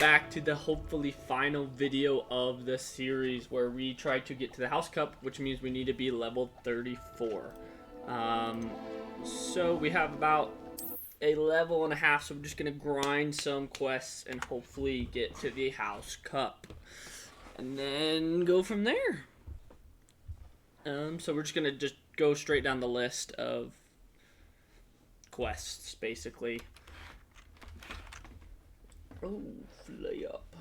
back to the hopefully final video of the series where we try to get to the House Cup, which means we need to be level 34. So we have about a level and a half, so we're just going to grind some quests and hopefully get to the House Cup. And then go from there. So we're just going to go straight down the list of quests, basically. Oh, fly up.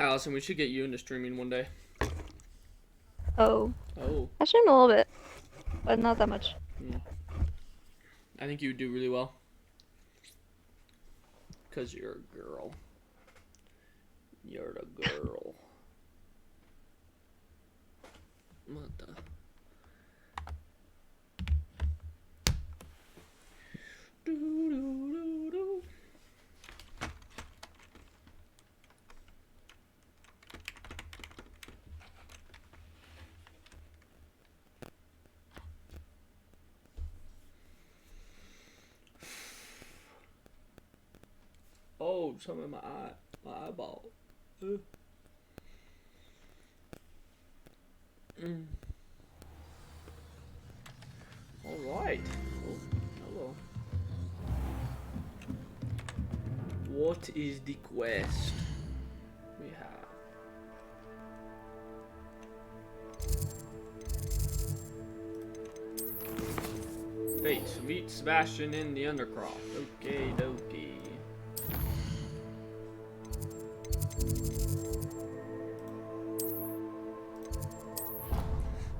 Allison, we should get you into streaming one day. Oh. Oh. I stream a little bit, but not that much. I think you would do really well. Because you're a girl. You're the girl. What the? Oh, something in my eye, my eyeball. All right. Oh, hello. What is the quest we have? Fate, meet Sebastian in the Undercroft. Okay, dokie.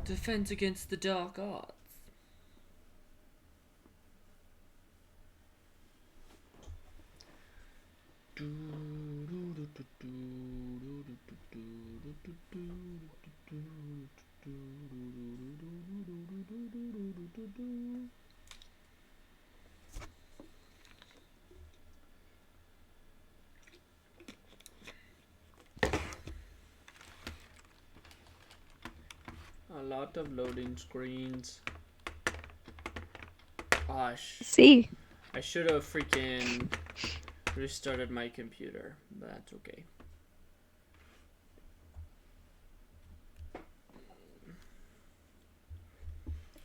Defense against the dark arts. A lot of loading screens. Gosh. See. I should have freaking restarted my computer, but that's okay.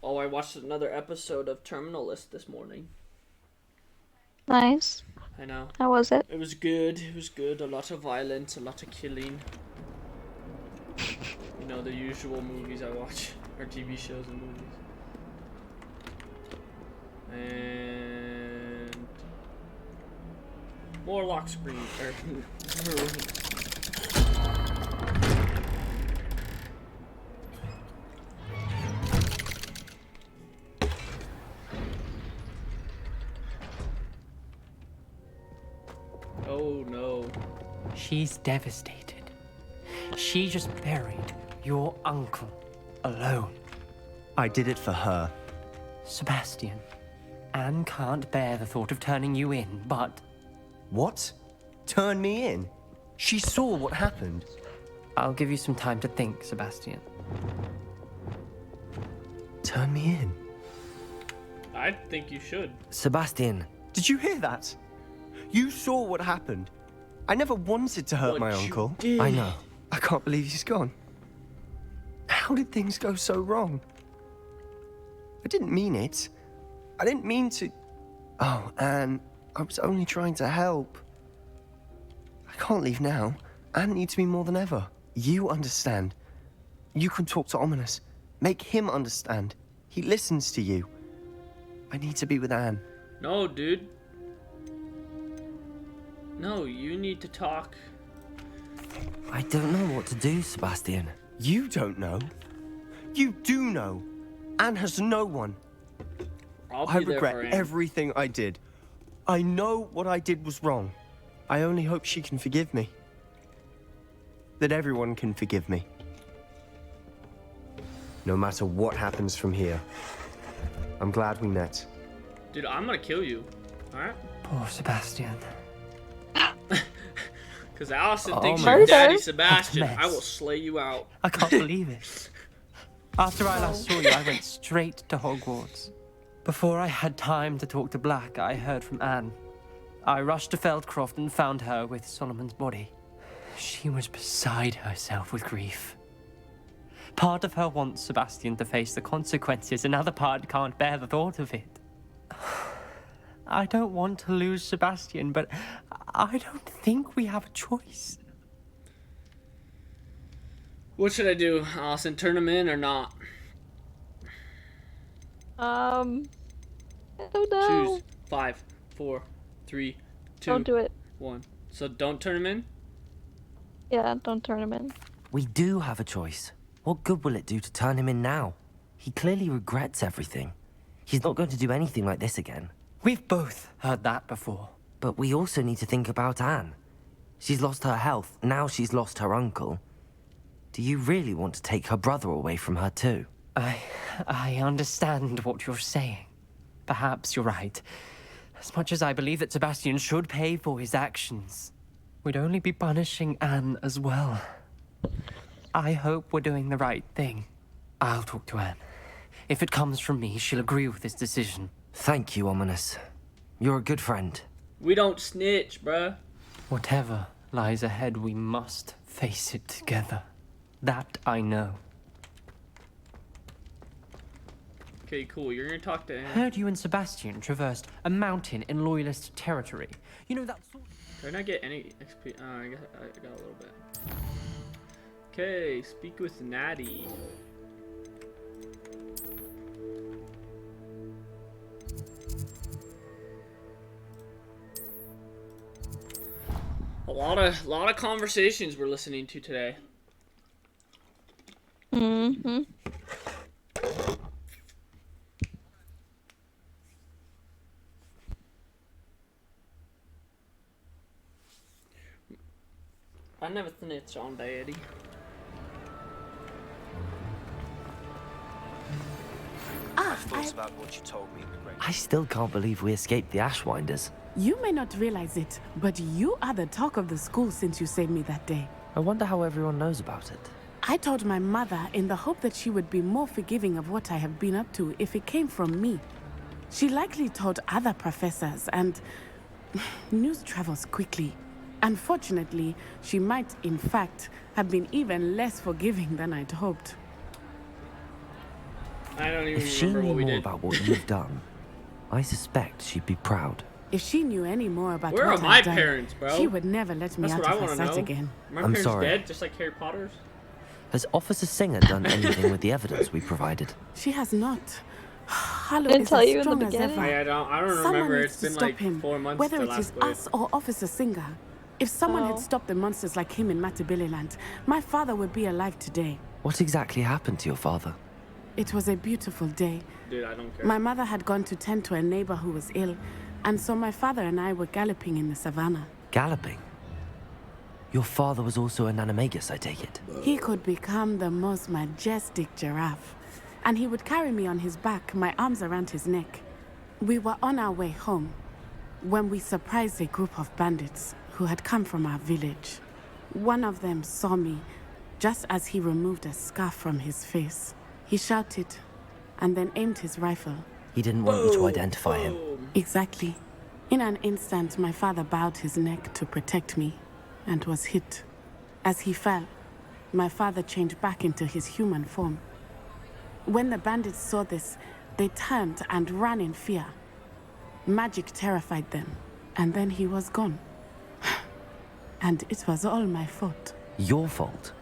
Oh, I watched another episode of Terminal List this morning. Nice. I know. How was it? It was good. It was good. A lot of violence, a lot of killing. You know, the usual movies I watch, or TV shows and movies. And more lock screen. Oh no. She's devastated. She just buried your uncle alone. I did it for her. Sebastian, Anne can't bear the thought of turning you in, but... What? Turn me in? She saw what happened. I'll give you some time to think, Sebastian. Turn me in? I think you should. Sebastian, did you hear that? You saw what happened. I never wanted to hurt my uncle. I know. I can't believe he's gone. How did things go so wrong? I didn't mean it. I didn't mean to... Oh, Anne, I was only trying to help. I can't leave now. Anne needs me more than ever. You understand. You can talk to Ominous. Make him understand. He listens to you. I need to be with Anne. No, dude. No, you need to talk. I don't know what to do, Sebastian. You don't know. You do know. Anne has no one. I regret everything I did. I know what I did was wrong. I only hope she can forgive me. That everyone can forgive me. No matter what happens from here. I'm glad we met. Dude, I'm gonna kill you. Alright? Poor Sebastian. Because Allison Oh thinks my you're God. Daddy What a Sebastian. I mess. will slay you out. I can't believe it. After I last saw you, I went straight to Hogwarts. Before I had time to talk to Black, I heard from Anne. I rushed to Feldcroft and found her with Solomon's body. She was beside herself with grief. Part of her wants Sebastian to face the consequences, another part can't bear the thought of it. I don't want to lose Sebastian, but I don't think we have a choice. What should I do, Allison? Turn him in or not? I don't know. Choose 5, 4, 3, 2, Don't do it. 1. So don't turn him in? Yeah, don't turn him in. We do have a choice. What good will it do to turn him in now? He clearly regrets everything. He's not going to do anything like this again. We've both heard that before. But we also need to think about Anne. She's lost her health, now she's lost her uncle. Do you really want to take her brother away from her too? I understand what you're saying. Perhaps you're right. As much as I believe that Sebastian should pay for his actions, we'd only be punishing Anne as well. I hope we're doing the right thing. I'll talk to Anne. If it comes from me, she'll agree with this decision. Thank you, Ominous. You're a good friend. We don't snitch, bruh. Whatever lies ahead, we must face it together. That I know. Okay, cool. You're gonna talk to him. Heard you and Sebastian traversed a mountain in Loyalist territory. You know that sort. Did I not get any XP? Oh, I got a little bit. Okay, speak with Natty. A lot of conversations we're listening to today. Mm-hmm. I never snitch on Daddy. Thoughts about what you told me. I still can't believe we escaped the Ashwinders. You may not realize it, but you are the talk of the school since you saved me that day. I wonder how everyone knows about it. I told my mother in the hope that she would be more forgiving of what I have been up to if it came from me. She likely told other professors, and news travels quickly. Unfortunately, she might, in fact, have been even less forgiving than I'd hoped. I don't even If she remember knew what we more did. about what you've done, I suspect she'd be proud. If she knew any more about Where what are my I'd done, parents, bro? she would never let me That's out what I of her want to sight know. again. My I'm parents sorry. dead, just like Harry Potter's. Has Officer Singer done anything with the evidence we provided? She has not. Harlow Didn't is tell as you in the strong as beginning? ever. I don't Someone remember. needs It's to been stop like him, 4 months whether since it I is last played. us or Officer Singer. If someone had stopped the monsters like him in Matabeleland, my father would be alive today. What exactly happened to your father? It was a beautiful day. Dude, I don't care. My mother had gone to tend to a neighbor who was ill, and so my father and I were galloping in the savannah. Galloping? Your father was also an animagus, I take it. He could become the most majestic giraffe, and he would carry me on his back, my arms around his neck. We were on our way home when we surprised a group of bandits who had come from our village. One of them saw me just as he removed a scarf from his face. He shouted and then aimed his rifle. He didn't want you to identify him. Exactly. In an instant, my father bowed his neck to protect me and was hit. As he fell, my father changed back into his human form. When the bandits saw this, they turned and ran in fear. Magic terrified them, and then he was gone. And it was all my fault. Your fault?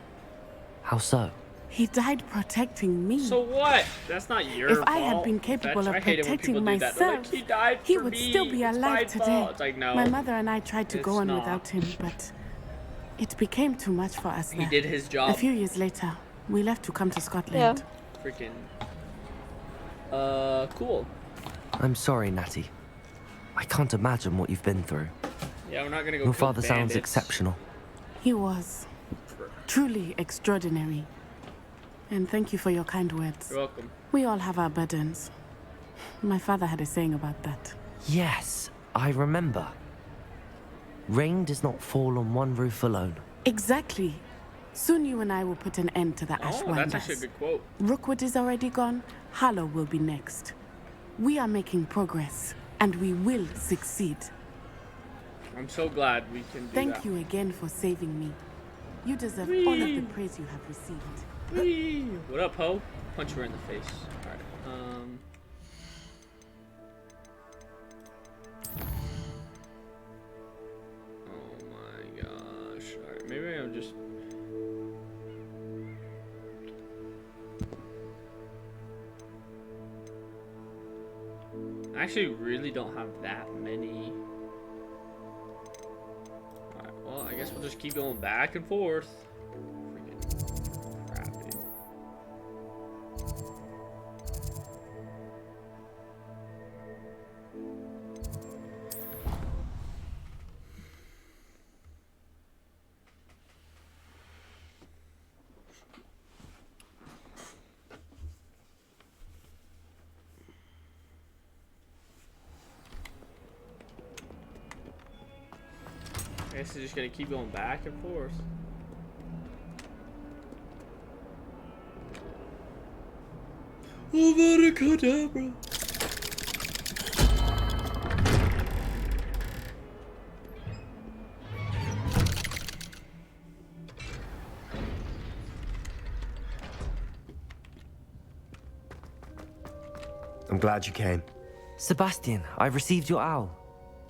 How so? He died protecting me. So what? That's not your fault. If I had been capable Fetch. of I hate it when protecting people do that. They're like, myself, he died he for would me. still be It's alive my today. fault. It's like, no. My mother and I tried to It's go on not. without him, but it became too much for us He there. did his job. A few years later, we left to come to Scotland. Freaking. Cool. I'm sorry, Natty. I can't imagine what you've been through. Yeah, we're not gonna go. Your kill father sounds bandits. exceptional. He was truly extraordinary. And thank you for your kind words. You're welcome. We all have our burdens. My father had a saying about that. Yes, I remember. Rain does not fall on one roof alone. Exactly. Soon you and I will put an end to the Oh, that's actually a Ashwinders. good quote. Rookwood is already gone. Hallow will be next. We are making progress, and we will succeed. I'm so glad we can do Thank that. you again for saving me. You deserve all of the praise you have received. Whee! What up, ho? Punch her in the face. Alright, oh my gosh. Alright, maybe I'll just... I actually really don't have that many. Alright, well, I guess we'll just keep going back and forth. Freaking crap, dude. I guess it's just gonna keep going back and forth. Avada-kedavra. I'm glad you came. Sebastian, I received your owl.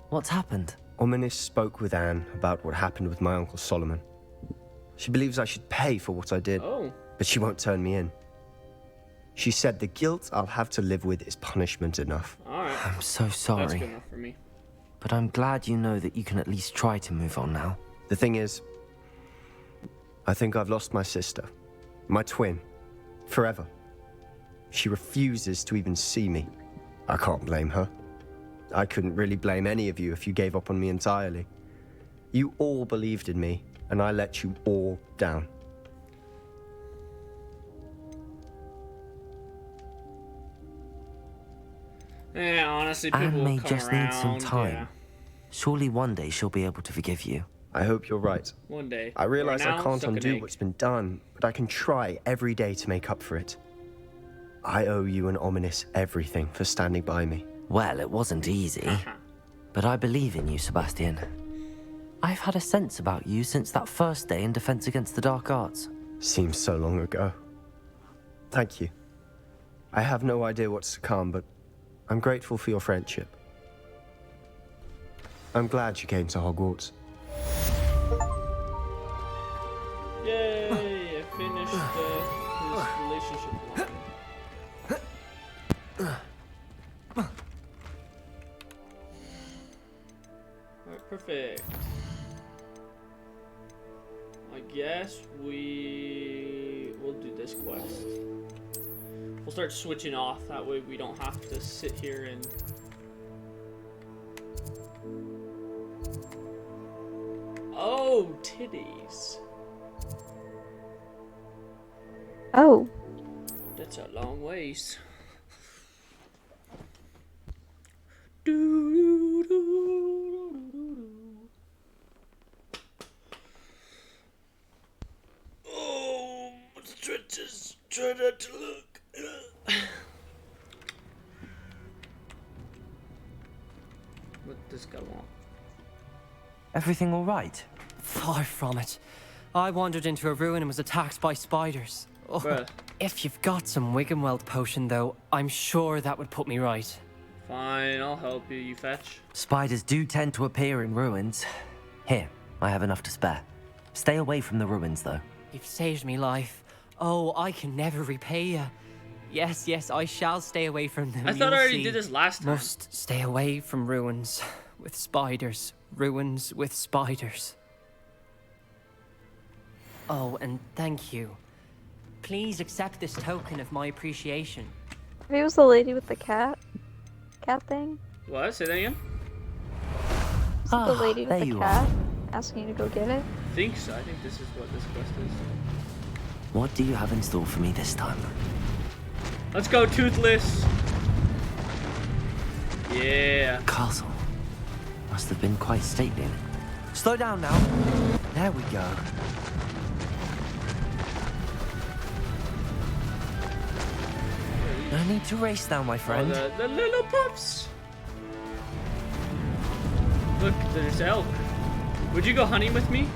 What's happened? Ominis spoke with Anne about what happened with my Uncle Solomon. She believes I should pay for what I did, Oh. but she won't turn me in. She said the guilt I'll have to live with is punishment enough. Alright. I'm so That's sorry. good enough for me. But I'm glad you know that you can at least try to move on now. The thing is, I think I've lost my sister, my twin, forever. She refuses to even see me. I can't blame her. I couldn't really blame any of you if you gave up on me entirely. You all believed in me, and I let you all down. Yeah, honestly, people Anne will may come just around. need some time. Yeah, Surely one day she'll be able to forgive you. I hope you're right. one day. I realize Right I now, can't suck an undo egg. what's been done, but I can try every day to make up for it. I owe you and Ominis everything for standing by me. Well, it wasn't easy. But I believe in you, Sebastian. I've had a sense about you since that first day in Defense Against the Dark Arts. Seems so long ago. Thank you. I have no idea what's to come, but I'm grateful for your friendship. I'm glad you came to Hogwarts. Yay! I finished his relationship line. Alright, perfect. I guess we'll do this quest. We'll start switching off, that way we don't have to sit here and... Oh, titties. Oh, That's a long ways. Oh, stretches. Try not to look. What does this guy want? Everything all right? Far from it. I wandered into a ruin and was attacked by spiders. Oh, Bruh. if you've got some Wiggenweld potion, though, I'm sure that would put me right. Fine, I'll help you. You fetch. Spiders do tend to appear in ruins. Here, I have enough to spare. Stay away from the ruins, though. You've saved me life. Oh, I can never repay you. Yes, yes, I shall stay away from them. I thought you'll I already see. did this last time. Must stay away from ruins with spiders. Ruins with spiders. Oh, and thank you. Please accept this token of my appreciation. maybe it was the lady with the cat thing. What? Say that again? Was it the lady there with the you cat asking you to go get it? I think so. I think this is what this quest is. What do you have in store for me this time? Let's go, Toothless. Yeah. Castle. Must have been quite stately. Slow down now. There we go. No need to race now, my friend. Oh, the little pups. Look, there's elk. Would you go hunting with me?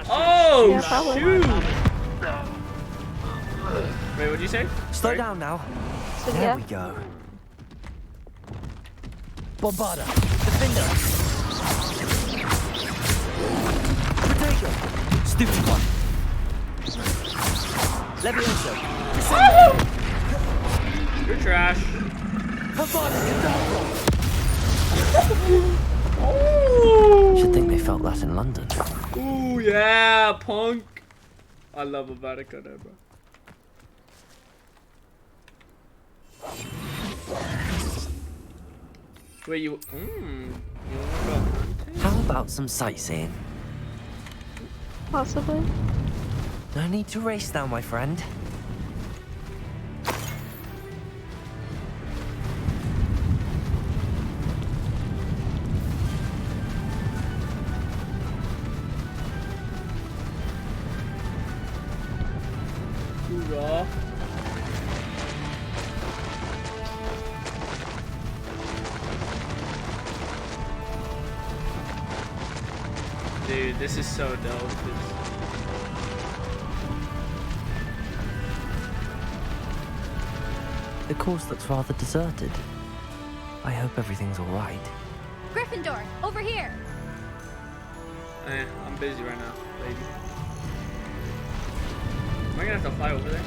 Oh, Yeah, probably. shoot. Wait, what'd you say? Slow Sorry? down now. So There yeah. we go. Bombarda. Defender. Potato. Stupid one. Levioso. You're trash. Bombarda. Oh. Should think they felt that in London. Ooh, yeah, punk. I love Avada Kedavra. Wait, you wanna go hunting? How about some sightseeing? Possibly. No need to race now, my friend. Hoorah. Dude, this is so dope. The course looks rather deserted. I hope everything's all right. Gryffindor, over here. I'm busy right now, lady. Am I gonna have to fly over there?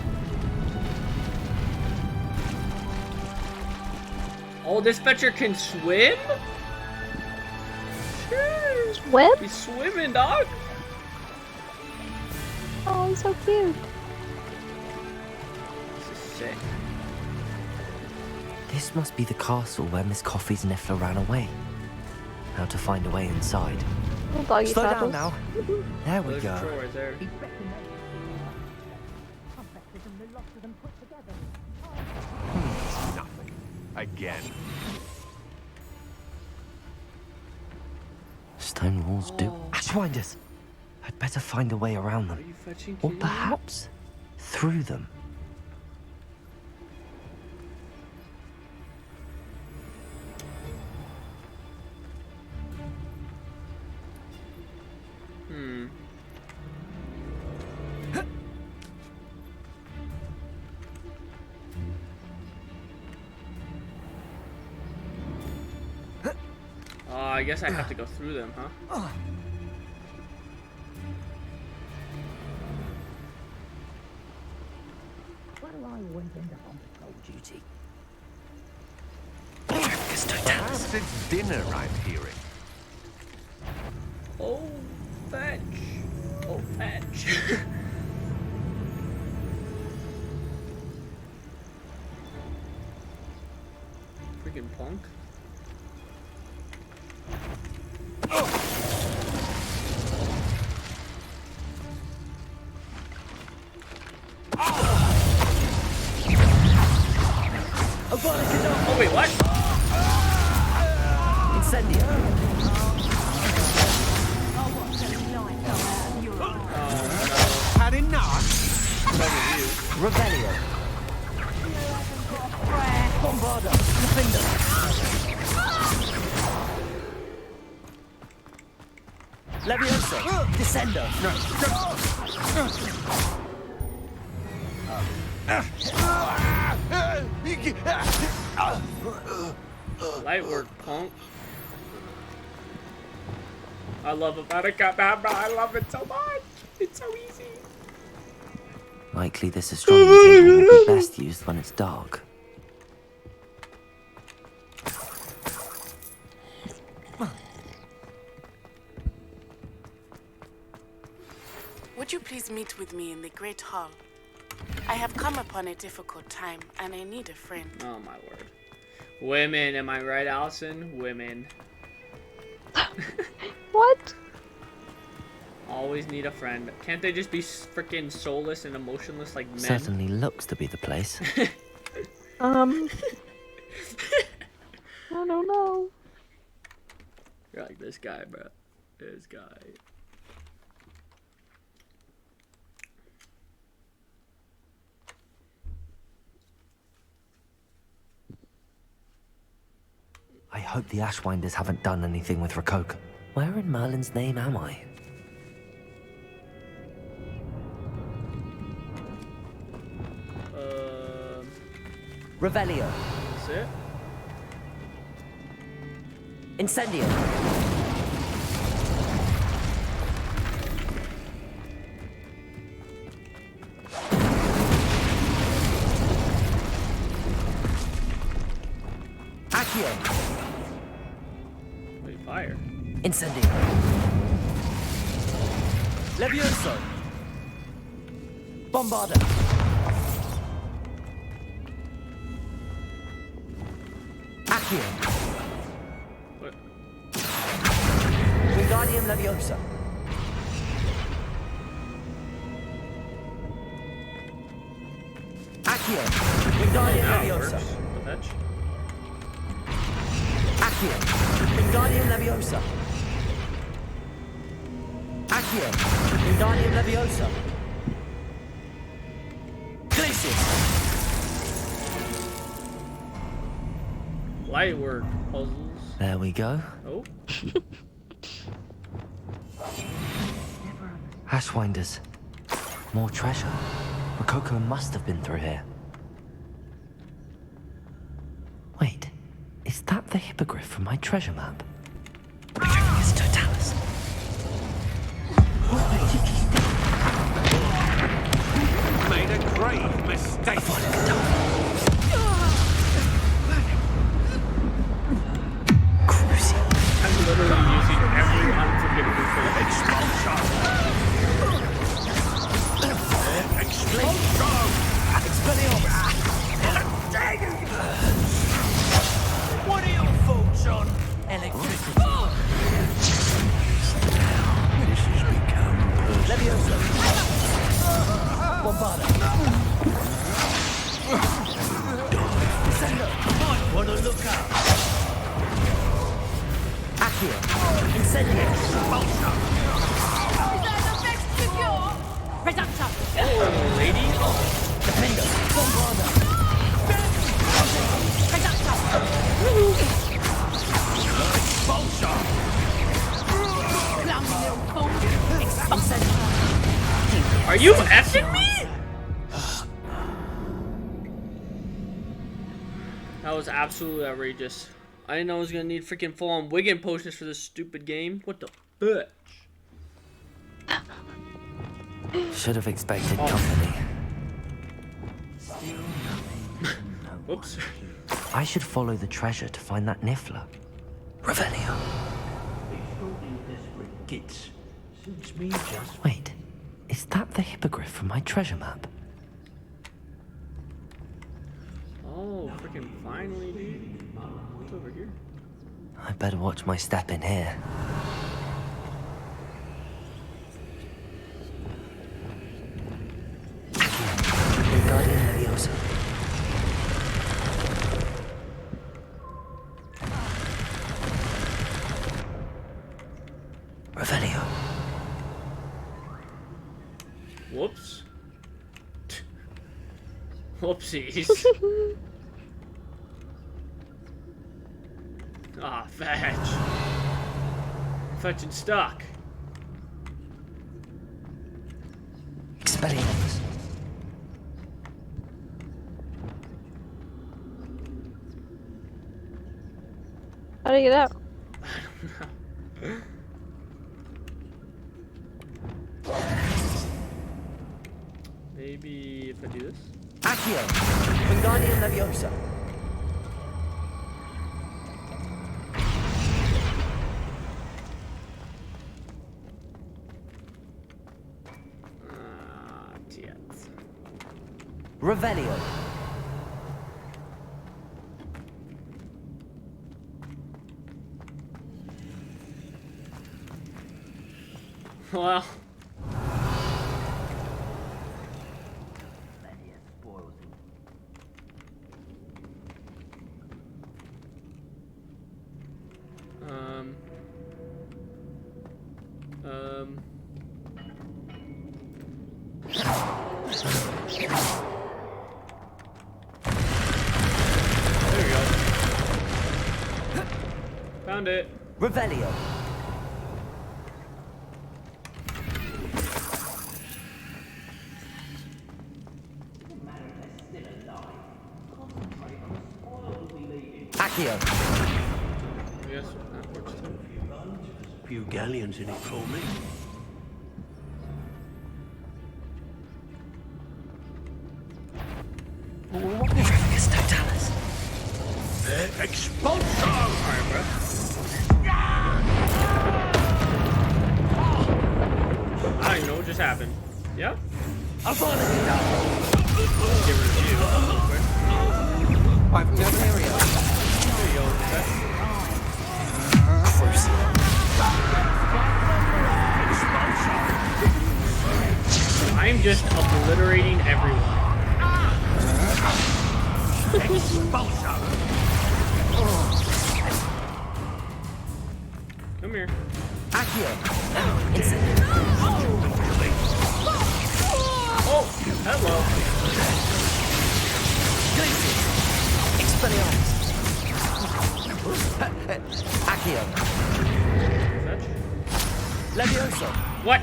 Oh, this Fetcher can swim? Shit. Swim? He's swimming, dog. Oh, he's so cute. This is sick. This must be the castle where Miss Coffee's Niffler ran away. How to find a way inside. Little doggy Slow paddles. down now. There we There's go. Troy right there. Nothing. Again. Stone walls do. Ashwinders! I'd better find a way around Are them. you fetching Or kitty? perhaps through them. Hmm. I guess I have to go through them, huh? Perhaps it's dinner I'm hearing. Oh, fetch. Oh, fetch. Freaking punk. Oh, wait, what? Incendio. Had enough? Revelio. Bombarda. Defender. Levioso. Descendo. Light work, punk. I love Avada Kedavra. I love it so much. It's so easy. Likely this astronomy table will be best used when it's dark. Would you please meet with me in the Great Hall? I have come upon a difficult time, and I need a friend. Oh my word. Women, am I right, Allison? Women. What? Always need a friend. Can't they just be freaking soulless and emotionless like men? Certainly looks to be the place. I don't know. You're like this guy, bro. This guy. I hope the Ashwinders haven't done anything with Rococo. Where in Merlin's name am I? Revelio. That's it. Incendio. Accio. Wait, fire. Incendio. Levioso. Bombarda. Accio. What? Wingardium Leviosa. Accio. Wingardium That Leviosa. works. The fetch. Accio. Wingardium Leviosa. Accio. Wingardium Leviosa. Glacius. Light work puzzles. There we go. Oh. Ashwinders. More treasure. Rococo must have been through here. Wait, is that the hippogriff from my treasure map? It's Totalis. Made a grave mistake. I'm literally using every unforgivable thing. Expulsion. Expulsion. What are your thoughts on electricity? This has become personal. Leviosa. Bombarda. Descendo. Might want to look out. Accio. Incendio. Expulsion. Oh, lady. Defendo. Bombarda. Expulsion. Are you effing me? That was absolutely outrageous. I didn't know I was gonna need freaking full-on Wigan potions for this stupid game. What the bitch? Should have expected company. Oops. I should follow the treasure to find that Niffler. Revelio. Suits me just. Wait, is that the hippogriff from my treasure map? Oh, freaking finally, dude. What's over here? I better watch my step in here. Wingardium Leviosa. Revelio. Whoops. Whoopsies. Ah, fetch. Fetching stuck. Expelliarmus. How do you get out? Maybe if I do this. Accio. Wingardium Leviosa. Ah, tits. Revelio. Well. There we go. Found it. Revelio. Accio. Yes, that works too. Few galleons in it for me. Dracus Totalis. Expulso! Alright, bro. I don't even know what just happened. Yeah? Get rid of you. I've never area. There you go. Okay. I'm just obliterating everyone. Come here. Accio. Oh, hello. Expelliarmus. Accio. Fetch. Levioso. What?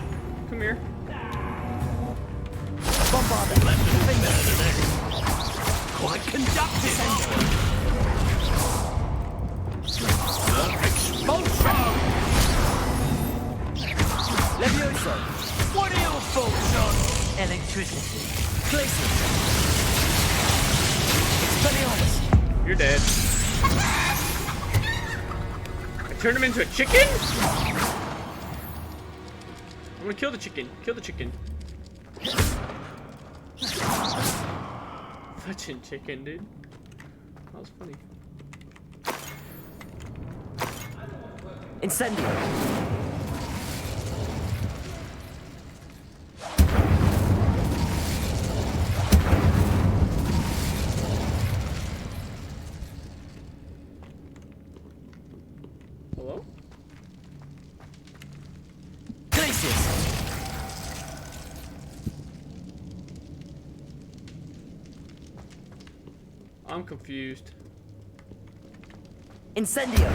Come here. Bombarda. Quite conducted. Expulso! Levioso. What are your thoughts on Electricity. Glacier. Expelliarmus. You're dead. I turned him into a chicken? I'm gonna kill the chicken. Kill the chicken. Fetching chicken, dude. That was funny. Incendio. Hello? Glacius. I'm confused. Incendio.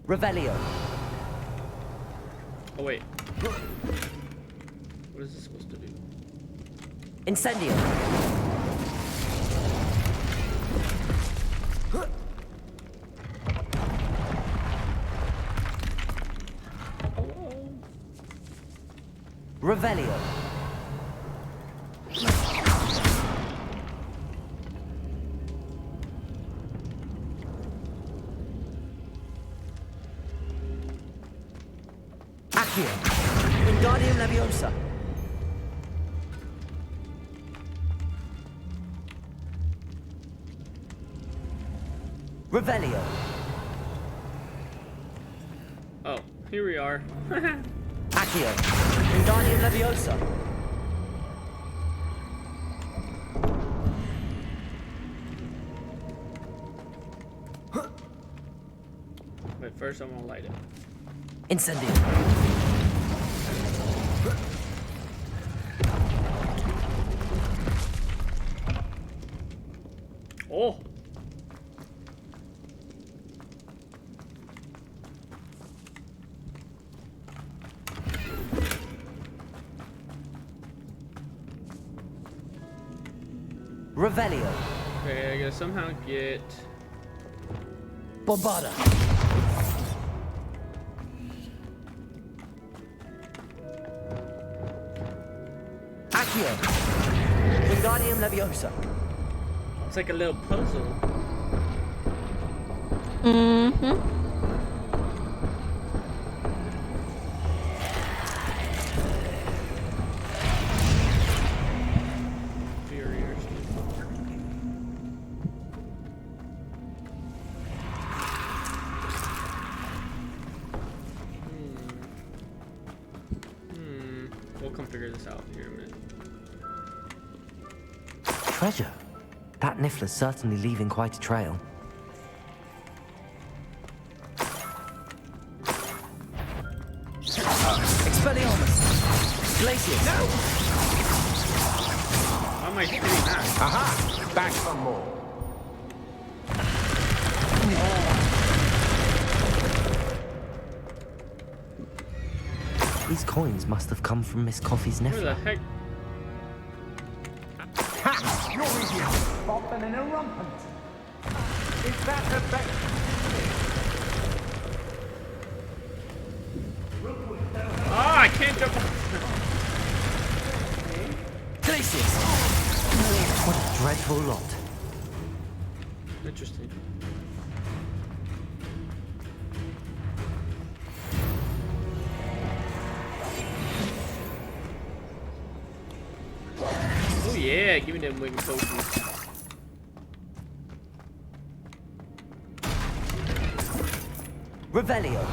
Revelio. Oh, wait. What is this supposed to do? Incendio. Revelio. Accio. Wingardium Leviosa. Revelio. Oh, here we are. Accio. Wingardium Leviosa. Wait, first I'm gonna light it. Incendio. Oh! Revelio. Okay, I gotta somehow get... Bombarda. Accio. Wingardium Leviosa. It's like a little puzzle. Mm-hmm. Furious. We'll come figure this out here in a minute. Treasure. That Niffler's certainly leaving quite a trail. Expelliarmus. Expelliarmus! Glacius! No! Why am I hitting that? Aha! Back for more. These coins must have come from Miss Coffee's Where the nephew. heck? Ha! You're easier. Bopping and a rumpant. Is that the best? Ah, I can't jump. Glacius! What a dreadful lot. Interesting. Oh yeah, give me them wing potions. Revelio!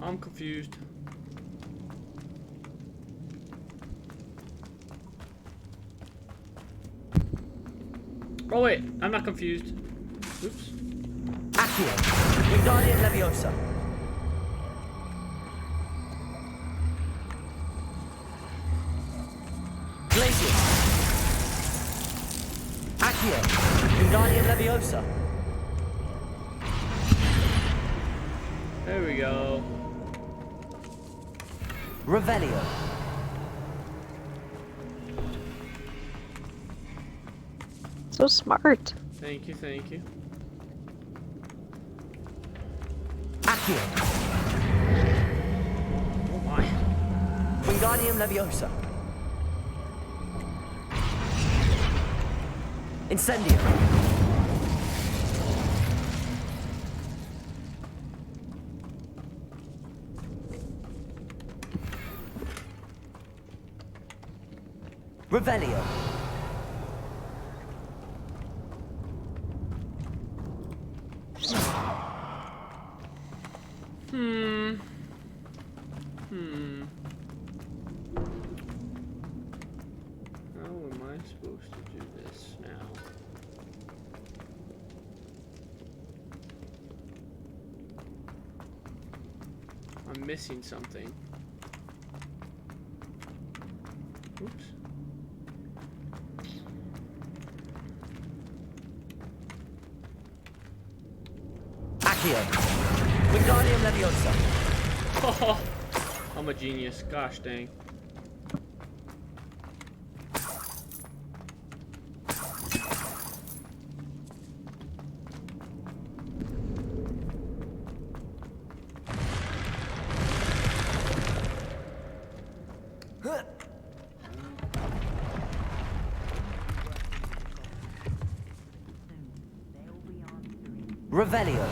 I'm confused. Oh wait, I'm not confused. Oops. Accio! Wingardium Leviosa! Glacius! Accio! Wingardium Leviosa! There we go. Revelio! So smart. Thank you, thank you. Accio! Oh my. Wingardium Leviosa! Incendio! Revelio! How am I supposed to do this now? I'm missing something. Oops. Accio! Wingardium Leviosa! Oh, I'm a genius. Gosh dang. Revelio!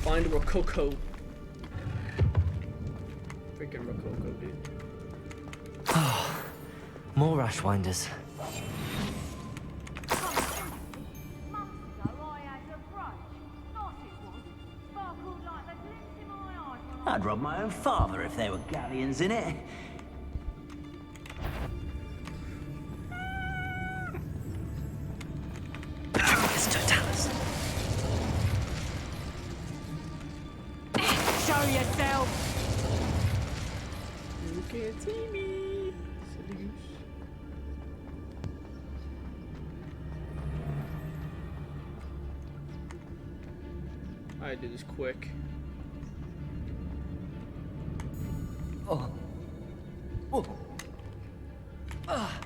Find Rococo. Freaking Rococo, dude. More Ashwinders. I'd rob my own father if there were galleons in it. Dracus Totalis. Show yourself! You can't see me. Silly goose. I did this quick. Oh. Oh. Ah.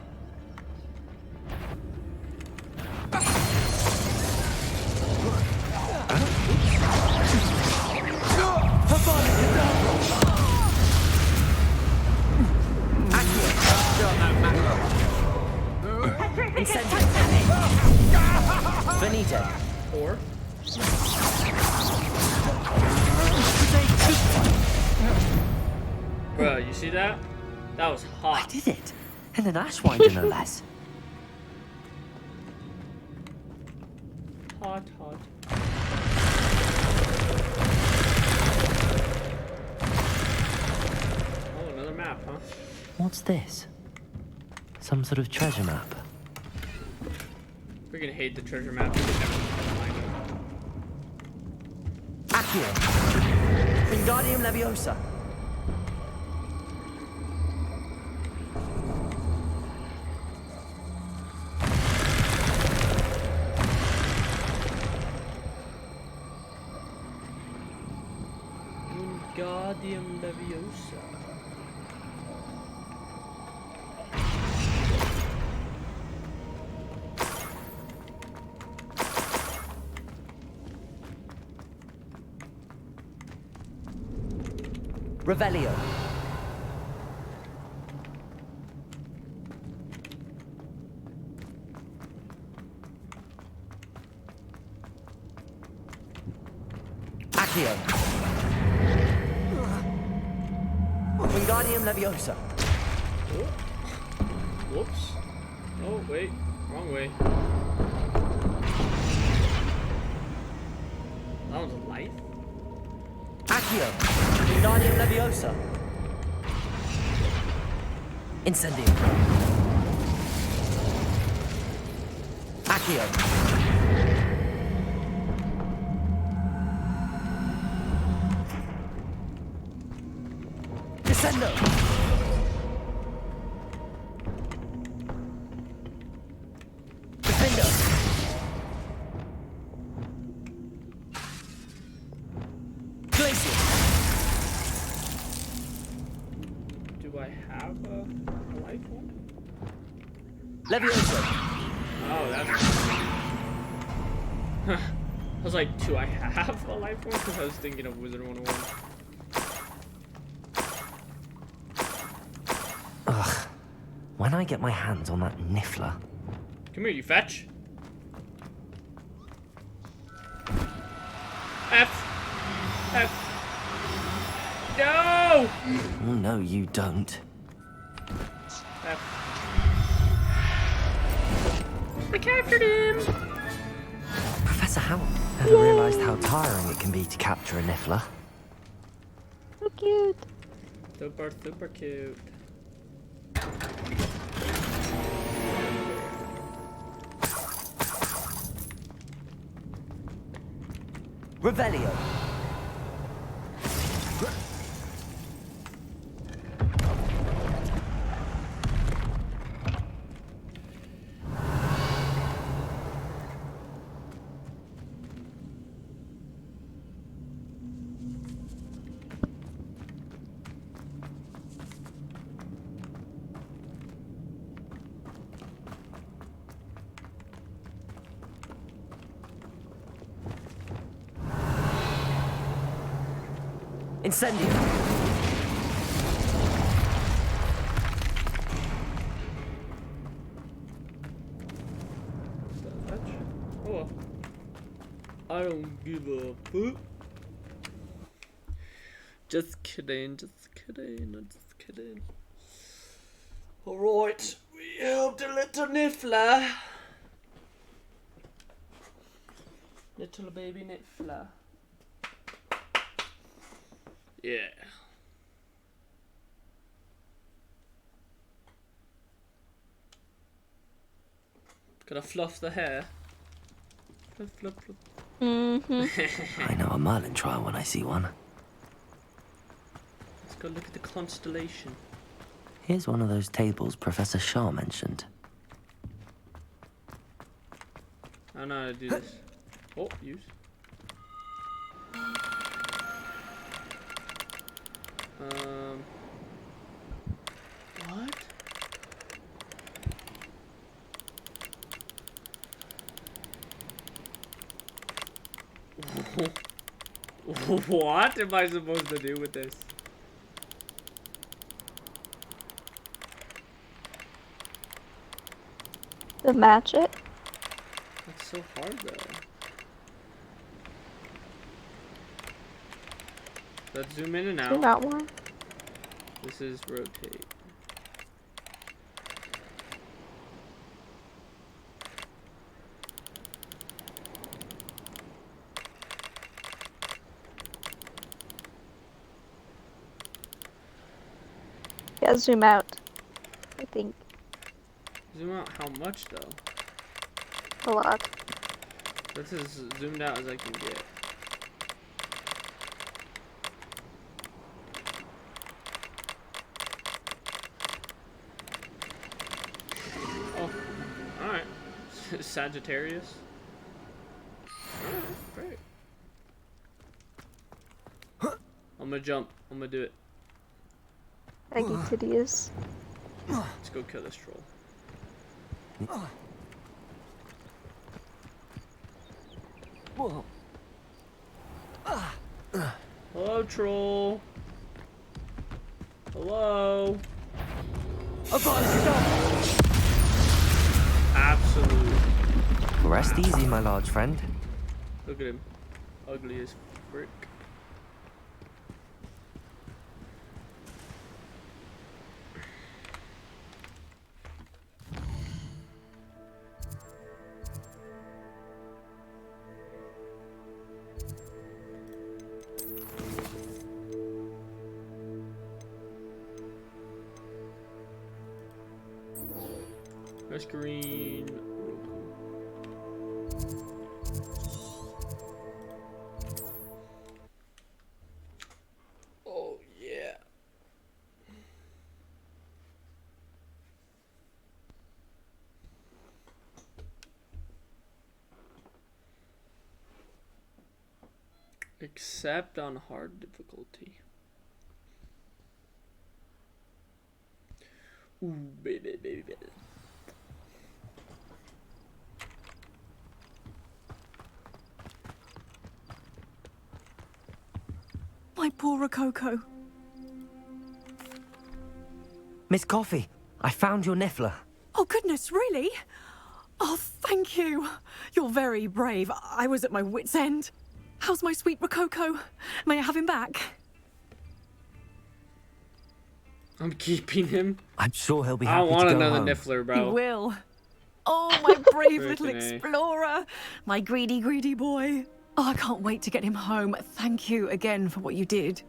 Benito. Or bruh, you see that? That was I hot. did it. And an Ashwinder, no less. Hot, hot. Oh, another map, huh? What's this? Some sort of treasure map. We're gonna hate the treasure map. We're never gonna find it. Accio. Wingardium Leviosa. Wingardium Leviosa. Revelio. Accio. Wingardium Leviosa. Oh. Whoops. Oh, wait. Wrong way. That was a life? Accio. Wingardium Leviosa. Incendio. Accio. Descendo. Defendo. Glacius. Do I have a life one? Leviosa. Oh, that's... I was like, do I have a life one? Because I was thinking of Wizard 101. Ugh. When I get my hands on that niffler. Come here, you fetch. F. No! Oh, no, you don't. F. I captured him! Professor Howard, never realized how tiring it can be to capture a niffler. So cute. Super, super cute. Revelio. Incendio. Fetch? Oh well. I don't give a poop. Just kidding, I'm just kidding. Alright, we helped a little niffler. Little baby niffler. Yeah. Gotta fluff the hair. Fluff, fluff, fluff. Mm-hmm. I know a Merlin trial when I see one. Let's go look at the constellation. Here's one of those tables Professor Shaw mentioned. I don't know how to do this. Oh, use. What? What am I supposed to do with this? To match it. That's so hard though. Let's zoom in and Do out. not one. This is rotate. Yeah, zoom out. I think Zoom out how much though? a lot. That's as zoomed out as I can get. Oh, alright. Sagittarius. Alright, great. I'm gonna jump. I'm gonna do it. Aggie titties. Let's go kill this troll. Whoa. Hello, troll. Hello. Absolute. Rest easy, my large friend. Look at him. Ugly as frick. Nice green. Oh yeah. Except on hard difficulty. Ooh, baby, baby, baby. My poor Rococo. Miss Coffee, I found your Niffler. Oh, goodness, really? Oh, thank you. You're very brave. I was at my wit's end. How's my sweet Rococo? May I have him back? I'm keeping him. I'm sure he'll be I happy don't want to go another home. Niffler, He bro. will. Oh, my brave little Freaking A. explorer. My greedy, greedy boy. Oh, I can't wait to get him home. Thank you again for what you did.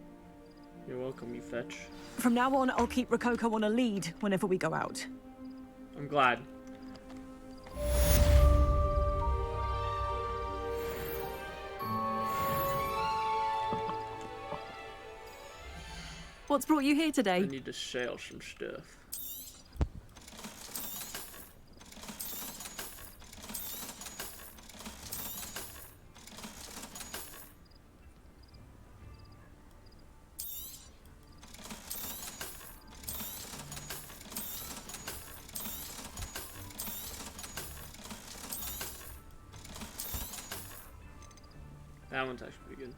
You're welcome, you fetch. From now on, I'll keep Rococo on a lead whenever we go out. I'm glad. What's brought you here I today? need to sell some stuff. That one's actually pretty good.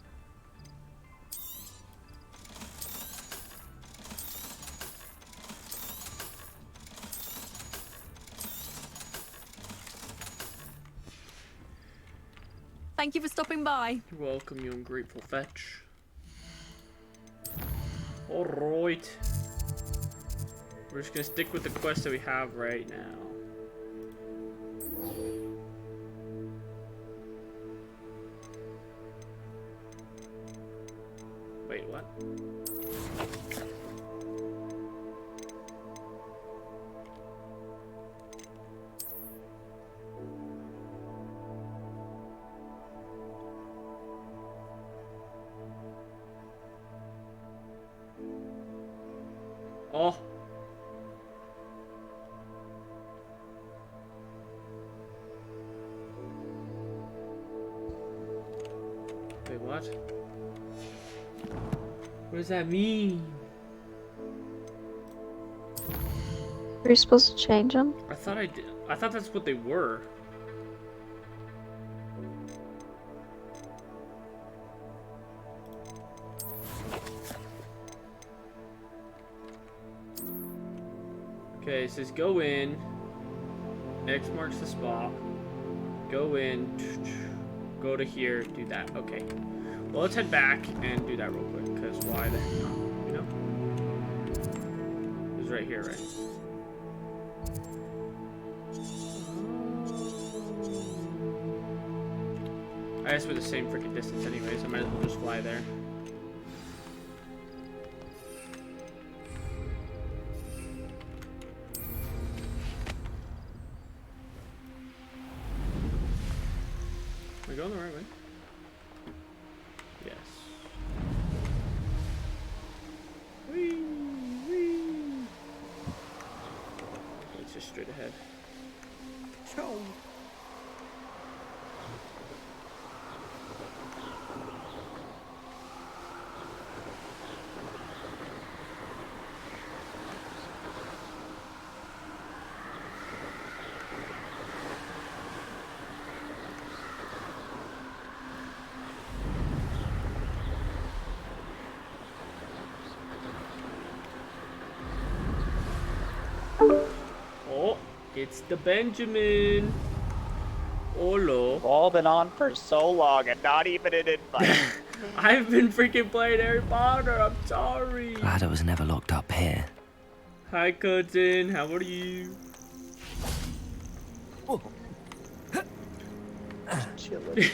Thank you for stopping by. You're welcome, you ungrateful fetch. Alright. We're just gonna stick with the quest that we have right now. Wait, what? Oh. Wait, what? What does that mean? Were you supposed to change them? I thought I did. I thought that's what they were. Okay, it says go in. X marks the spot. Go in. Go to here. Do that. Okay. Well, let's head back and do that real quick. Because why the heck not? You know? It's right here, right? I guess we're the same freaking distance anyways. I might as well just fly there. straight ahead. Oh, it's the Benjamin. Olo. We've all been on for so long and not even an invite. I've been freaking playing Harry Potter. I'm sorry. Glad I was never locked up here. Hi, cousin. How are you? Chilling.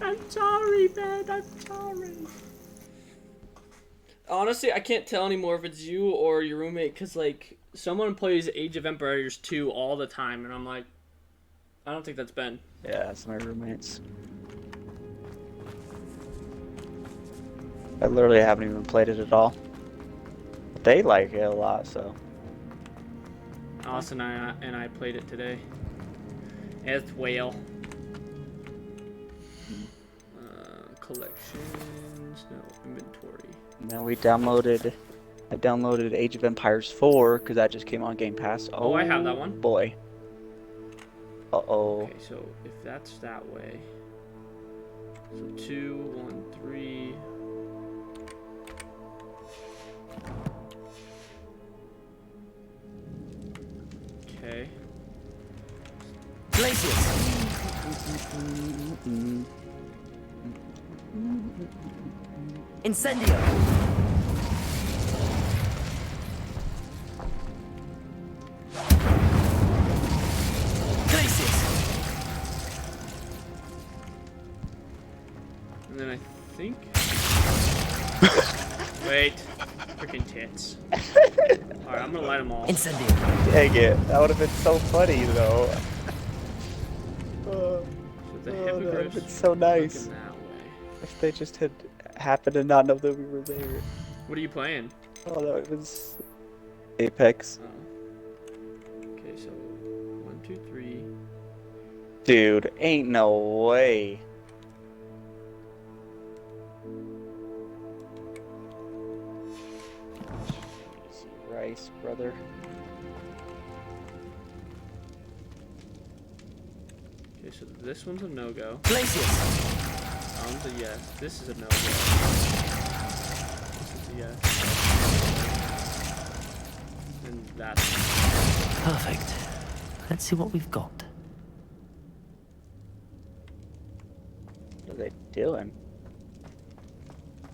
I'm sorry, man. I'm sorry. Honestly, I can't tell anymore if it's you or your roommate, because, like, someone plays Age of Empires 2 all the time, and I'm like, I don't think that's Ben. Yeah, it's my roommates. I literally haven't even played it at all. But they like it a lot, so. Austin and I played it today as well. Collections, no, inventory. And then I downloaded Age of Empires 4 because that just came on Game Pass. Oh, I have that one. Boy. Uh-oh. Okay, so if that's that way. So 2, 1, 3. Okay. Incendio! And then I think. Wait. Freaking tits. Alright, I'm gonna light them all. Incendio! Dang it. That would have been so funny, though. So the that would have hippogriffs been so nice. looking that way. If they just had happened to not know that we were there. What are you playing? Oh, that was Apex. Oh. Okay, so 1, 2, 3. Dude, ain't no way. Easy rice, brother. Okay, so this one's a no-go. Glacius! That one's a yes. This is a no-go. This is a yes. And that's... Perfect. Let's see what we've got. What are they doing?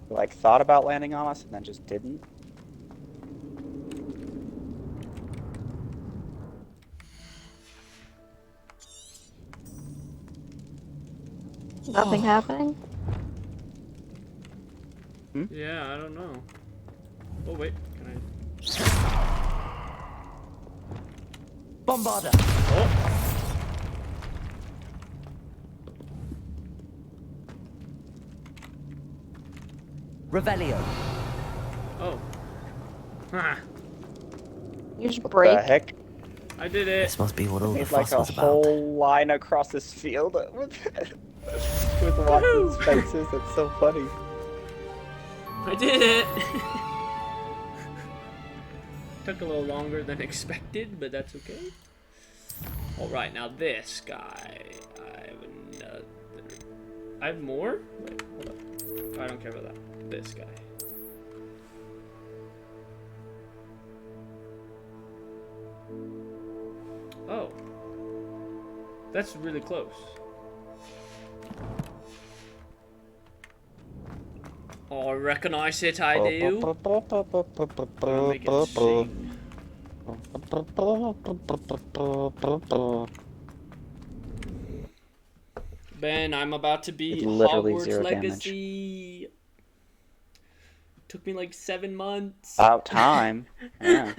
They, like, thought about landing on us and then just didn't? Nothing happening? Yeah, I don't know. Oh, wait. Can Bombarder! I... Revelio! Oh. Ha! You just What break. the heck? I did it! This must be what all the Made like fuss a was about. whole line across this field with Watson's faces. That's so funny. I did it! Took a little longer than expected, but that's okay. Alright, now this guy. I have another... I have more? Wait, hold up. I don't care about that. This guy. Oh. That's really close. Oh, I recognize it, I do. I'll make it sing. Ben, I'm about to be Literally Hogwarts 0 Legacy. Took me like 7 months. About time. Yeah.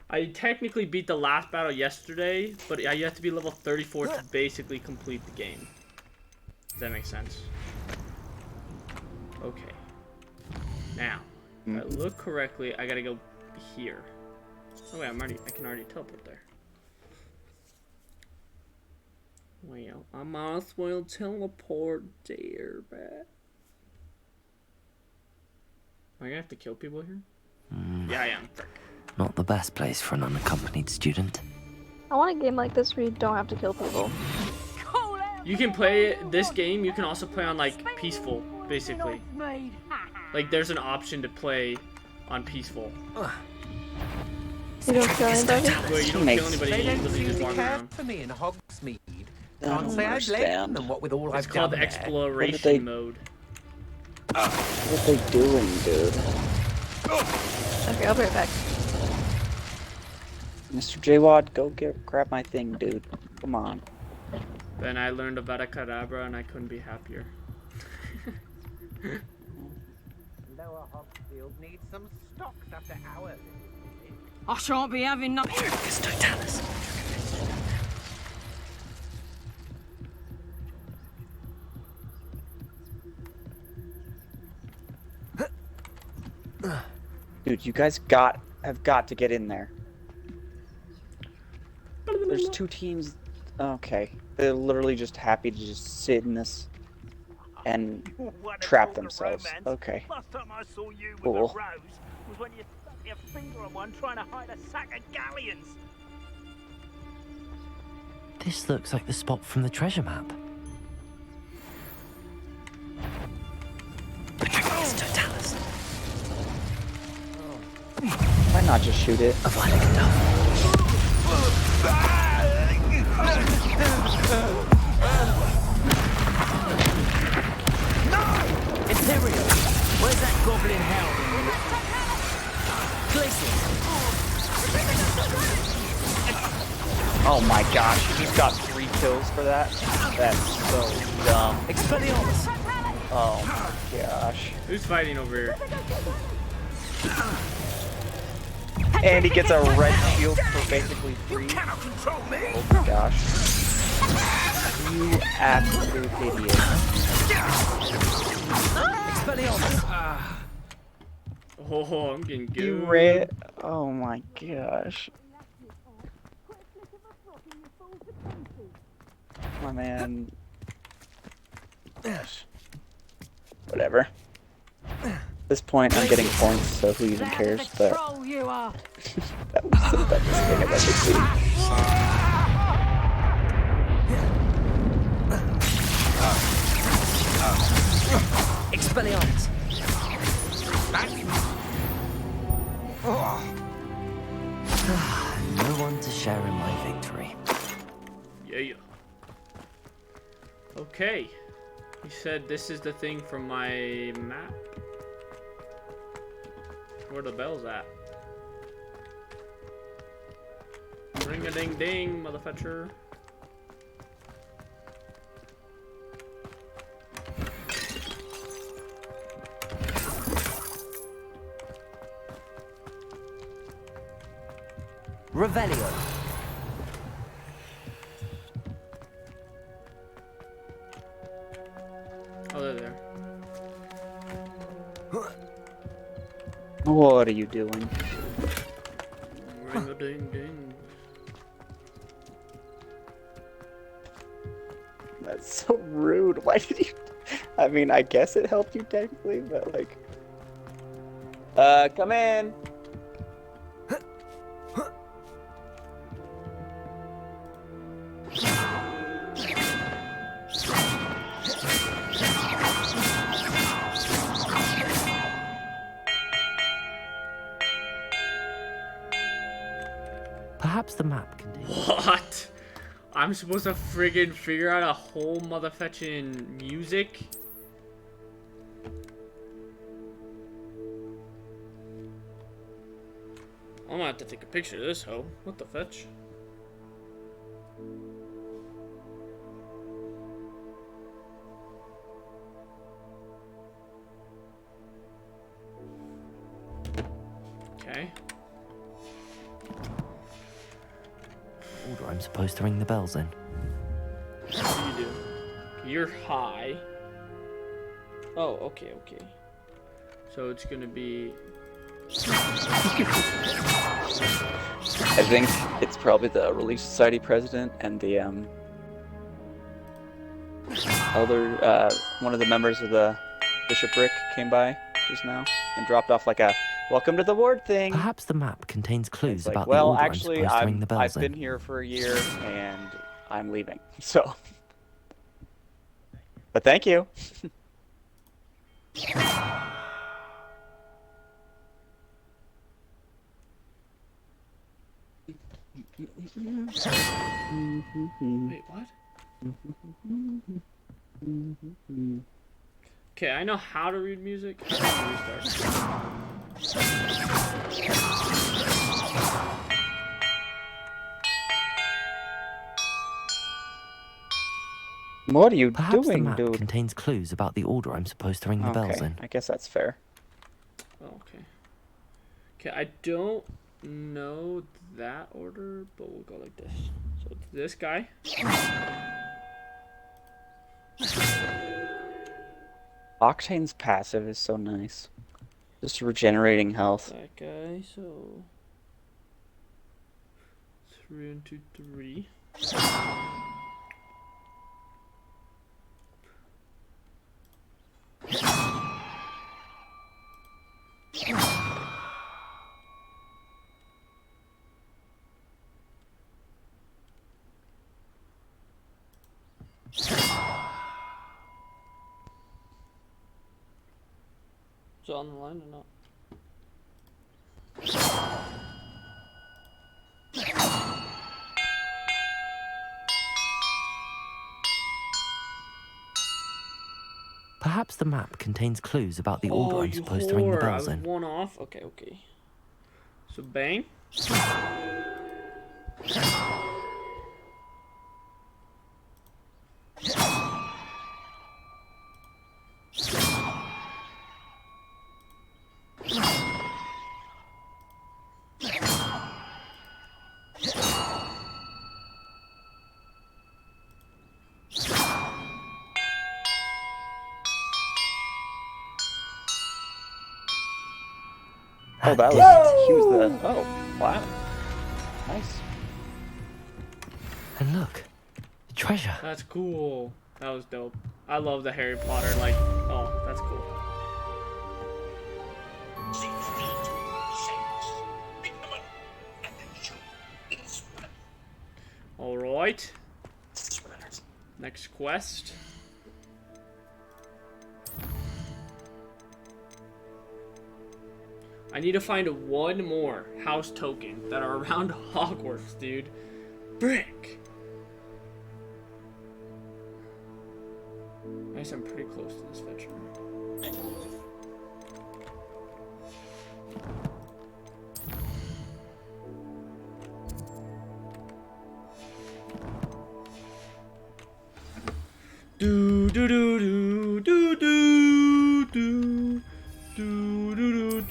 I technically beat the last battle yesterday, but you have to be level 34 to basically complete the game. Does that make sense? Okay. Now, if I look correctly, I gotta go be here. Oh wait, I can already teleport there. Well, I might as well teleport there, but am I gonna have to kill people here? Yeah, I am. Not the best place for an unaccompanied student. I want a game like this where you don't have to kill people. You can play this game. You can also play on like peaceful, basically. Like there's an option to play on peaceful. You don't kill anybody? Where you don't kill anybody, you literally just walk around. For me in Hogsmeade. I don't Can't say I blame understand. them. What with all It's I've called done the there. exploration mode. What are they doing, dude? Okay, I'll be right back. Mr. J-Wad, go grab my thing, dude. Come on. Then I learned about a cadabra and I couldn't be happier. Lower Hogsfield needs some stocks after hours. I shan't be having nothing. Dude, you guys have got to get in there. There's 2 teams. Okay. They're literally just happy to just sit in this and trap themselves. Okay. Last time I saw you with Cool. a rose was when you stuck your finger on one trying to hide a sack of galleons. This looks like the spot from the treasure map. Patricius Totalis. Why not just shoot it? A violent Imperial, where's that goblin hell? Oh my gosh, he just got 3 kills for that? That's so dumb. Expelliarmus! Oh my gosh. Who's fighting over here? And he gets a red shield for basically free. Cannot control me! Oh my gosh. You absolute idiot. Expelliarmus! Oh, I'm getting good. You ran. Oh my gosh. My man. Whatever. At this point, I'm getting points, so who even cares? But You are. that was the dumbest thing I've ever seen. Expelliarmus! No one to share in my victory. Yeah. Okay. He said this is the thing from my map. Where the bell's at? Ring a ding ding, motherfucker. Revelio. Oh, they're there. What are you doing? Ring a ding ding. That's so rude. Why did you? I mean, I guess it helped you technically, but like. Come in. Perhaps the map can do. What? I'm supposed to friggin' figure out a whole motherfetching music? I'm gonna have to take a picture of this hoe. What the fetch? Okay. Order I'm supposed to ring the bells in. What do you do? You're high. Oh, okay. So it's gonna be... I think it's probably the Relief Society president and the one of the members of the bishopric came by just now and dropped off like a welcome to the ward thing. Perhaps the map contains clues Like, about well, the order actually, I'm supposed to ring the bells I've been in. here for a year and I'm leaving. So, but thank you. Wait, what? Okay, I know how to read music. What are you Perhaps doing, the map dude? contains clues about the order I'm supposed to ring the bells in. I guess that's fair. Okay. Okay, I don't know that order, but we'll go like this. So it's this guy. Octane's passive is so nice. Just regenerating health. That guy, so 3 and 2, 3. Is it on the line or not? Perhaps the map contains clues about the order I'm supposed to ring the bells I in. was one off. Okay, okay. So bang. Oh, that was... He was the... Oh, wow. Nice. And look, treasure. That's cool. That was dope. I love the Harry Potter, like, oh, that's cool. Alright. Next quest. I need to find one more house token that are around Hogwarts, dude. Brick! I guess I'm pretty close to this fetch room. Do do do do do do do do do do do do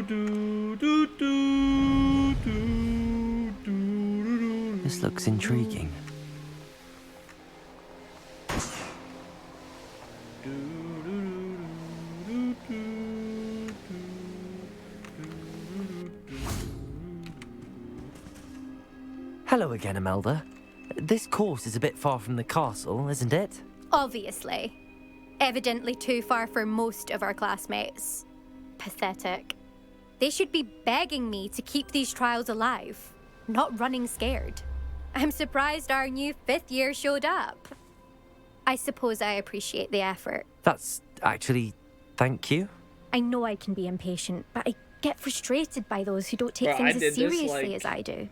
do do do do. This looks intriguing. Hello again, Imelda. This course is a bit far from the castle, isn't it? Obviously. Evidently too far for most of our classmates. Pathetic. They should be begging me to keep these trials alive, not running scared. I'm surprised our new 5th year showed up. I suppose I appreciate the effort. That's actually... thank you. I know I can be impatient, but I get frustrated by those who don't take Bro, things I did as this, seriously like, as I do.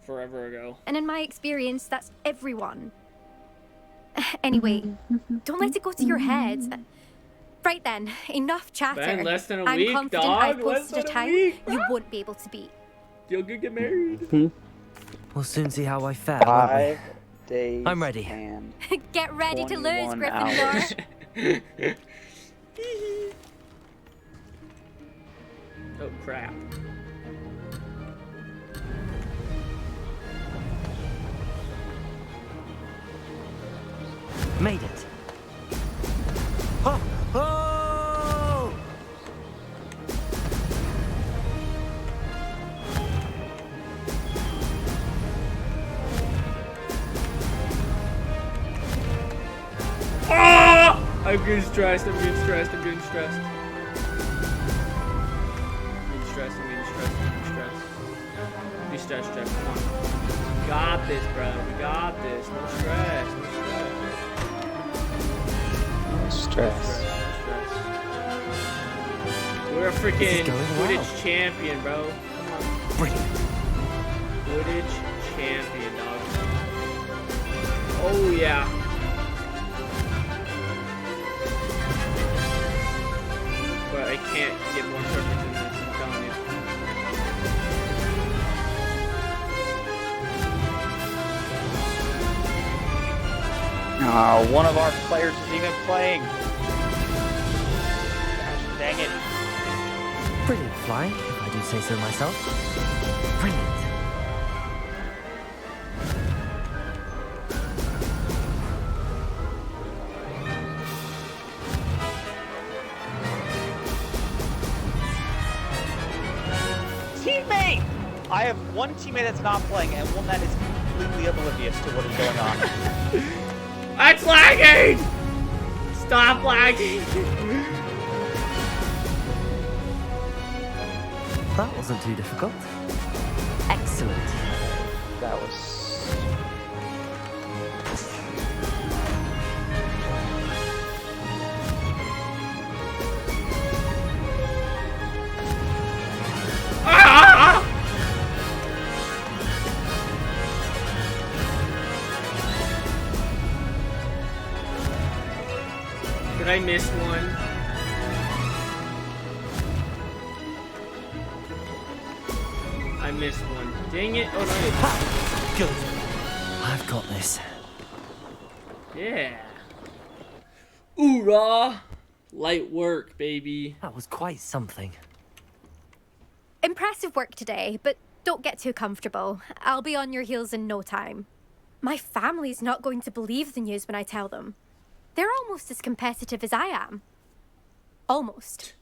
Forever ago. And in my experience, that's everyone. Anyway, don't let it go to your head. Right then, enough chatter. Man, less than a I'm week, confident dog. I've Less posted a than a time week, you won't be able to beat. You'll get married. We'll soon see how I fare, won't 5 days. I'm ready. And Get ready to lose, 21 Gryffindor. Oh crap. we? Made it. Oh! Oh! I'm getting stressed. I'm getting stressed. I'm getting stressed. I'm getting stressed. I'm getting stressed. I'm getting stressed. Be stressed, Jeff. Come on. We got this, bro. We got this. No stress. No stress. Stress. We're a freaking going Quidditch well. champion, bro. Come on. Brilliant. Quidditch champion, dog. Oh, yeah. But I can't get more perfect than this, I'm telling you. Oh, one of our players is even playing. Gosh, dang it. Brilliant flying, if I do say so myself. Brilliant. Teammate! I have one teammate that's not playing and one that is completely oblivious to what is going on. It's lagging! Stop lagging! That wasn't too difficult. Excellent. That was... Ah! Did I miss one? I missed one. Dang it. Oh, no. Good. I've got this. Yeah. Oorah. Light work, baby. That was quite something. Impressive work today, but don't get too comfortable. I'll be on your heels in no time. My family's not going to believe the news when I tell them. They're almost as competitive as I am. Almost.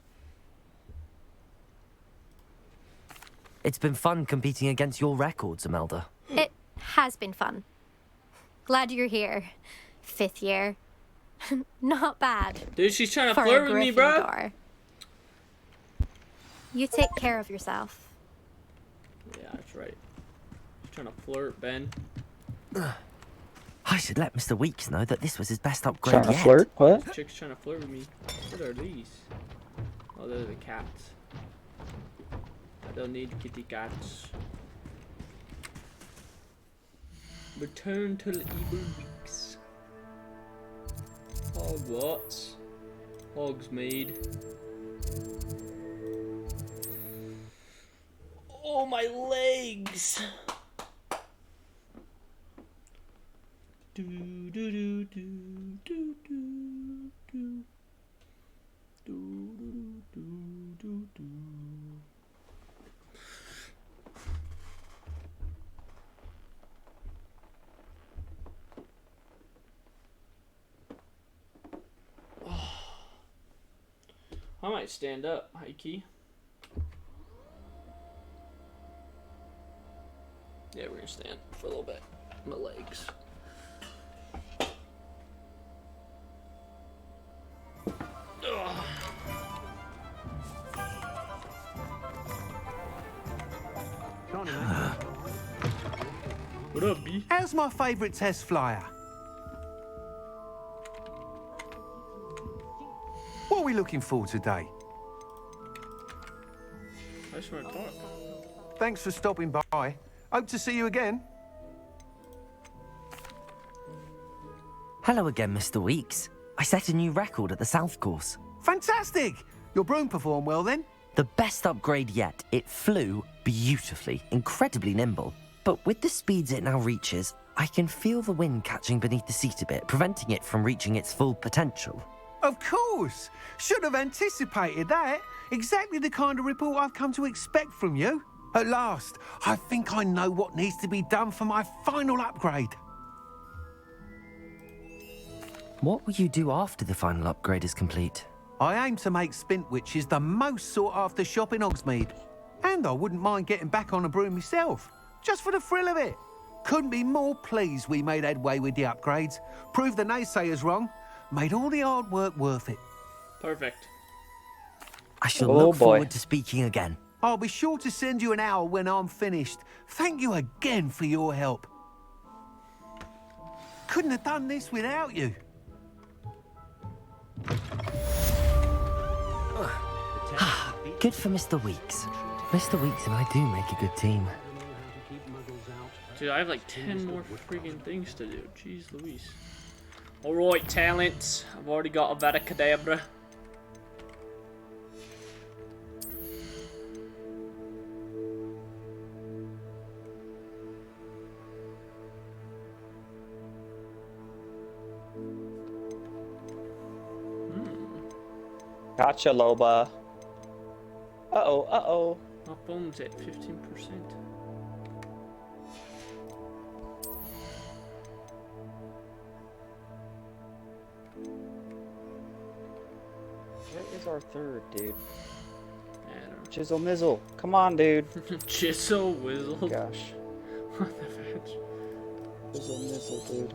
It's been fun competing against your records, Imelda. It has been fun. Glad you're here. 5th year. Not bad. Dude, she's trying to for flirt a with me, bro. Gryffindor. You take care of yourself. Yeah, that's right. She's trying to flirt, Ben. I should let Mr. Weeks know that this was his best upgrade Trying to yet. flirt? What? This chick's trying to flirt with me. What are these? Oh, they're the cats. I don't need kitty cats. Return to the evil weeks. Hogwarts. Hogsmeade. Oh, my legs! Do do do do do do do do do do do. I might stand up, Heike. Yeah, we're gonna stand for a little bit. My legs. Ugh. What up, B? How's my favourite test flyer? What are we looking for today? I just want to talk. Thanks for stopping by. Hope to see you again. Hello again, Mr. Weeks. I set a new record at the South Course. Fantastic! Your broom performed well then? The best upgrade yet. It flew beautifully, incredibly nimble. But with the speeds it now reaches, I can feel the wind catching beneath the seat a bit, preventing it from reaching its full potential. Of course! Should have anticipated that. Exactly the kind of report I've come to expect from you. At last, I think I know what needs to be done for my final upgrade. What will you do after the final upgrade is complete? I aim to make Spintwitches the most sought-after shop in Hogsmeade. And I wouldn't mind getting back on a broom myself, just for the thrill of it. Couldn't be more pleased we made headway with the upgrades. Proved the naysayers wrong. Made all the hard work worth it. Perfect. I shall Oh, look boy. forward to speaking again. I'll be sure to send you an hour when I'm finished. Thank you again for your help. Couldn't have done this without you. Good for Mr. Weeks. Mr. Weeks and I do make a good team. Dude, I have like 10 more freaking things to do. Jeez Louise. Alright, talents. I've already got a Avada-Kedavra. Gotcha, Loba. Uh-oh, uh-oh. My phone's at 15%. Where is our third, dude? I don't know. Chisel Mizzle. Come on, dude. Chisel Whizzle. Gosh. What the fetch? Chisel Mizzle, dude.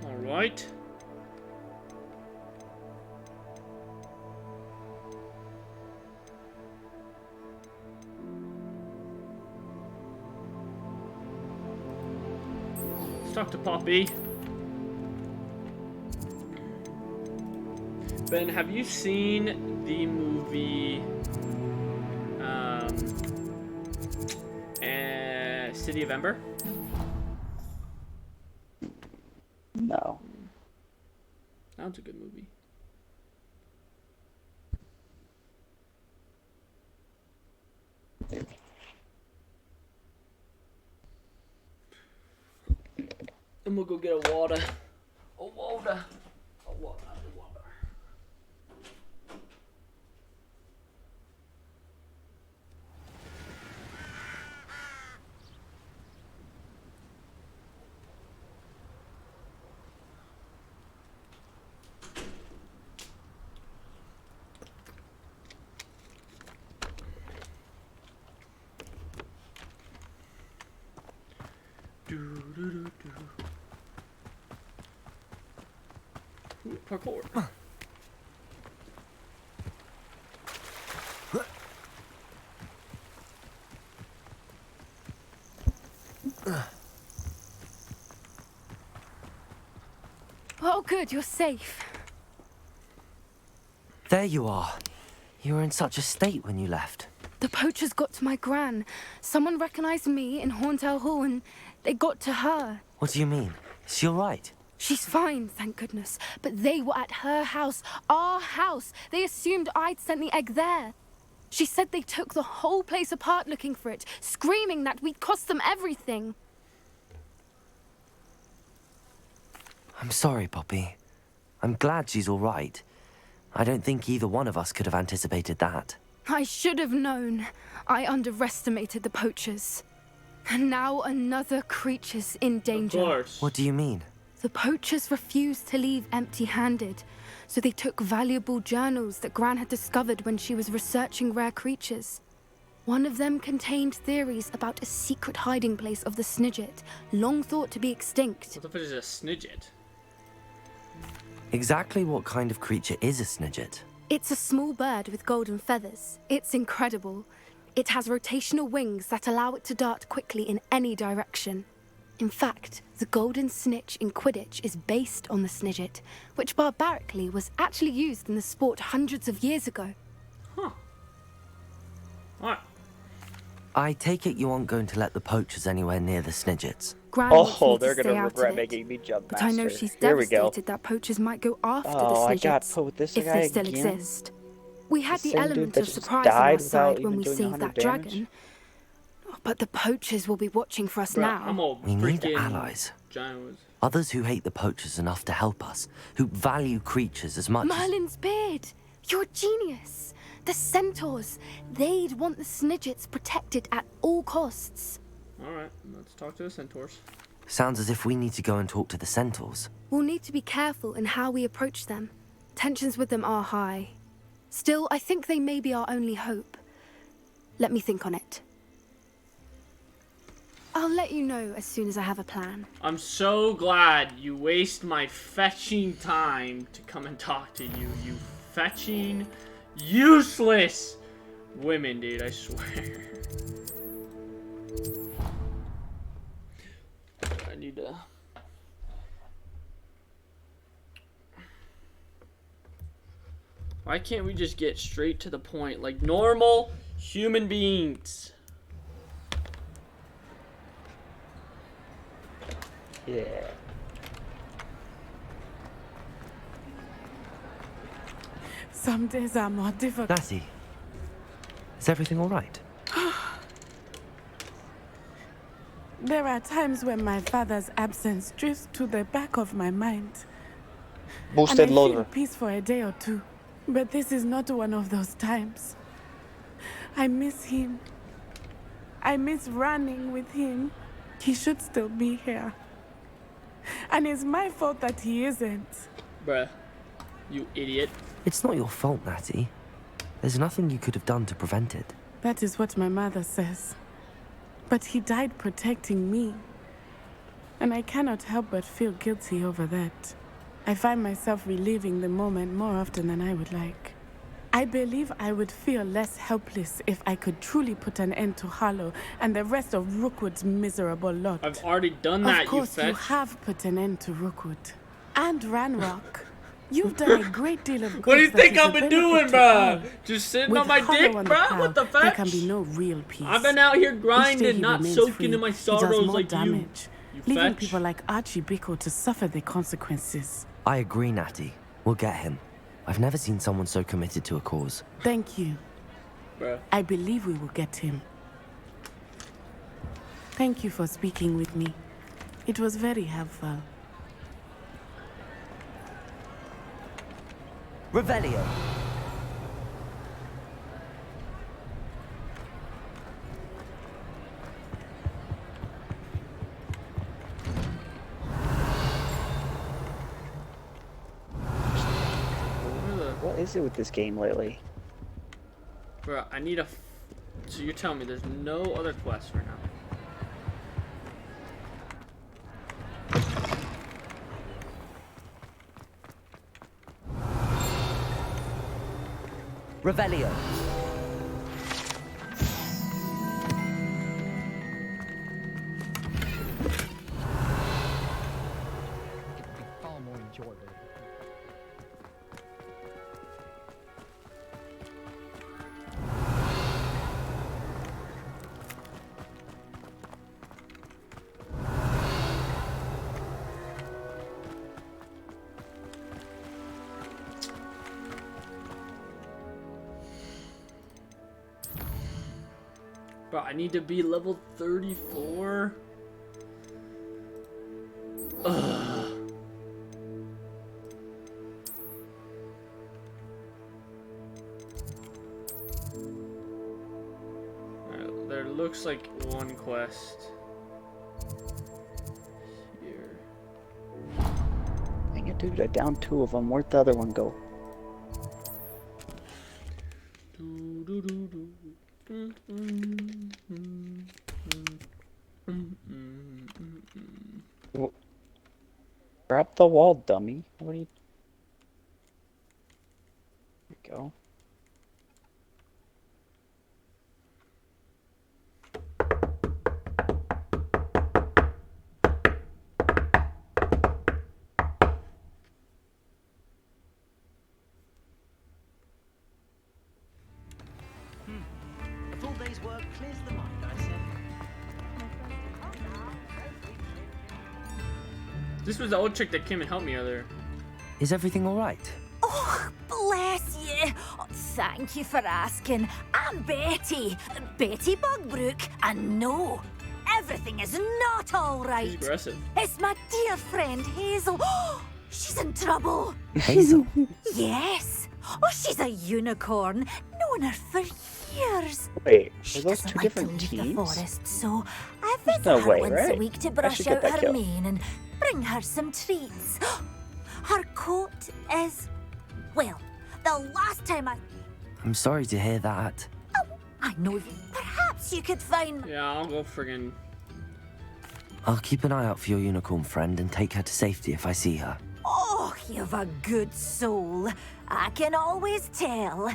Alright. Let's talk to Poppy. Ben, have you seen the movie City of Ember? No. That was a good movie. I'm gonna go get a water. A water. A water. A water. Ooh, parkour. Oh, good, you're safe. There you are. You were in such a state when you left. The poachers got to my gran. Someone recognized me in Horntail Hall and they got to her. What do you mean? Is she all right? She's fine, thank goodness. But they were at her house, our house. They assumed I'd sent the egg there. She said they took the whole place apart looking for it, screaming that we'd cost them everything. I'm sorry, Poppy. I'm glad she's all right. I don't think either one of us could have anticipated that. I should have known. I underestimated the poachers. And now another creature's in danger. Of course. What do you mean? The poachers refused to leave empty-handed, so they took valuable journals that Gran had discovered when she was researching rare creatures. One of them contained theories about a secret hiding place of the Snidget, long thought to be extinct. What the fuck is a Snidget? Exactly what kind of creature is a Snidget? It's a small bird with golden feathers. It's incredible. It has rotational wings that allow it to dart quickly in any direction. In fact, the golden snitch in Quidditch is based on the Snidget, which barbarically was actually used in the sport hundreds of years ago. Huh. Alright. I take it you aren't going to let the poachers anywhere near the Snidgets. Gran wants me Oh, to they're stay gonna out of regret it, making me jump but master. I know she's Here we go. devastated that poachers might go after Oh, the I got Snidgets, put with this if guy they still again? exist. We had The the same dude element that of just surprise on died our without side even when we doing saved 100 that damage? dragon. But the poachers will be watching for us Bruh, now. I'm a We need freaking allies. giant whiz. Others who hate the poachers enough to help us, who value creatures as much as... Merlin's beard! You're a genius! The centaurs! They'd want the Snidgets protected at all costs. Alright, let's talk to the centaurs. Sounds as if we need to go and talk to the centaurs. We'll need to be careful in how we approach them. Tensions with them are high. Still, I think they may be our only hope. Let me think on it. I'll let you know as soon as I have a plan. I'm so glad you waste my fetching time to come and talk to you. You fetching, useless women, dude, I swear. I need to... Why can't we just get straight to the point like normal human beings? Yeah. Some days are more difficult. Natty, is everything all right? There are times when my father's absence drifts to the back of my mind. Boosted and I feel loader. peace for a day or two. But this is not one of those times. I miss him. I miss running with him. He should still be here. And it's my fault that he isn't. Bruh, you idiot. It's not your fault, Natty. There's nothing you could have done to prevent it. That is what my mother says. But he died protecting me. And I cannot help but feel guilty over that. I find myself reliving the moment more often than I would like. I believe I would feel less helpless if I could truly put an end to Harlow and the rest of Rookwood's miserable lot. I've already done that, Of course, you you fetch. have put an end to Rookwood. And Ranrock. You've done a great deal of good. What do you that think is I've a been benefit doing, to bruh? all. Just sitting With on my Harlow dick, on the bruh? prowl, What the there fetch? can be no real peace. I've been out here Each day grinding, he not remains soaking free, in my he does sorrows more like damage, you leaving fetch. people like Archie Bickle to suffer the consequences. I agree, Natty. We'll get him. I've never seen someone so committed to a cause. Thank you. Bruh. I believe we will get him. Thank you for speaking with me. It was very helpful. Revelio. What is it with this game lately? Bruh, I need a... So you're telling me there's no other quests for now? Revelio. Far more enjoyable. Bro, I need to be level 34. Ugh. Alright, there looks like one quest here. Dang it, dude, I downed 2 of them. Where'd the other one go? Grab the wall, dummy. What are you... There we go. A full day's work clears the mind, I say. This was the old chick that came and helped me earlier. Is everything all right? Oh, bless you. Oh, thank you for asking. I'm Betty. Betty Bugbrook. And no, everything is not all right. Aggressive. It's my dear friend Hazel. Oh, she's in trouble. Hazel? Yes. Oh, she's a unicorn. Known her for years. Wait, She are those doesn't 2 like to different leave the teams? forest, so I There's visit no her way, once a right? week to I brush should get out that her kill. mane and bring her some treats. Her coat is, well, the last time I I'm sorry to hear that. I know. Perhaps you could find. Yeah, I'll go friggin'. I'll keep an eye out for your unicorn friend and take her to safety if I see her. Oh, you've a good soul. I can always tell.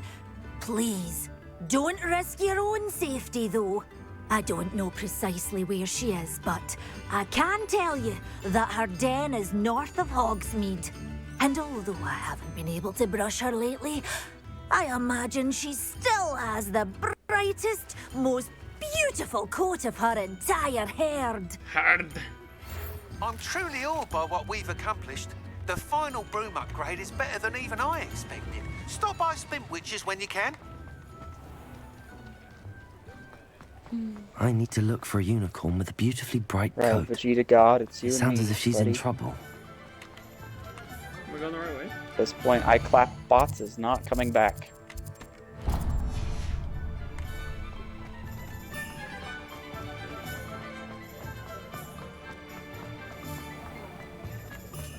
Please, don't risk your own safety, though. I don't know precisely where she is, but I can tell you that her den is north of Hogsmeade. And although I haven't been able to brush her lately, I imagine she still has the brightest, most beautiful coat of her entire herd. Herd. I'm truly awed by what we've accomplished. The final broom upgrade is better than even I expected. Stop by Spintwitches when you can. I need to look for a unicorn with a beautifully bright Right, coat. Vegeta God, it's you It and sounds me, as if she's buddy. in trouble. We're going the right way. At this point, I clap bots is not coming back.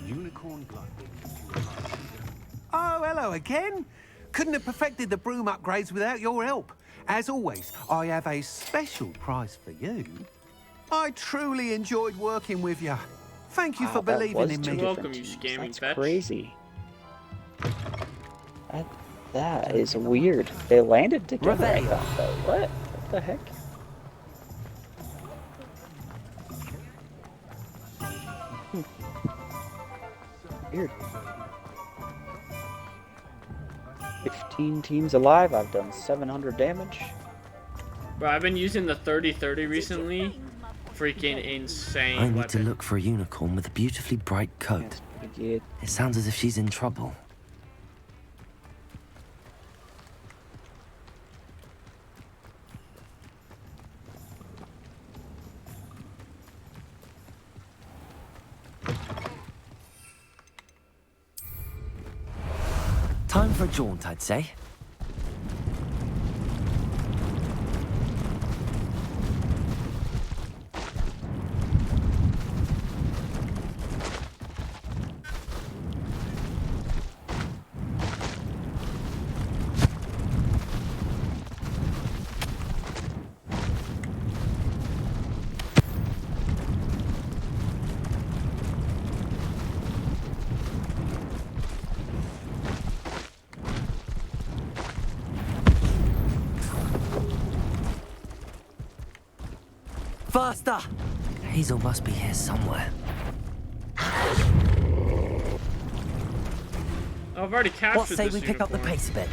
Unicorn blood. Oh, hello again. Couldn't have perfected the broom upgrades without your help. As always, I have a special prize for you. I truly enjoyed working with you. Thank you for That believing was in two me. Welcome, different you teams. scamming That's fetch. crazy. That is weird. They landed together. I thought, though. What the heck? Weird. 15 teams alive. I've done 700 damage. Bro, I've been using the 30-30 recently. Freaking insane I need weapon. to look for a unicorn with a beautifully bright coat. That's pretty good. It sounds as if she's in trouble. Time for a jaunt, I'd say. Faster! Hazel must be here somewhere. I've already captured What say this we pick up the unicorn. pace a bit?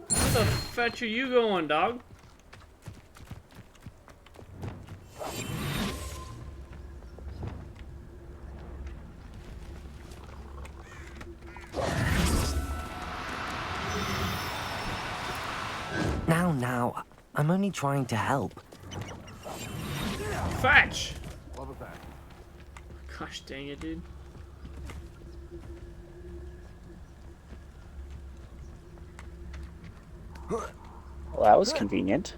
Where the fetch are you going, dog? Now, I'm only trying to help. Fetch! Gosh dang it, dude. Well, that was convenient.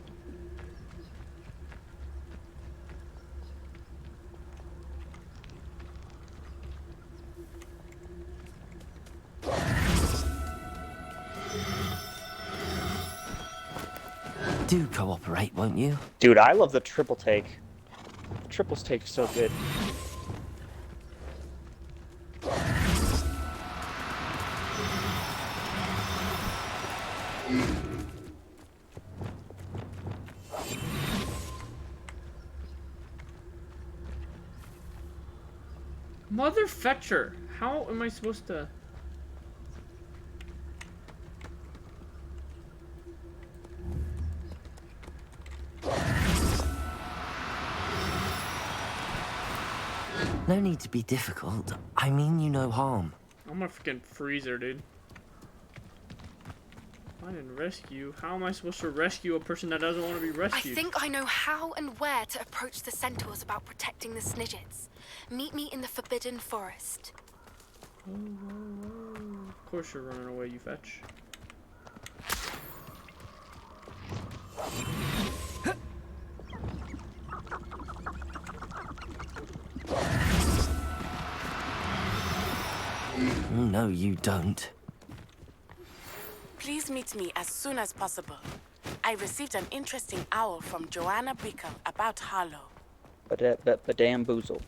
Do cooperate, won't you? Dude, I love the triple take. Triples take so good. Mother fetcher! How am I supposed to... No need to be difficult. I mean you no harm. I'm gonna freaking freeze her, dude. Find and rescue? How am I supposed to rescue a person that doesn't want to be rescued? I think I know how and where to approach the centaurs about protecting the Snidgets. Meet me in the Forbidden Forest. Whoa, whoa, whoa. Of course you're running away, you fetch. No, you don't. Please meet me as soon as possible. I received an interesting owl from Joanna Bickle about Harlow. But damn boozle.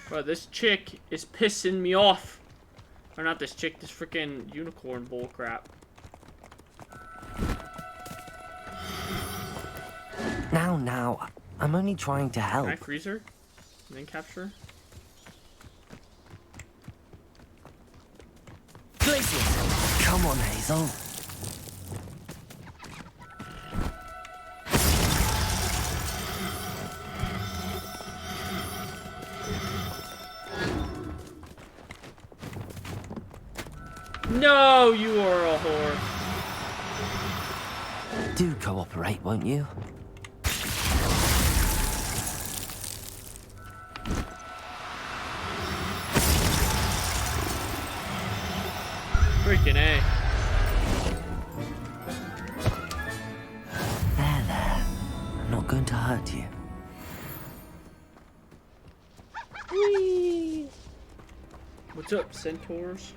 Bro, this chick is pissing me off. Or not this chick, this freaking unicorn bullcrap. Now, I'm only trying to help. Can I freeze her? And then capture her? Glacius! Come on, Hazel. No, you are a whore. Do cooperate, won't you? Freaking A. There. I'm not going to hurt you. Whee! What's up, centaurs?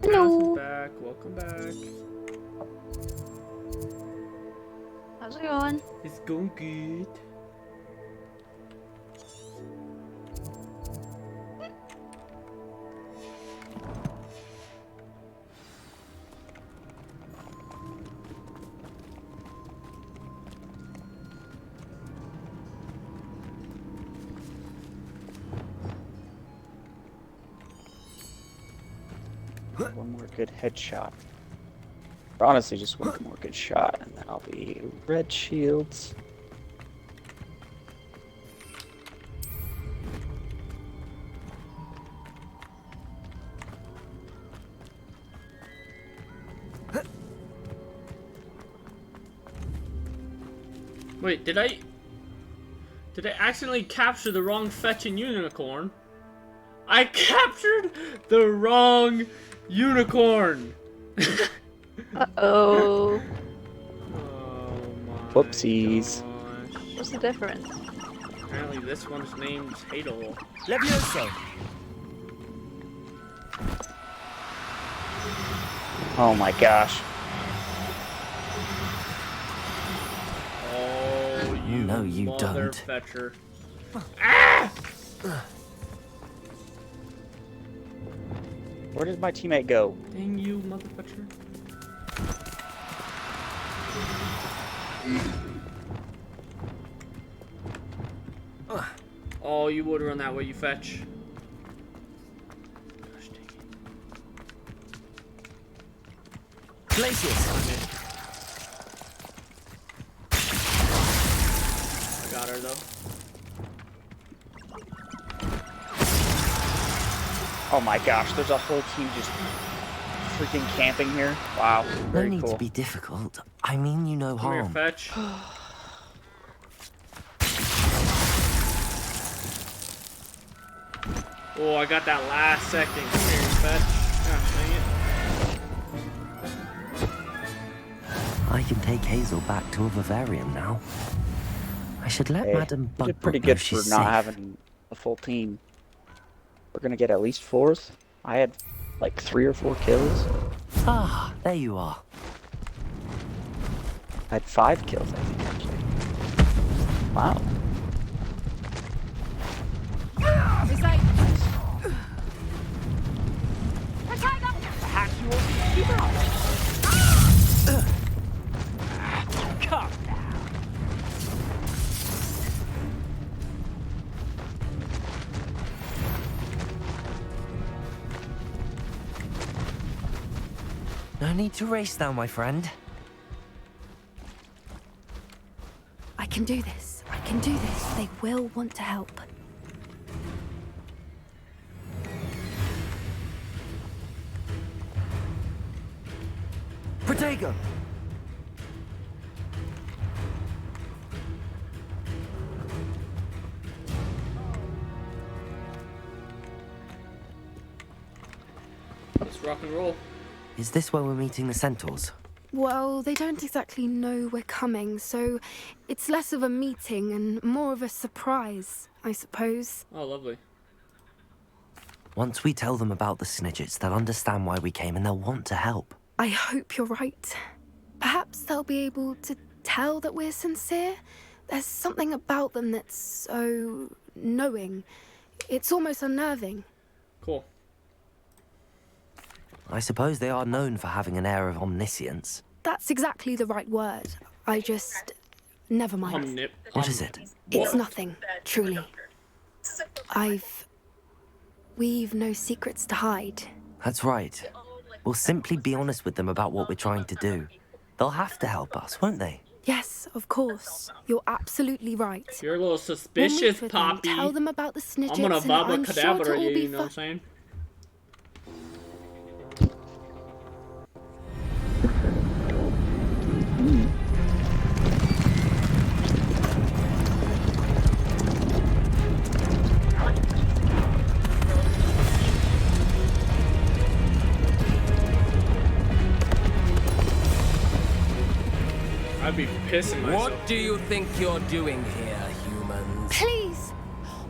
Hello. Back. Welcome back. How's it going? It's going good. One more good headshot. Or honestly, just one more good shot, and then I'll be red shields. Wait, did I accidentally capture the wrong fetching unicorn? I captured the wrong unicorn! Uh-oh. Oh my Whoopsies. gosh. What's the difference? Apparently this one's named Hadal. Levioso! Oh my gosh. Oh, you No, you mother don't. fetcher. Ah! Where did my teammate go? Dang you, mother fetcher. Oh, you would run that way, you fetch. Gosh dang it. Glacius! I got her though. Oh my gosh, there's a whole team just freaking camping here. Wow, No very need cool. to be difficult. I mean you no Come here, harm. fetch. Oh, I got that last second. Come here, you fetch. Gosh dang it. I can take Hazel back to a vivarium now. I should let Hey, Madam you did Bugbrook pretty know good for she's not safe. having a full team. We're gonna get at least 4th. I had like 3 or 4 kills. Ah, there you are. I had 5 kills, I think, actually. Wow. Perhaps you won't be keeping up. Come now. No need to race now, my friend. I can do this. I can do this. They will want to help. Protego! Let's rock and roll. Is this where we're meeting the centaurs? Well, they don't exactly know we're coming, so it's less of a meeting and more of a surprise, I suppose. Oh, lovely. Once we tell them about the Snidgets, they'll understand why we came and they'll want to help. I hope you're right. Perhaps they'll be able to tell that we're sincere. There's something about them that's so knowing. It's almost unnerving. Cool. I suppose they are known for having an air of omniscience. That's exactly the right word. I just... Never mind. What is it? It's nothing, truly. We've no secrets to hide. That's right. We'll simply be honest with them about what we're trying to do. They'll have to help us, won't they? Yes, of course. You're absolutely right. You're a little We'll suspicious, meet with them, Poppy. tell them about the Snidgets, I'm gonna and I'm Vaba sure Kedavra it'll all you, be you know what I'm saying? I'd be pissing myself. What do you think you're doing here, humans? Please!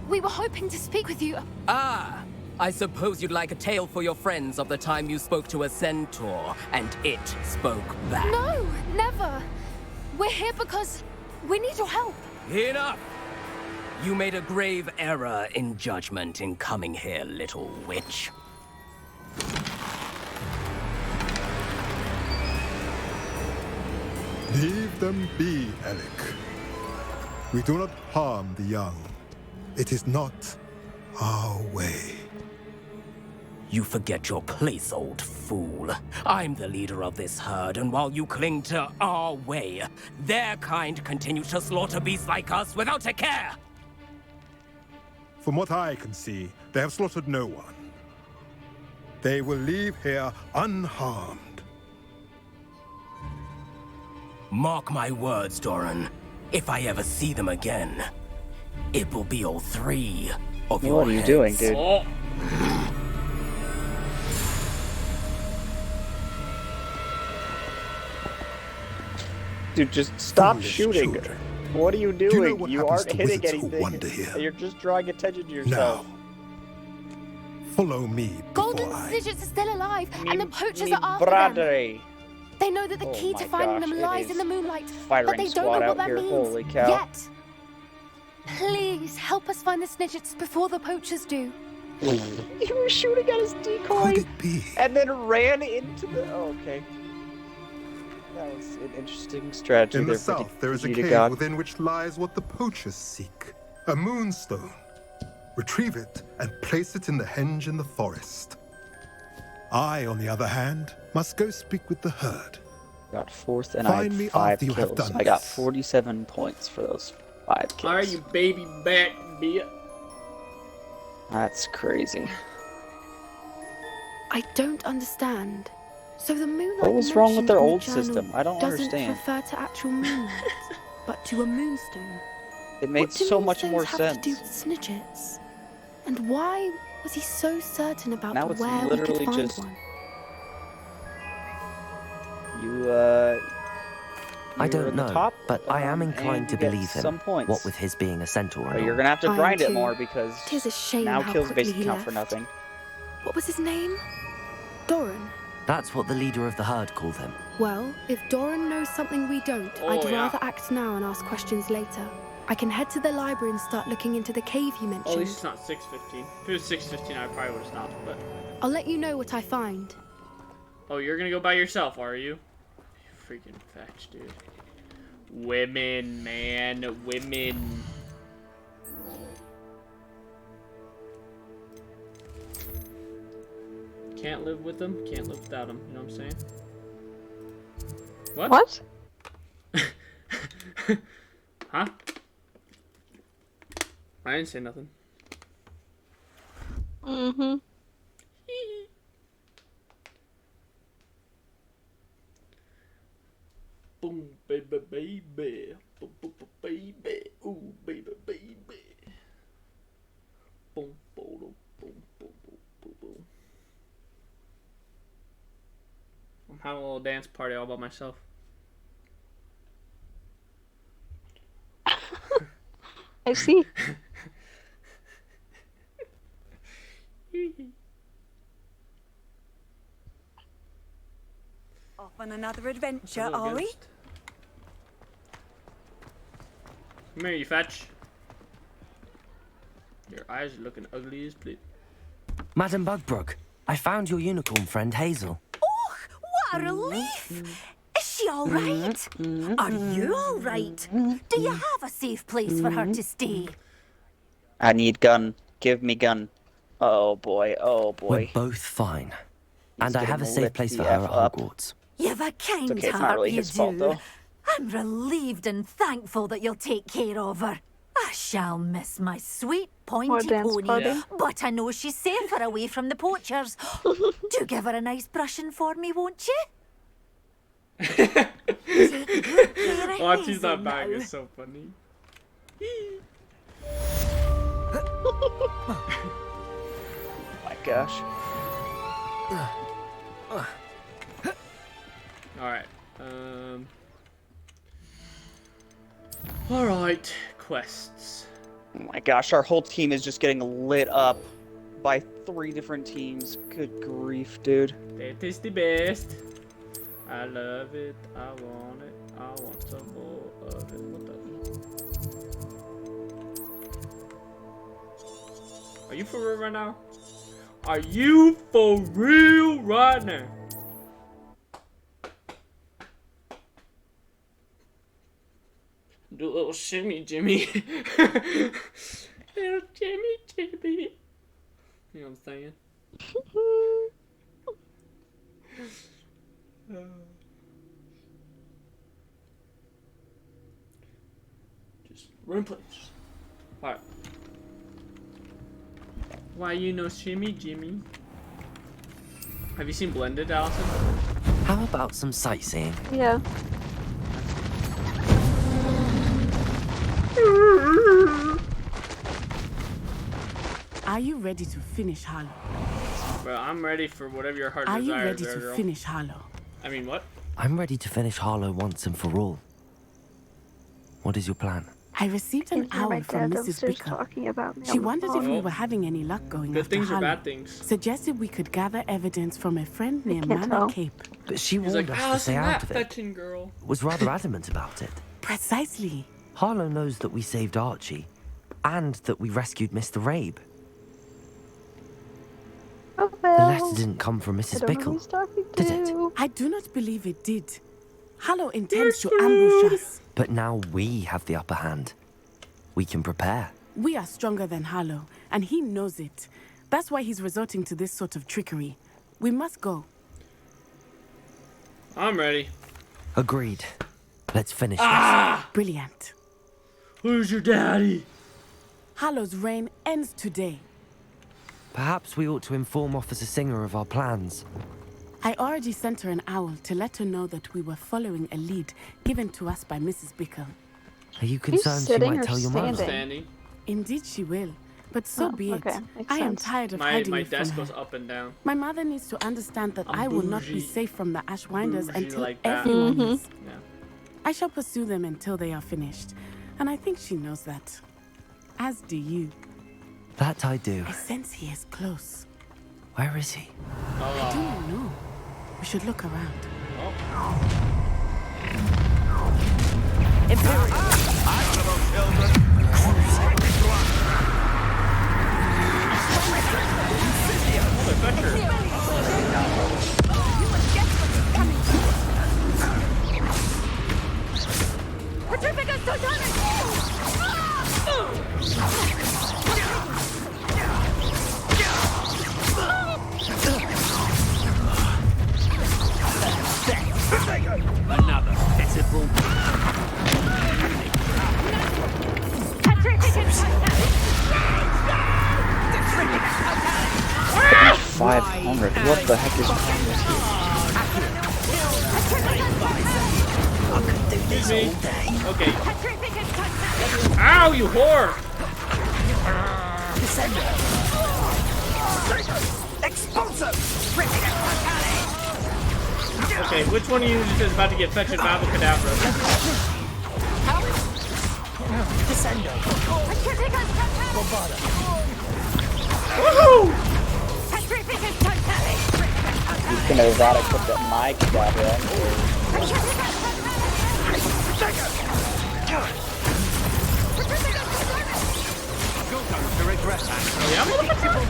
We were hoping to speak with you. Ah! I suppose you'd like a tale for your friends of the time you spoke to a centaur, and it spoke back. No, never. We're here because we need your help. Enough! You made a grave error in judgment in coming here, little witch. Leave them be, Alec. We do not harm the young. It is not our way. You forget your place, old fool. I'm the leader of this herd, and while you cling to our way, their kind continue to slaughter beasts like us without a care! From what I can see, they have slaughtered no one. They will leave here unharmed. Mark my words, Doran. If I ever see them again, it will be all three of your What are you doing, dude? Oh. Dude, just stop Foolish shooting. children. What are you doing? Do you know what happens aren't to hitting wizards who anything. wander here? You're just drawing attention to yourself. Follow me Golden before I... Snidgets are still alive, and the poachers Me are after them. brother. They know that the key Oh to my finding gosh, them it lies is in the moonlight, firing but they don't squad know out what that here, means holy cow. yet. Please help us find the Snidgets before the poachers do. You were shooting at his decoy and then ran into the... Oh, okay. That was an interesting strategy In there the south, there is a Vegeta cave God. within which lies what the poachers seek. A moonstone. Retrieve it and place it in the henge in the forest. I, on the other hand, must go speak with the herd. Got fourth and I Find me had 5 after you have kills. done I got this. 47 points for those 5 kills. Are you baby back, bitch? That's crazy. I don't understand. So the moonlight What was wrong with their mentioned in the old journal system? I don't doesn't understand. refer to actual moonlight, but to a moonstone. It made What do so much moonstones more have sense. to do with Snidgets? And why was he so certain about Now it's where we could literally find just- one? I you're don't in the know, top, but I am and inclined to you get believe him. some points. What with his being a centaur But and you're all. gonna have to I am grind it too. more because It is a shame now how kills quickly basically he count for left. nothing. What was his name? Doran. That's what the leader of the herd called him. Well, if Doran knows something we don't, I'd yeah. rather act now and ask questions later. I can head to the library and start looking into the cave you At mentioned. least it's not 6:15. If it was 6:15, I probably would have stopped. But I'll let you know what I find. oh, you're gonna go by yourself, are you? You freaking fetch, dude. Women, man, women. Can't live with them. Can't live without them. You know what I'm saying? What? What? Huh? I didn't say nothing. Mm-hmm. Boom, baby, baby. Boom, boom, boom, baby. Ooh, baby, baby. Boom, boom, boom, boom, boom, boom, boom. I'm having a little dance party all by myself. I see. Off on another adventure, Hello, are we? ghost. Come here, you fetch. Your eyes are looking ugly as plate. Madam Bugbrook, I found your unicorn friend Hazel. Oh, what a relief! Is she all right? Are you all right? Do you have a safe place for her to stay? I need gun. Give me gun. Oh boy, oh boy. We're both fine. He's And I have a getting safe lit place the for her F at up. Hogwarts. You've a kind okay, it's heart, not really you his fault, do. though. I'm relieved and thankful that you'll take care of her. I shall miss my sweet pointy dance pony, party? but I know she's safer away from the poachers. Do give her a nice brushing for me, won't you? Take good care of Watching Hazel that bag now. is so funny. My gosh. Alright. Alright. Quests. Oh my gosh, our whole team is just getting lit up by 3 different teams. Good grief, dude. That is the best. I love it. I want it. I want some more of it. What the? Are you for real right now? Are you for real right now? Do a little shimmy, Jimmy. Little Jimmy, Jimmy. You know what I'm saying? Just run, please. Alright. Why you no shimmy, Jimmy? Have you seen Blended, Allison? How about some sightseeing? Yeah. Are you ready to finish Harlow? Well, I'm ready for whatever your heart Are you desires ready there, to girl. finish Harlow? I mean, what? I'm ready to finish Harlow once and for all. What is your plan? I received I an can hear my owl from dad Mrs. upstairs Bicker. talking about me She on the wondered if phone. we were having any luck going Good after things or Harlow. bad things? Suggested we could gather evidence from a friend named can't Manor tell. Cape. But she He's warned like, us to Allison, stay out that of it. fetching girl. Was rather adamant about it. Precisely. Harlow knows that we saved Archie, and that we rescued Mr. Rabe. Oh, The well. letter didn't come from I Mrs. don't know who Bickle, he's talking did it? to. I do not believe it did. Harlow intends to ambush us. But now we have the upper hand. We can prepare. We are stronger than Harlow, and he knows it. That's why he's resorting to this sort of trickery. We must go. I'm ready. Agreed. Let's finish Ah! Brilliant. Who's your daddy? Harlow's reign ends today. this. Perhaps we ought to inform Officer Singer of our plans. I already sent her an owl to let her know that we were following a lead given to us by Mrs. Bickle. Are you concerned she sitting might or tell your mother? standing? Standing. Indeed she will, but so Oh, be it. okay. Makes I am sense. tired of My hiding it desk from goes her. up and down. My mother needs to understand that I'm I will not be bougie. safe from the Ashwinders Bougie until like that. everyone Mhm. is. Yeah. I shall pursue them until they are finished, and I think she knows that. As do you. That I do. I sense he is close. Where is he? I do not know. We should look around. Another. Excuse me. Okay. Ow, you whore! Okay, which one of you is about to get fetched with Abracadabra? Woohoo! He's gonna erotic put that my cadabra. Oh yeah, motherfucker!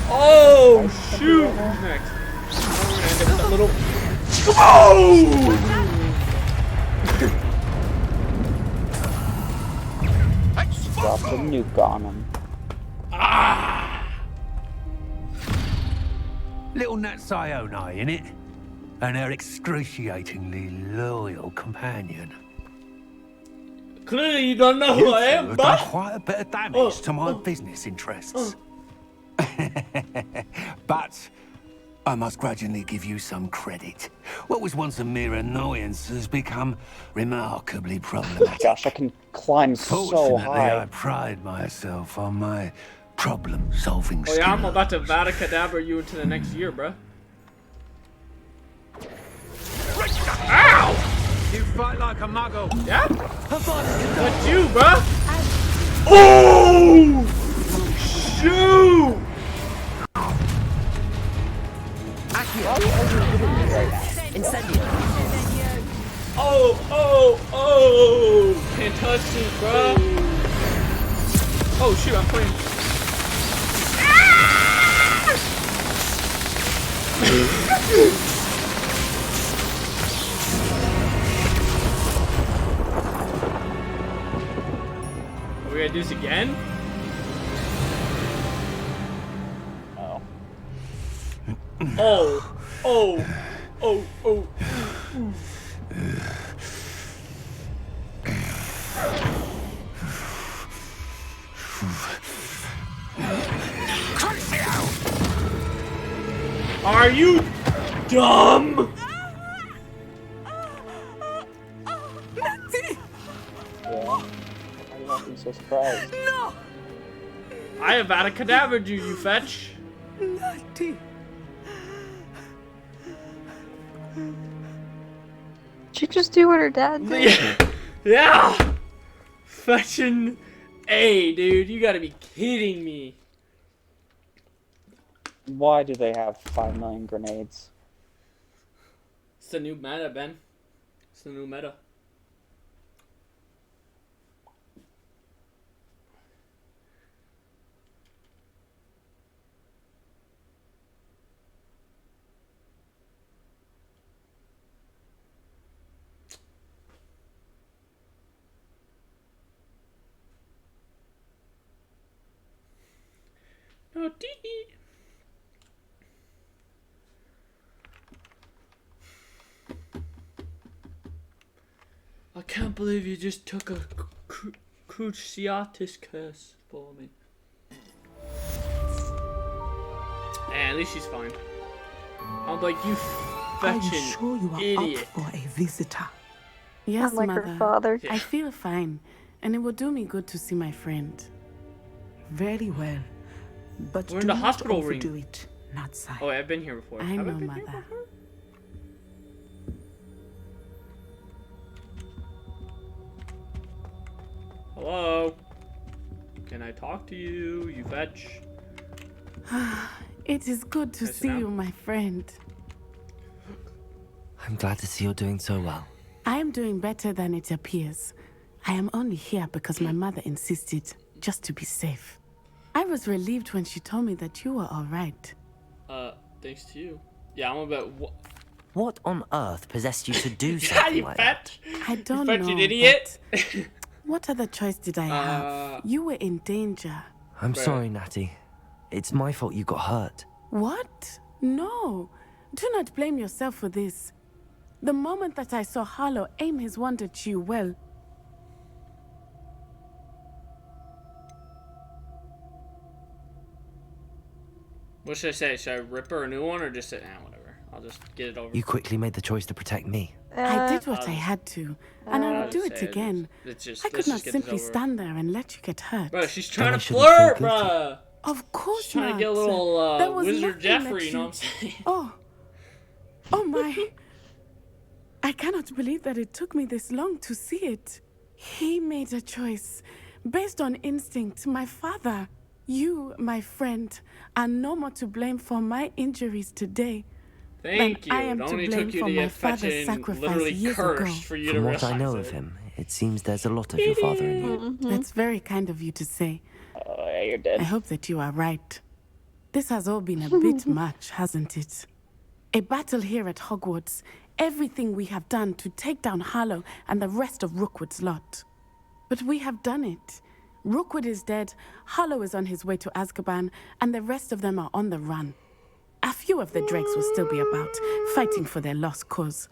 Oh shoot! Who's next? We're gonna end up with that little. Oh! Drop the nuke on him. Little Nat Sione, innit? And her excruciatingly loyal companion. Clearly you don't know who I am, have but done quite a bit of damage to my business interests. But I must grudgingly give you some credit. What was once a mere annoyance has become remarkably problematic. Gosh, I can climb so Fortunately, high. I pride myself on my problem-solving oh skills. yeah, I'm about to Abracadabra you into the next year, bruh. Ow! You fight like a muggle. Yeah? What you, bruh? Oh! Shoot! Oh! Can't touch me, bruh. Oh shoot, I'm playing. Are we gonna do this again? Oh. Are you dumb? I'm so surprised. No! I have Abracadabraed you, you fetch. Natty. Did you just do what her dad did? Yeah! Fetching A, dude. You gotta be kidding me. Why do they have 5 million grenades? It's the new meta, Ben. It's the new meta. No, dee. I can't believe you just took a cruciatus curse for me. At least she's fine. I'm like, you fetching Are you sure you are idiot. up for a visitor? Yes, Not like Mother. her father. I feel fine, and it will do me good to see my friend. Very well. But We're do in the not hospital overdo ring. it, not sigh. Oh, I've been here before. I Have know, been here Mother. before? Hello? Can I talk to you, you fetch? It is good to Can I sit see down? you, my friend. I'm glad to see you're doing so well. I am doing better than it appears. I am only here because my mother insisted, just to be safe. I was relieved when she told me that you were all right. Thanks to you. Yeah, I'm about. What on earth possessed you to do Yeah, something you like that? fetch. I don't You know. fetching idiot. but what other choice did I have? You were in danger. I'm Right. sorry, Natty. It's my fault you got hurt. What? No. Do not blame yourself for this. The moment that I saw Harlow aim his wand at you, well, What should I say? Should I rip her a new one or just say, whatever. I'll just get it over. You quickly made the choice to protect me. I did what I had to, and I would do it again. I could not simply stand there and let you get hurt. Bro, she's trying to flirt, bro. Of course she's trying not. to get a little There was Wizard nothing Jeffrey, that you know what I'm saying? Oh my. I cannot believe that it took me this long to see it. He made a choice based on instinct. My father, you, my friend, are no more to blame for my injuries today. Thank you. I am It to only blame took you for to my get father's fucking sacrifice literally years ago. cursed for you to From what realize I know it. of him, it seems there's a lot of your father in you. That's very kind of you to say. Oh, yeah, you're dead. I hope that you are right. This has all been a bit much, hasn't it? A battle here at Hogwarts. Everything we have done to take down Harlow and the rest of Rookwood's lot. But we have done it. Rookwood is dead, Harlow is on his way to Azkaban, and the rest of them are on the run. A few of the Drakes will still be about, fighting for their lost cause.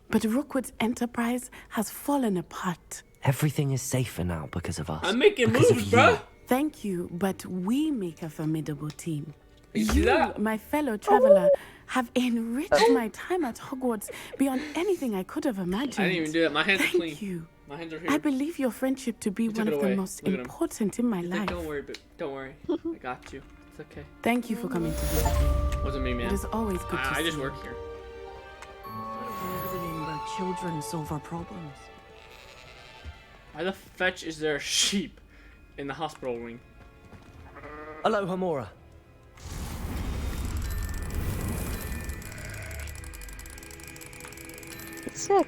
But Rookwood's enterprise has fallen apart. Everything is safer now because of us. I'm making because moves, of bro. you. Thank you, but we make a formidable team. You see that? My fellow traveler, have enriched my time at Hogwarts beyond anything I could have imagined. I didn't even do that. My hands are clean. Thank you. My hands are here. I believe your friendship to be one of the most important in my life. Don't worry, don't worry. I got you. It's okay. Thank you for coming to visit me. Wasn't me, man. It is always good to see I just you. work here. Where children solve our problems. Why the fetch is there a sheep in the hospital wing? Hello, Hamora. Sick.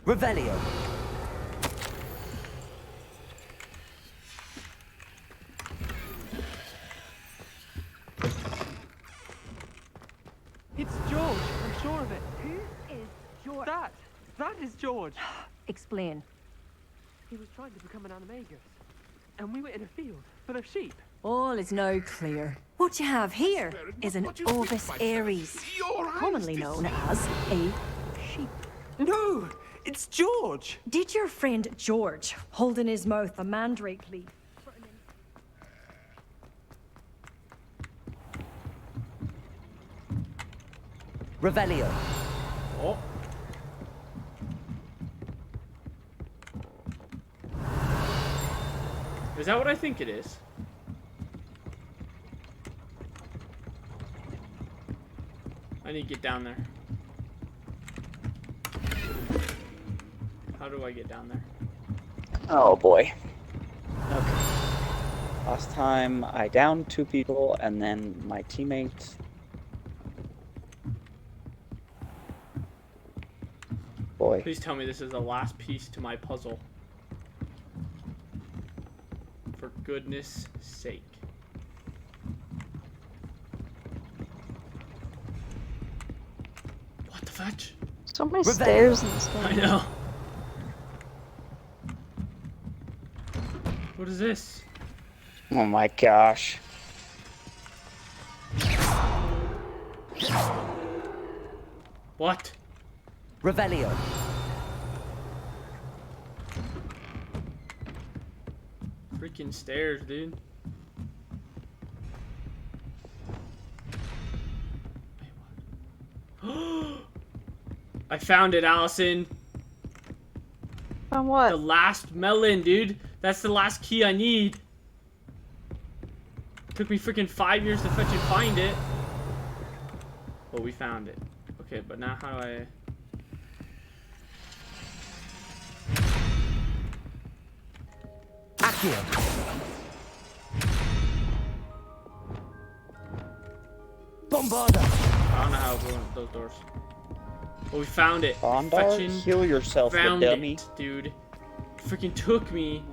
Revelio. It's George. I'm sure of it. Who is George? That is George. Explain. He was trying to become an animagus. And we were in a field full of sheep. All is now clear. What you have here is an Ovis Aries, commonly known as a sheep. No! It's George! Did your friend George hold in his mouth a mandrake leaf? Revelio. Oh. Is that what I think it is? I need to get down there. How do I get down there? Oh boy. Okay. Last time I downed 2 people and then my teammate. Boy. Please tell me this is the last piece to my puzzle. For goodness sake. What the fetch? So many stairs and stuff. I know. What is this? Oh my gosh. What? Revelio. Freaking stairs, dude. Wait, what? I found it, Allison. Found what? The last melon, dude. That's the last key I need. Took me freaking 5 years to fetch and find it. But we found it. Okay, but now how do I... Accio. Bombarda. I don't know how to open those doors. But we found it. Bondar, heal yourself, you found dummy. it, dude. It freaking took me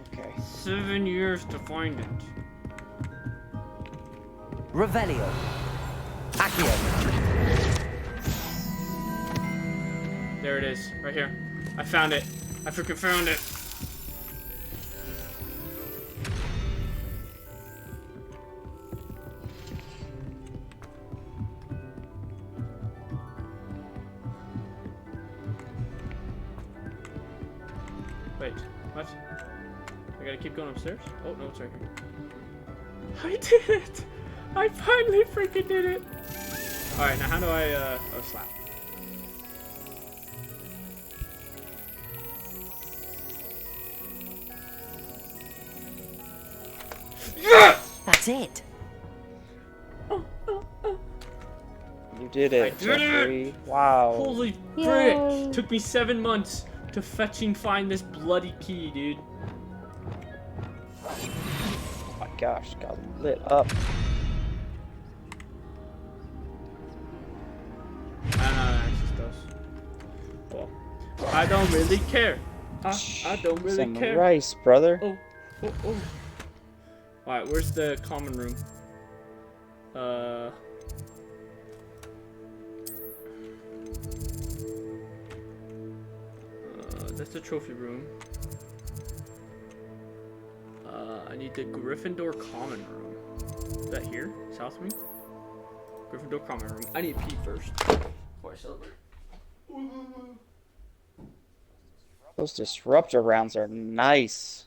7 years to find it. Revelio. Accio. There There it is, right here. I found it. I freaking found it. Wait, what? I gotta keep going upstairs? Oh, no, it's right here. I did it! I finally freaking did it! Alright, now how do I, oh, slap. Yes! That's it. You did it, I did Jeffrey. it! Wow. Holy Yay. frick! Took me 7 months to fetching find this bloody key, dude. Oh my gosh, got lit up. I don't know how to access those. Well, I don't really care. I don't really Some care. rice, brother. Oh, oh, oh. Alright, where's the common room? That's the trophy room. I need the Gryffindor common room. Is that here? South of me? Gryffindor common room. I need to pee first before I celebrate. Those disruptor rounds are nice.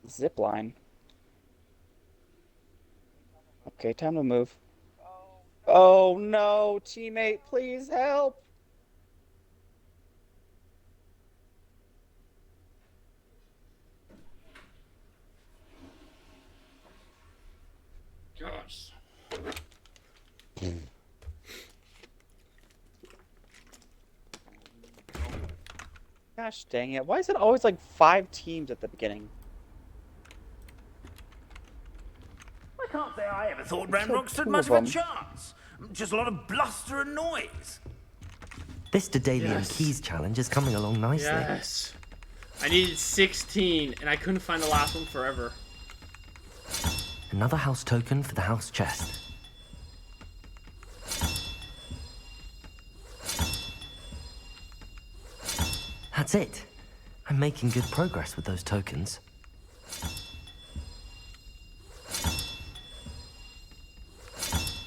Zip line. Okay, time to move. Oh no, teammate, please help. Gosh. Gosh dang it. Why is it always like 5 teams at the beginning? I can't say I ever thought Ranrock Ranrock stood much of a chance. Just a lot of bluster and noise. This Daedalian Yes. Keys challenge is coming along nicely. Yes. I needed 16, and I couldn't find the last one forever. Another house token for the house chest. That's it. I'm making good progress with those tokens.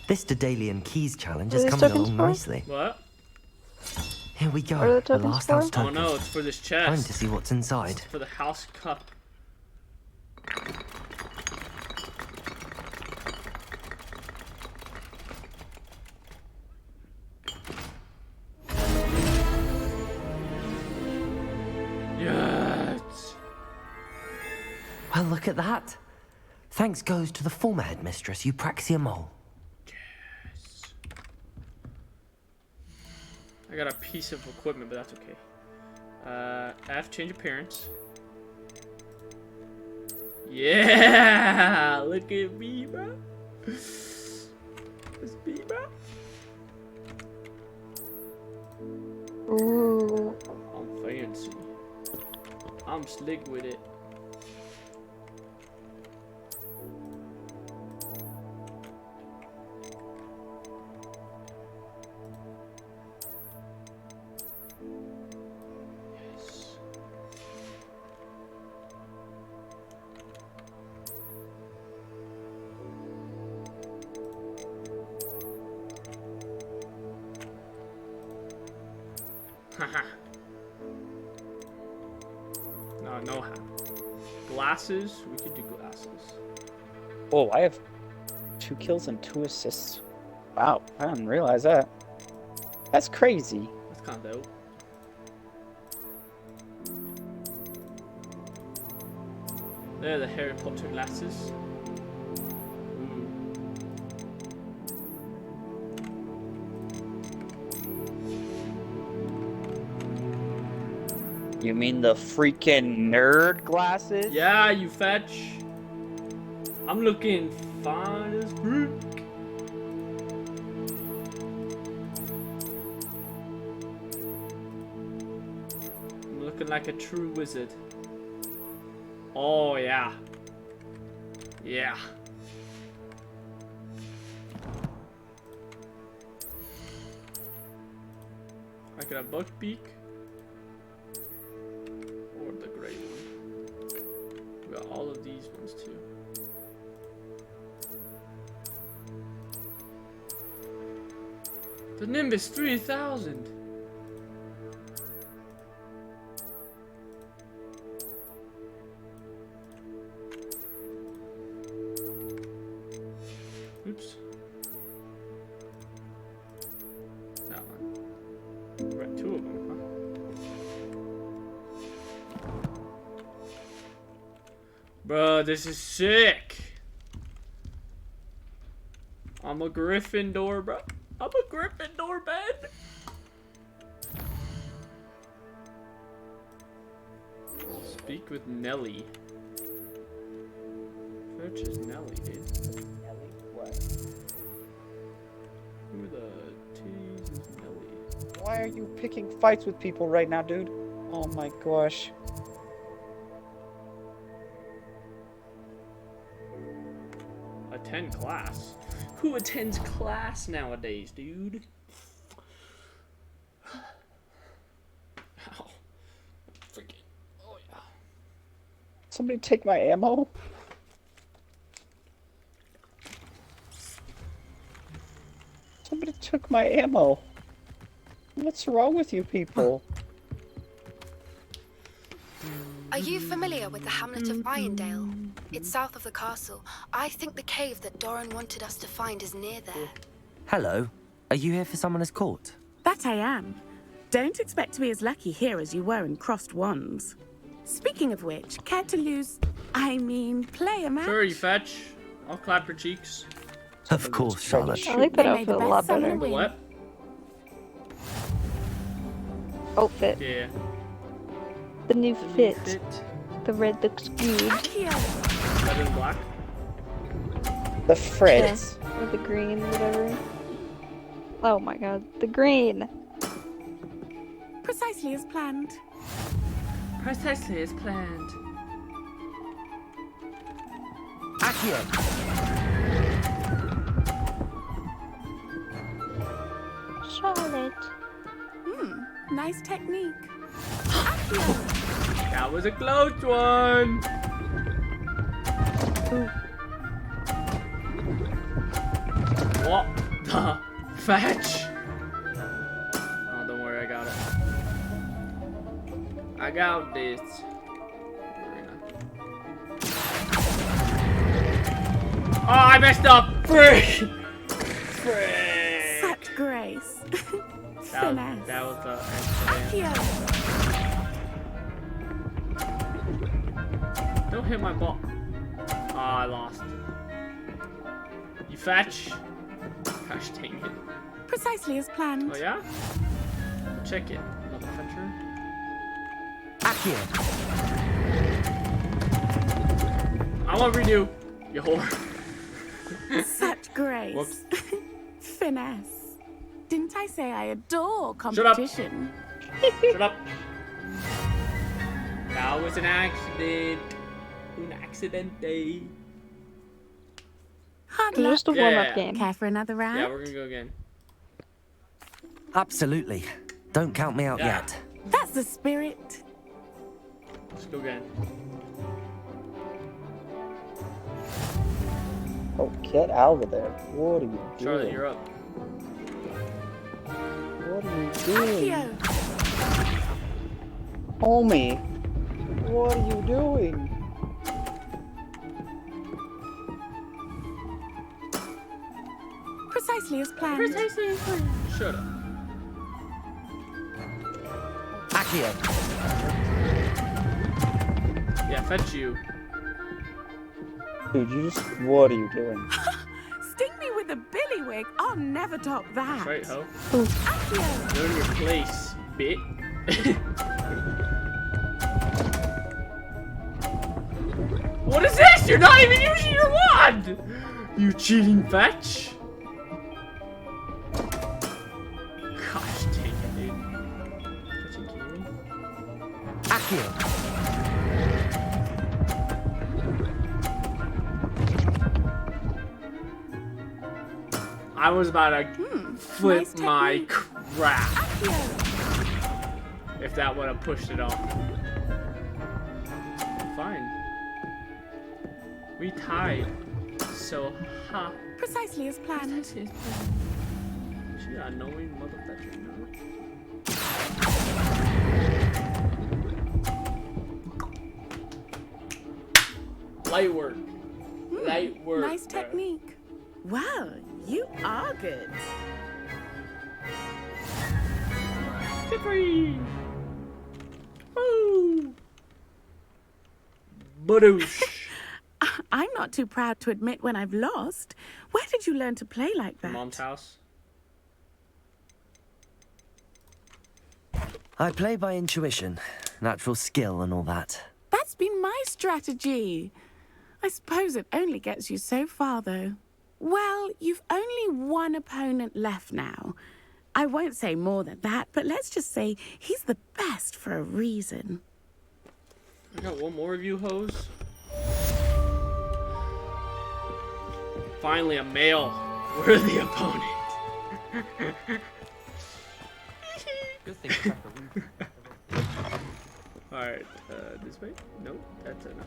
This Daedalian Keys challenge is Are these coming tokens along for? nicely. What? Here we go. What are the The tokens last for? house Oh token. no, it's for this chest. Time to see what's inside. It's for the house cup. Yes. Well, look at that. Thanks goes to the former headmistress, Eupraxia Mole. Yes. I got a piece of equipment, but that's okay. F, change appearance. Yeah! Look at me, bro. It's me, bro. Ooh. I'm fancy. I'm slick with it. Yes. Haha. No hat. Glasses? We could do glasses. Oh, I have 2 kills and 2 assists. Wow, I didn't realize that. That's crazy. That's kind of dope. There, the Harry Potter glasses. Ooh. You mean the freaking nerd glasses? Yeah, you fetch. I'm looking fine as fruit. I'm looking like a true wizard. Oh, yeah. Yeah. could have Buckbeak. Or the gray one. We got all of these ones too. The Nimbus 3000! Oops. That one. We're at 2 of them, huh? Bro, this is sick! I'm a Gryffindor, bro. I'm a Gryffindor, man! Speak with Nelly. Which is Nelly, dude? Nelly? What? Who the titties is Nelly? Why are you picking fights with people right now, dude? Oh my gosh. Attend class? Who attends class nowadays, dude? Ow. Freaking. Oh, yeah. Somebody take my ammo? Somebody took my ammo. What's wrong with you people? Are you familiar with the hamlet of Irondale? It's south of the castle. I think the cave that Doran wanted us to find is near there. Hello. Are you here for Summoner's Court? That I am. Don't expect to be as lucky here as you were in Crossed Wands. Speaking of which, care to play a match? Sure, you fetch. I'll clap your cheeks. Of course, Charlotte. I like that outfit a lot better. The what? Outfit. Yeah. The new fit. The red looks good. Red and black? The Fritz. Yeah. Or the green, whatever. Oh my god, the green. Precisely as planned. Precisely as planned. Accio! Charlotte. Nice technique. That was a close one. Ooh. What the fetch? Oh, don't worry, I got it. I got this. Oh, I messed up. Frick. Frick. Such grace. That was the accident. Don't hit my ball. Oh, I lost. You fetch. Gosh dang it. Precisely as planned. Oh yeah? Check it, motherfucker. Accio! I want redo. You whore. Such grace. Whoops. Finesse. Didn't I say I adore Shut up. competition? Shut up. That was an accident. Un accidente. Hard Just a luck. warm-up game. Care for another round? Yeah, we're gonna go again. Absolutely. Don't count me out Yeah. yet. That's the spirit. Let's go again. Oh, get out of there. What are you doing? Charlotte, you're up. What are you doing? Accio. Homie, what are you doing? Precisely as planned. Precisely as planned. Shut up. Accio! Yeah, fetch you. Dude, what are you doing? Sting me with a billywig. I'll never top that. That's right, ho. Accio. Learn your place, bit. What is this? You're not even using your wand! You cheating fetch. Gosh dang it, dude. Fetching Kiri? Accio! I was about to flip nice my technique. crap. Accio. if that would have pushed it off. Fine. We tied. So, ha. Precisely as planned. She annoying motherfucker. Light work. Light work. Nice technique. Well, you are good. Free. Woo! Badoosh. I'm not too proud to admit when I've lost. Where did you learn to play like that? Mom's house. I play by intuition, natural skill and all that. That's been my strategy. I suppose it only gets you so far, though. Well, you've only one opponent left now. I won't say more than that, but let's just say he's the best for a reason. I got one more of you hoes. Finally, a male worthy opponent. Good thing. Alright, this way? Nope, that's enough.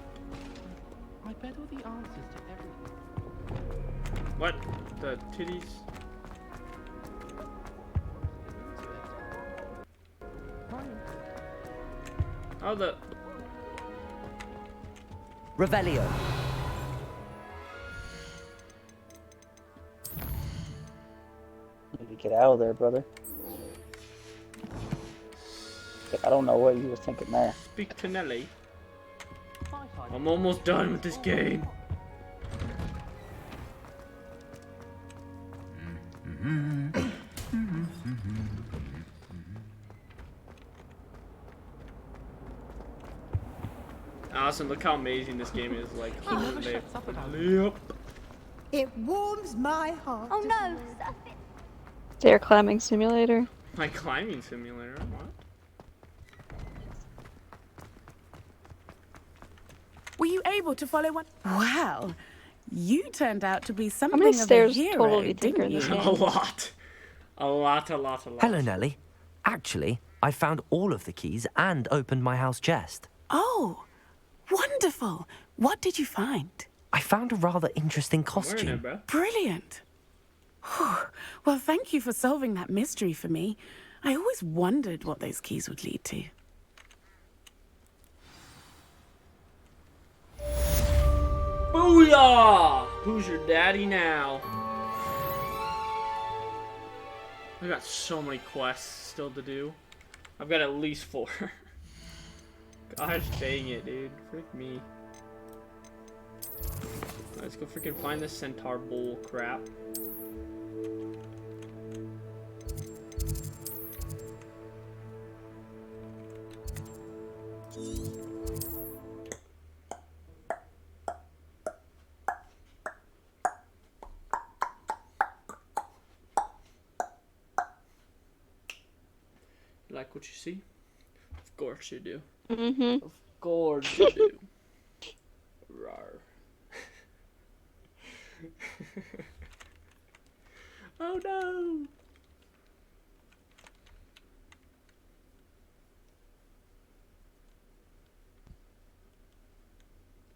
I bet all the answers to everything. What? The titties? Oh, the... Revelio. Need to get out of there, brother. I don't know what you were thinking there. Speak to Nelly. I'm almost done with this game. Awesome, look how amazing this game is. Like, yep. It warms my heart. Oh no! Stair climbing simulator. My climbing simulator, what? Were you able to follow one? Wow, you turned out to be How something many of a stairs hero, total do you think are in didn't this you? game? A lot. A lot. Hello, Nelly. Actually, I found all of the keys and opened my house chest. Oh, wonderful. What did you find? I found a rather interesting I'm wearing it, costume. bro. Brilliant. Whew. Well, thank you for solving that mystery for me. I always wondered what those keys would lead to. Booyah! Who's your daddy now? I got so many quests still to do. I've got at least 4. Gosh dang it, dude. Frick me. Let's go freaking find this centaur bull crap. Like what you see? Of course you do. Mm-hmm. Of course you do. Rawr. Oh no!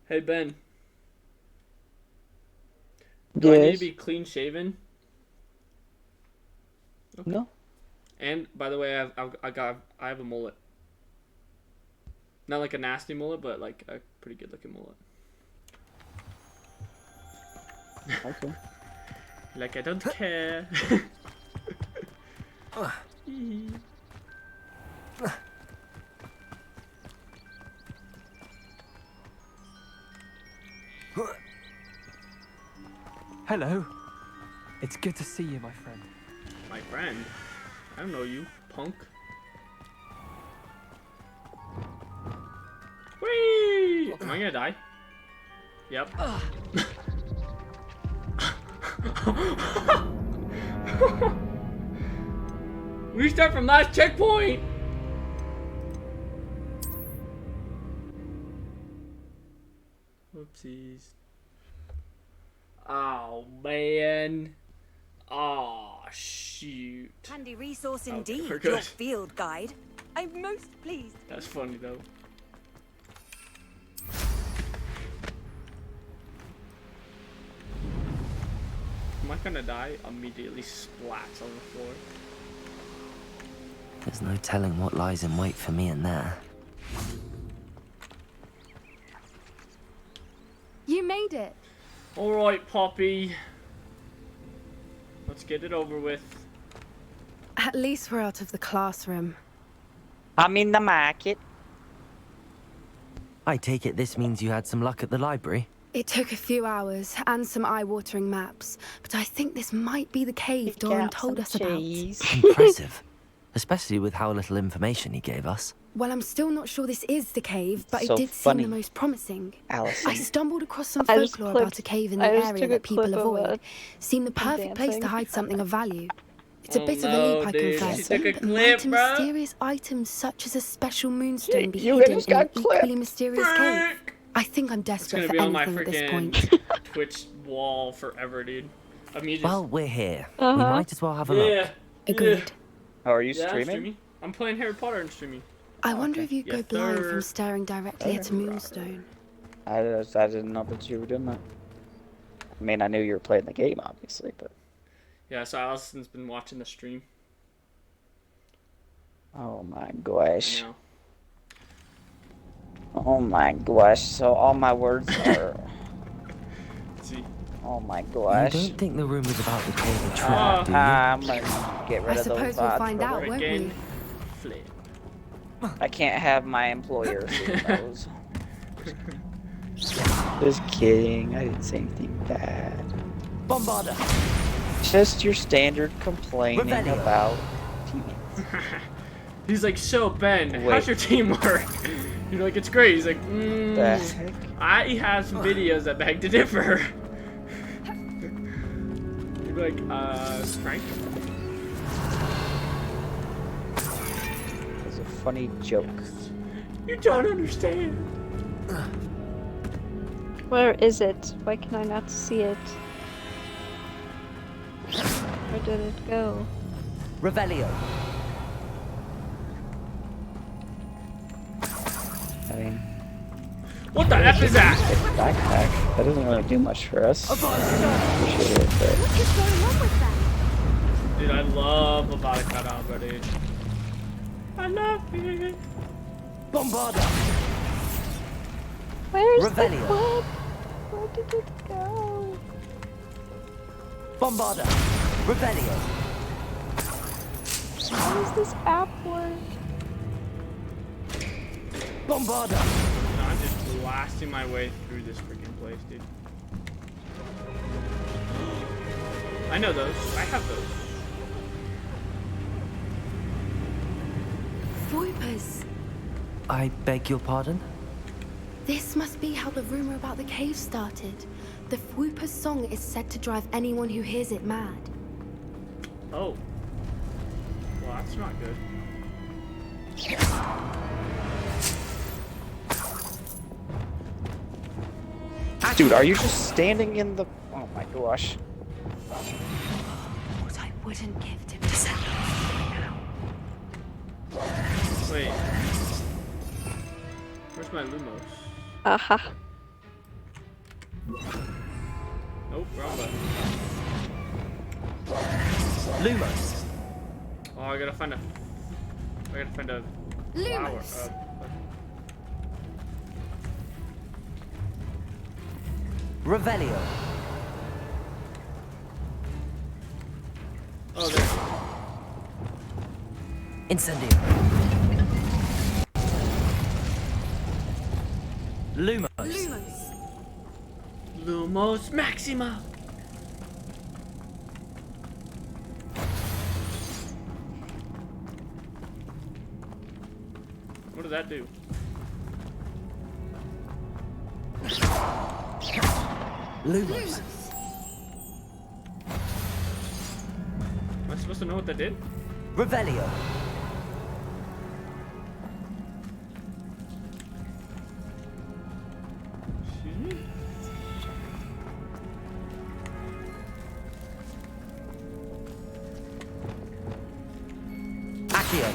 Hey Ben. Do I need to be clean shaven? Okay. No. And by the way, I have a mullet. Not like a nasty mullet, but like a pretty good looking mullet. Okay. Like I don't care. Hello. It's good to see you, my friend. My friend? I don't know you, punk. Whee! Am I gonna die? Yep. We start from last checkpoint! Whoopsies. Oh, man. Oh, shoot. Handy resource Okay, indeed, we're your good. field guide. I'm most pleased. That's funny though. Am I gonna die? Immediately splats on the floor. There's no telling what lies in wait for me in there. You made it. Alright, Poppy. Let's get it over with. At least we're out of the classroom. I'm in the market. I take it this means you had some luck at the library? It took a few hours and some eye-watering maps, but I think this might be the cave Doran told us about. Impressive. Especially with how little information he gave us. Well, I'm still not sure this is the cave, but So it did funny. seem the most promising. Allison. I stumbled across some I just folklore about clipped- a cave in the I just area took a that people clip of avoid. it. Seemed the perfect place to dancing. hide something of value. It's a Oh bit of a no, leap, I dude. confess, She took a but clip, might a bro. mysterious items such as a special moonstone be You hidden just in an got equally clipped. mysterious cave? I think I'm It's desperate gonna for be on my anything at this point. freaking Twitch wall forever, dude. I mean, just... Well, we're here. We Uh-huh. might as well have a look. Yeah. Agreed. Oh, are you Yeah, I'm streaming? streaming. I'm playing Harry Potter and streaming. I wonder if you Yes, go blind sir. from staring directly at a moonstone. I didn't know that you were doing that. I mean, I knew you were playing the game, obviously, but... Yeah, so Allison's been watching the stream. Oh my gosh. I know. Oh my gosh. So all my words are... Let's see. Oh my You gosh. don't think the rumors about the cave are true, Oh. do you? I'm gonna get rid I of those suppose we'll odds find for out, work. won't we? Freaking flip. I can't have my employer see those. Just kidding. I didn't say anything bad. Bombarda. Just your standard complaining Revelio. about teammates. He's like, so Ben, Wait. how's your teamwork? You're like, it's great. He's like, The heck? I have some videos that beg to differ. You're like, Frank? It's a funny joke. You don't understand. Where is it? Why can I not see it? Where did it go? Revelio. I mean, What the F is that? backpack. That doesn't really do much for us. Appreciate it, but What is going on with that? Dude, I love Avada Kedavra, dude. I love it. Bombarda. Where's Revelio. the clip? Where did it go? Bombarda. Revelio. How does this app work? Bombarda. No, I'm just blasting my way through this freaking place, dude. I know those. I have those. Voipers. I beg your pardon? This must be how the rumor about the cave started. The Whooper's song is said to drive anyone who hears it mad. Oh. Well, that's not good. dude, are you just standing in the? Oh my gosh. What I wouldn't give to descend now. Wait. Where's my Lumos? Aha. Nope, wrong button. Lumos. Oh, I gotta find a flower. Lumos. Revelio. Oh, there. Incendio. Lumos. Lumos. Lumos Maxima. What does that do? Lumos. Am I supposed to know what that did? Revelio. Excuse me? Accio.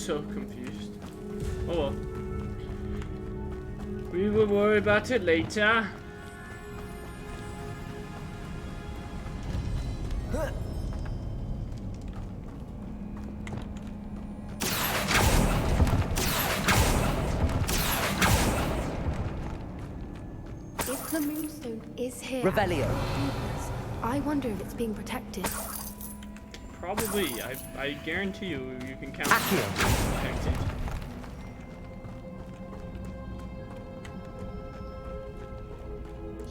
so confused. Oh well. We will worry about it later. If the moonstone is here, Revelio. I wonder if it's being protected. Probably. I guarantee you can count on it being protected.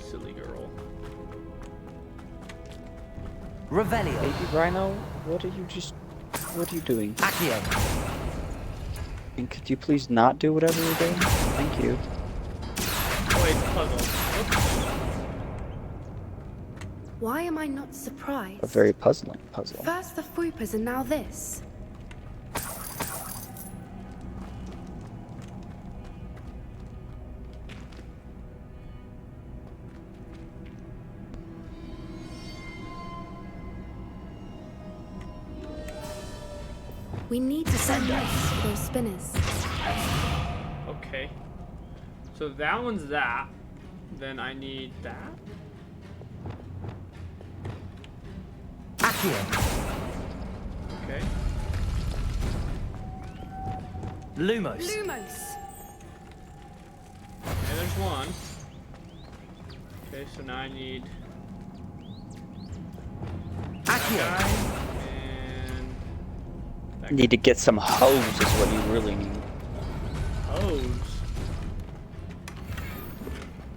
Silly girl. Revelio. Baby Rhino, what are you doing? Accio. And could you please not do whatever you're doing? Thank you. Oh, it's a puzzle. Oops. Why am I not surprised? A very puzzling puzzle. First the Fupas and now this. We need to send this for those spinners. Okay. So that one's that. Then I need that. Accio. Okay. Lumos. Lumos. Okay, there's one. Okay, so now I need Accio. and that Need to get some hose is what you really need. hose.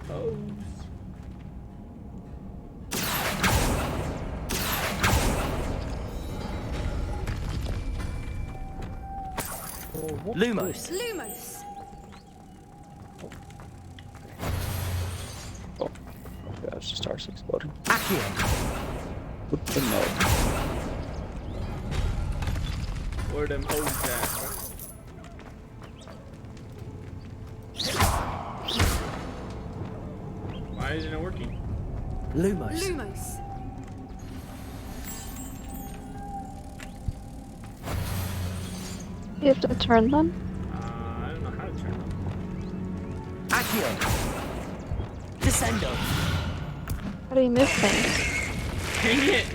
Hose. Lumos. Lumos. Oh, gosh, the star's exploding. Accio. What the no? Where them hoes at? Why isn't it working? Lumos. Lumos. You have to turn them? I don't know how to turn them. Accio. Descendo. How do you move things? Dang it!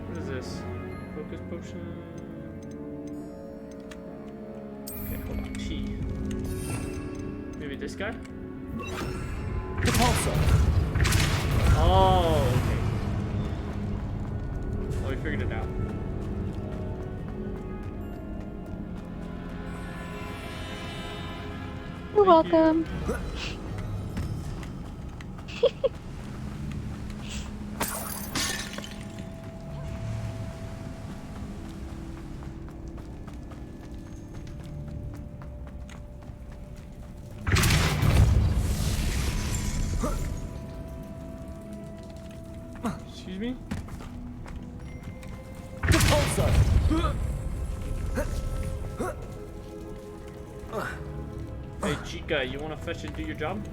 What is this? Focus potion. Okay, hold on. T. Maybe this guy? Repulsor. Oh, okay. Well, we figured it out. You're welcome. Excuse me? Repulsor. Hey, Chica, you want to fetch and do your job?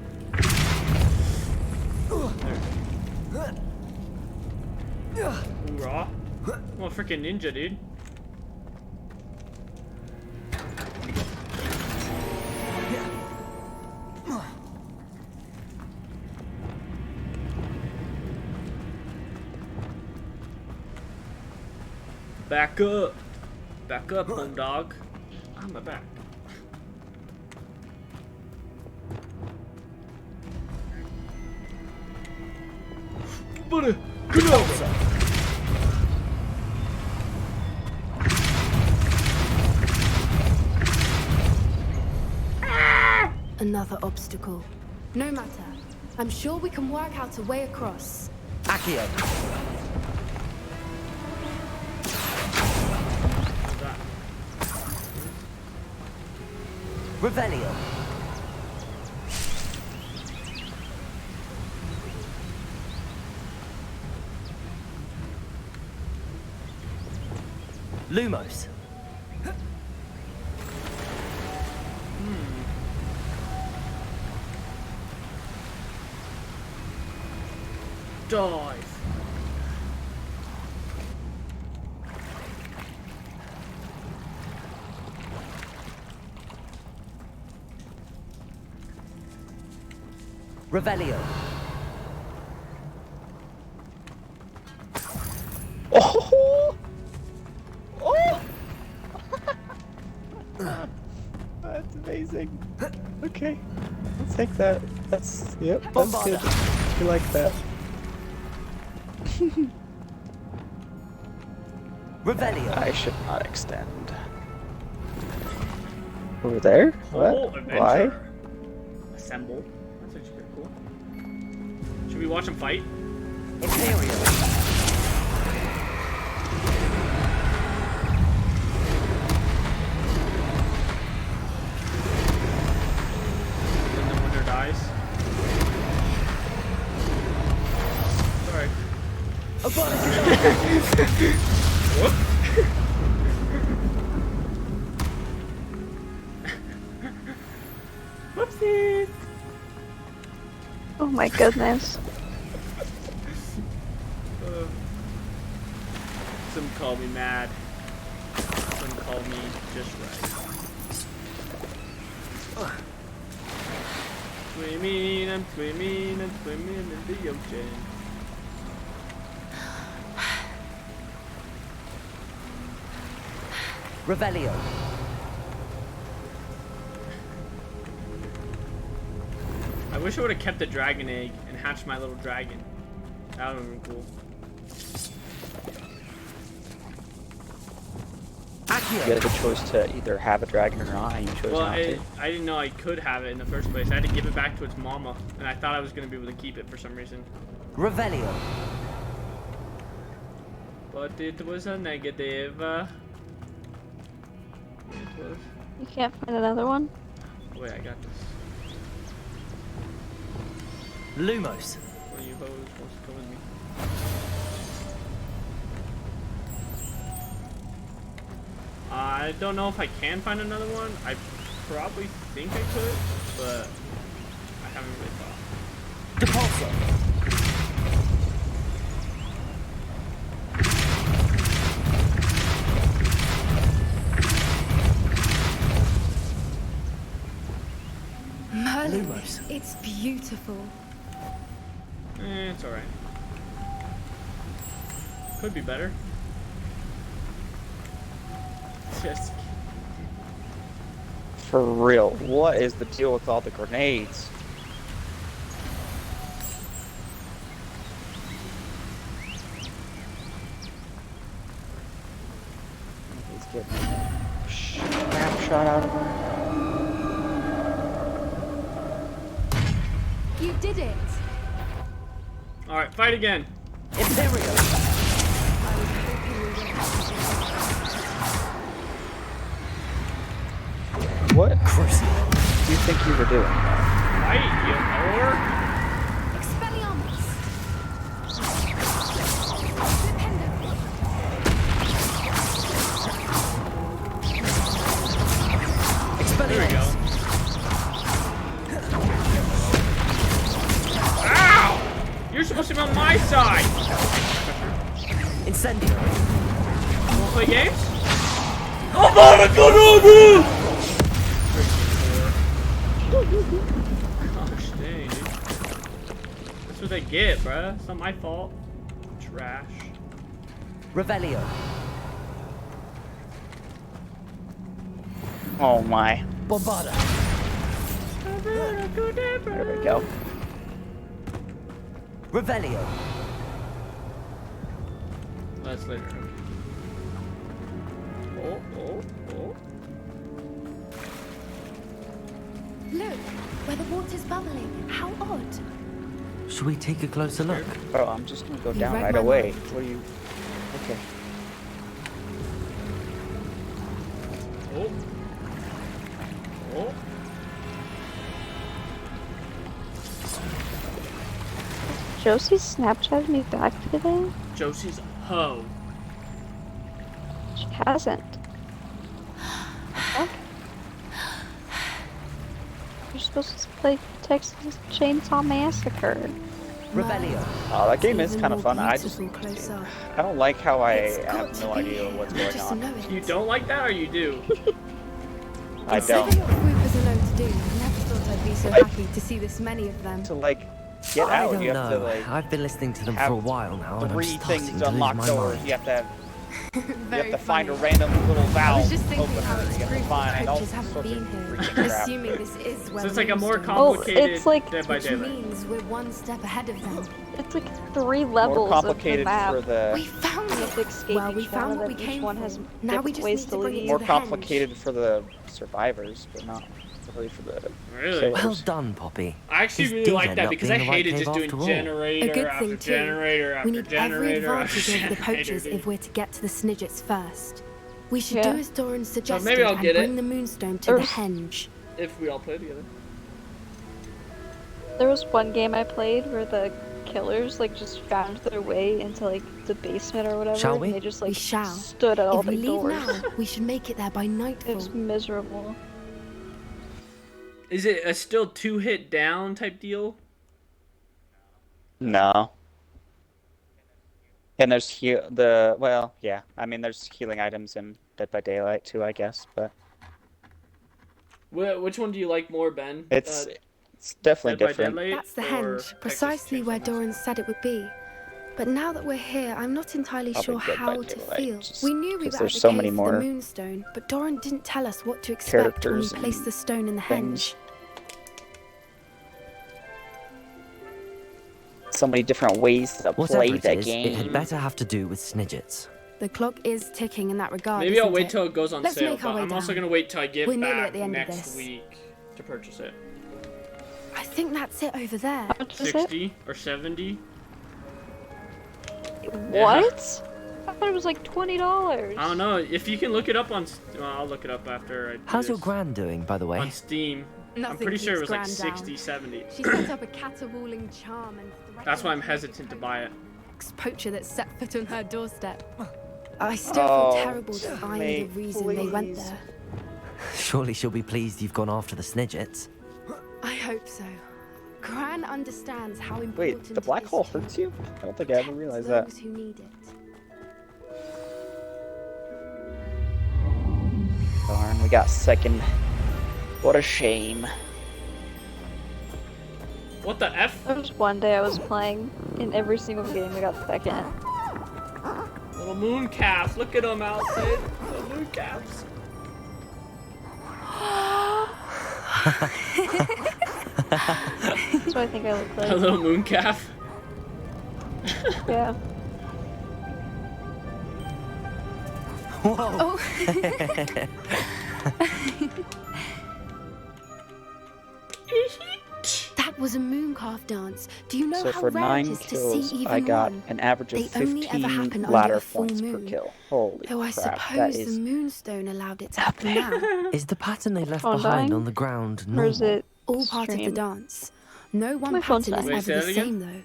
There. Hoorah. I'm a freaking ninja, dude. Back up. Back up, home dog. I'm back. Buddy, get out! Another obstacle. No matter. I'm sure we can work out a way across. Accio. Revelio. Lumos. Dive. Revelio. Oh! Oh! That's amazing. Okay, I'll take that. That's that's good. You like that? Revelio. I should not extend. Over there? What? Why? Assemble. That's actually pretty cool. Should we watch them fight? Imperial. Then the winner dies. Sorry. Whoop. Whoopsies. Oh my goodness. Some call me mad. Some call me just right. Swimming, I'm swimming, I'm swimming in the ocean. Revelio. I wish I would have kept the dragon egg and hatched my little dragon. That would have been cool. You had a good choice to either have a dragon or not, and you chose Well, not to. I didn't know I could have it in the first place. I had to give it back to its mama, and I thought I was going to be able to keep it for some reason. Revelio. But it was a negative. It was. You can't find another one? Wait, I got this. Lumos. One of you hoes wants to come with me. I don't know if I can find another one. I probably think I could, but I haven't really thought. Depulso. Merlin, Lumos. it's beautiful. It's alright. Could be better. Just For real, what is the deal with all the grenades? He's getting a snapshot out of her. You did it! alright, fight again. Imperial. What do you think you were doing? Fight, you whore. Expelliarmus! There we go. Ow! You're supposed to be on my side. Incendio. You wanna play games? I'm on a good order! Gosh dang, dude. That's what they get, bruh. It's not my fault. Trash. Revelio. Oh my. Bombarda. There we go. Revelio. That's later. Oh, oh, oh. Look, where the water's bubbling. How odd. Should we take a closer look? Bro, I'm just gonna go You down read right my away. mind. What are you? Okay. Oh. Oh. Josie Snapchatted me back today? Josie's a hoe. She hasn't. What? You're supposed to play Texas Chainsaw Massacre. Revelio. Oh, that game is kind of fun. I don't like how I have no idea what's going on. You don't like that, or you do? I don't. What Group is allowed to do, never thought I'd be so happy to see this many of them. To like get I out, don't you have know. to like I've been listening to them for have a while now, and I'm 3 starting things to to lose unlock my doors. mind. You have to Very find a funny. random little valve I was just thinking opener. how it's You have to proof find that all poachers haven't sorts of been here, freaking crap. assuming this is where So it's the like a more moonstone- complicated it's like- Dead by Which Daylight. means we're one step ahead of them. It's like 3 levels More complicated of the map. for the We found You have to escape Well, we each found one, what and we then came each one for. has Now we different just ways need to to bring it leave. more to the henge. complicated for the survivors, but not really for the Really? killers. Well done, Poppy. I actually This really did like end that up because I being the right hated cave just doing after all. generator A good after thing too. generator after We need every generator after advantage over the generator, poachers dude. if we're to get to the Snidgets first. We should Yeah. do as Doran suggested maybe I'll and get it. bring the moonstone to the There's- henge. If we all play together. There was one game I played where the killers like just found their way into like the basement or whatever. Shall we? And they just like We shall. stood at all If the we leave doors. now, we should make it there by It nightfall. was miserable. Is it a still 2-hit down type deal? No. And there's yeah. I mean, there's healing items in Dead by Daylight too, I guess. But Which one do you like more, Ben? it's definitely Dead by different. Daylight That's the or henge, Texas precisely Chainsaw where Massacre? Doran said it would be. But now that we're here, I'm not entirely Probably sure Dead by how to Daylight, feel. just We knew we were 'cause at there's the so cave many for more the moonstone, but Doran didn't tell us what to expect when we characters placed and the stone in the things. henge. So many different ways to Whatever play it the is, game. it had better have to do with Snidgets. The clock is ticking in that regard. Maybe I'll isn't wait it? till it goes on Let's sale, make our but way I'm also down. gonna wait till I get We're nearly back at the end of next this. week to purchase it. I think that's it over there. How much is it? 60 or 70? What? I thought it was like $20. I don't know. If you can look it up on, well, I'll look it up after I do How's your this. gran doing, by the way? On Steam. I'm Nothing pretty sure it was keeps like Gran down. 60, 70. She set up a caterwauling charm and That's why I'm hesitant to buy it. poacher that set foot on her doorstep. I still Oh, feel terrible that I'm the mate, reason they went please. there. Surely she'll be pleased you've gone after the Snidgets. I hope so. Gran understands how important Wait, the black it is hole to hurts you? I don't think I ever protect realized that. those who need it. Darn, we got second. What a shame. What the F? There was one day I was playing, in every single game I got second. Little moon calf. Look at them out there. Little moon calves. That's what I think I look like. A little moon calf. Yeah. Oh. That was a mooncalf dance. Do you know So how for rare it 9 is to kills, see even I got one? an average of They only ever 15 happen under ladder a full points per moon. kill. Holy Though I crap, that suppose is... the moonstone allowed it to happen now. Is the pattern they left Phone behind dying? on the ground Or is normal? it All part of the stream? dance. No one My phone's pattern is dying. Wait, say ever the that again? same though.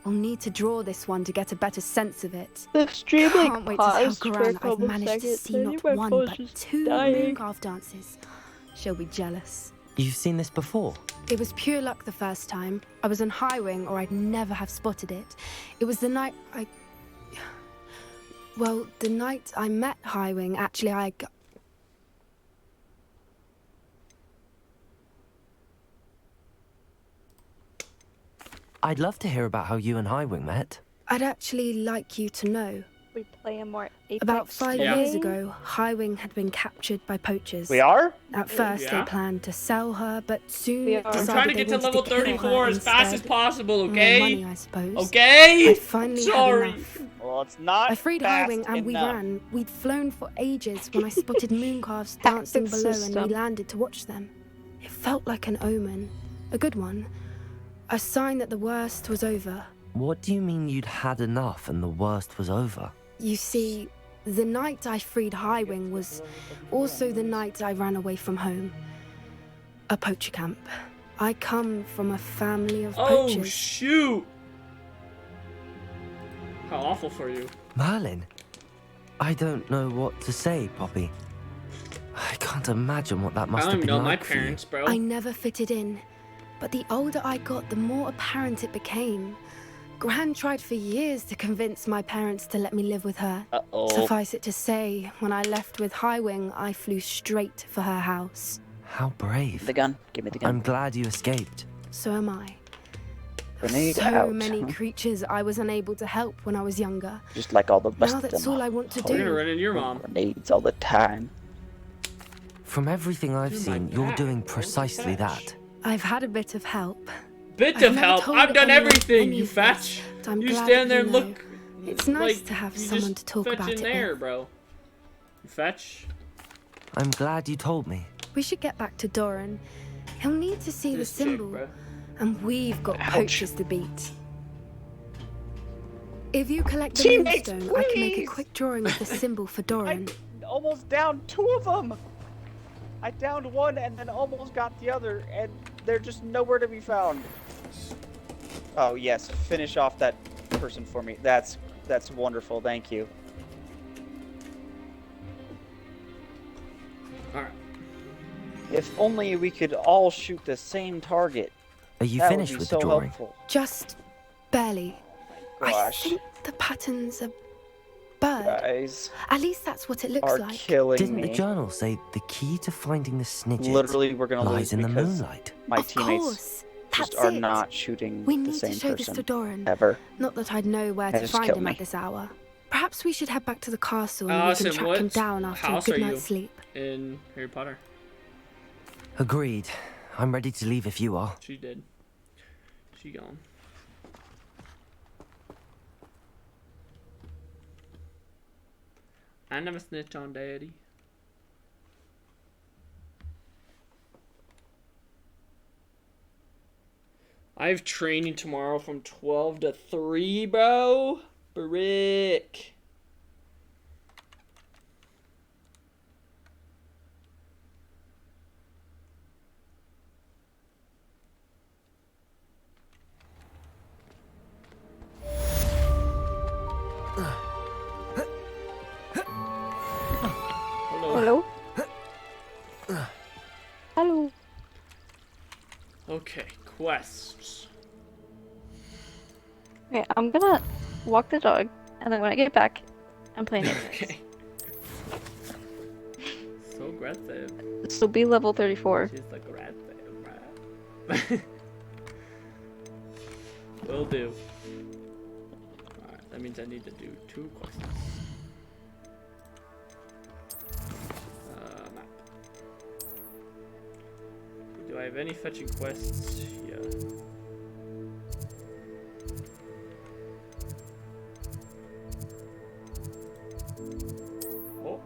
We'll need to draw this one to get a better sense of it. The stream like Can't wait to tell paused for a Gran I've couple managed to seconds. see I not think my one phone's but just 2 dying. mooncalf dances. She'll be jealous. You've seen this before? It was pure luck the first time. I was on Highwing or I'd never have spotted it. It was the night Well, the night I met Highwing, actually I'd love to hear about how you and Highwing met. I'd actually like you to know. We play a more Apex About 5 Yeah. years ago, Highwing had been captured by poachers. We are? At first, Yeah. they planned to sell her, but soon We are. decided I'm trying to they get to wanted level kill her 34 as fast as instead. possible, More okay? money, I suppose. Okay? I'd finally Sorry. had enough. Well, it's not I freed fast Highwing and we enough. ran. We'd flown for ages when I spotted mooncalves dancing Tactic below and system. we landed to watch them. It felt like an omen. A good one. A sign that the worst was over. What do you mean you'd had enough and the worst was over? You see, the night I freed Highwing was also the night I ran away from home. A poacher camp. I come from a family of Oh, poachers. shoot. How awful for you. Merlin? I don't know what to say, Poppy. I can't imagine what that I must don't have even been know my like for you. parents, bro. I never fitted in, but the older I got, the more apparent it became. Gran tried for years to convince my parents to let me live with her. Uh-oh. Suffice it to say, when I left with Highwing, I flew straight for her house. How brave. The gun. Give me the gun. I'm glad you escaped. So am I. Grenade So out. many creatures I was unable to help when I was younger. Just like all the rest Now of them. that's all I want to You're do. gonna run into your mom. Grenades all the time. From everything I've Dude, my seen, you're back. doing precisely Fetch. that. I've had a bit of help. Bit I've of never help. told I've done anyone everything. any You of this, fetch. but I'm You glad stand that there you and know. look. It's nice like to have you someone just to talk fetch about in it there, with. bro. You fetch. I'm glad you told me. We should get back to Doran. He'll need to see This the chick, symbol, bro. and we've got Ouch. poachers to beat. If you collect the Teammates, moonstone, I can make a please! quick drawing of the symbol for Doran. Almost downed 2 of them. I downed one and then almost got the other, and they're just nowhere to be found. Oh yes, finish off that person for me. That's wonderful. Thank you. All right. If only we could all shoot the same target. Are you That would finished be with so the drawing? helpful. Just barely. I Gosh, think the pattern's a bird. guys At least that's what it looks are like. killing Didn't me. the journal say the key to finding the snitches Literally, we're gonna lies lose in the because moonlight? my Of teammates course. just That's are it. not shooting We the need to same show this to person Doran. ever. Not that I'd know where That to just find killed him me. at this hour. Perhaps we should head back to the castle and we Allison, can track him what down after a house good are you night's sleep. in Harry Potter? Agreed. I'm ready to leave if you are. She did. She gone. I never snitch on daddy. I have training tomorrow from 12 to 3, bro. Brick. Hello? Hello. Okay, quests. Okay, I'm gonna walk the dog, and then when I get back, I'm playing it. Okay. So aggressive. So be level 34. She's aggressive, right? Will do. Alright, that means I need to do 2 quests. Map. Do I have any fetching quests? Yeah. Oh.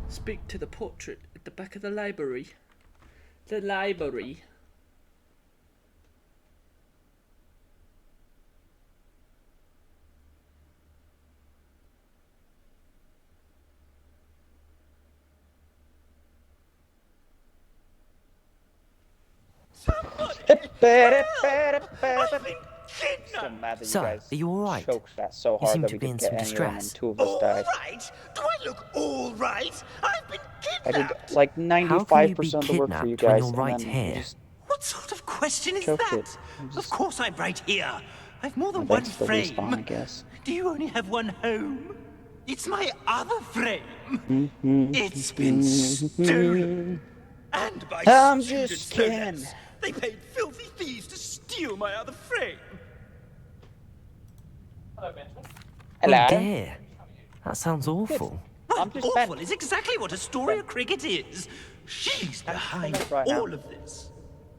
Speak to the portrait at the back of the library. The library. Still mad that you Sir, guys are you all right? choked that so You hard seem that to we be in didn't get some anyone and distress. 2 of us died. Right? Do I look all right? I've been I kidnapped. did like How can you 95% be of the work for you kidnapped when guys, you're and right then here? you just What sort of question is choked that? it. Of course I'm right here. I've more than My one legs still frame. respawn, I guess. Do you only have one home? It's my other frame. Mm-hmm. It's been stolen. And by I'm students, just no kidding. less. They paid filthy thieves to steal my other frame. Oh Hello. dear. That sounds awful. I'm just Awful is exactly what Astoria Cricket is. She's behind right now. all of this.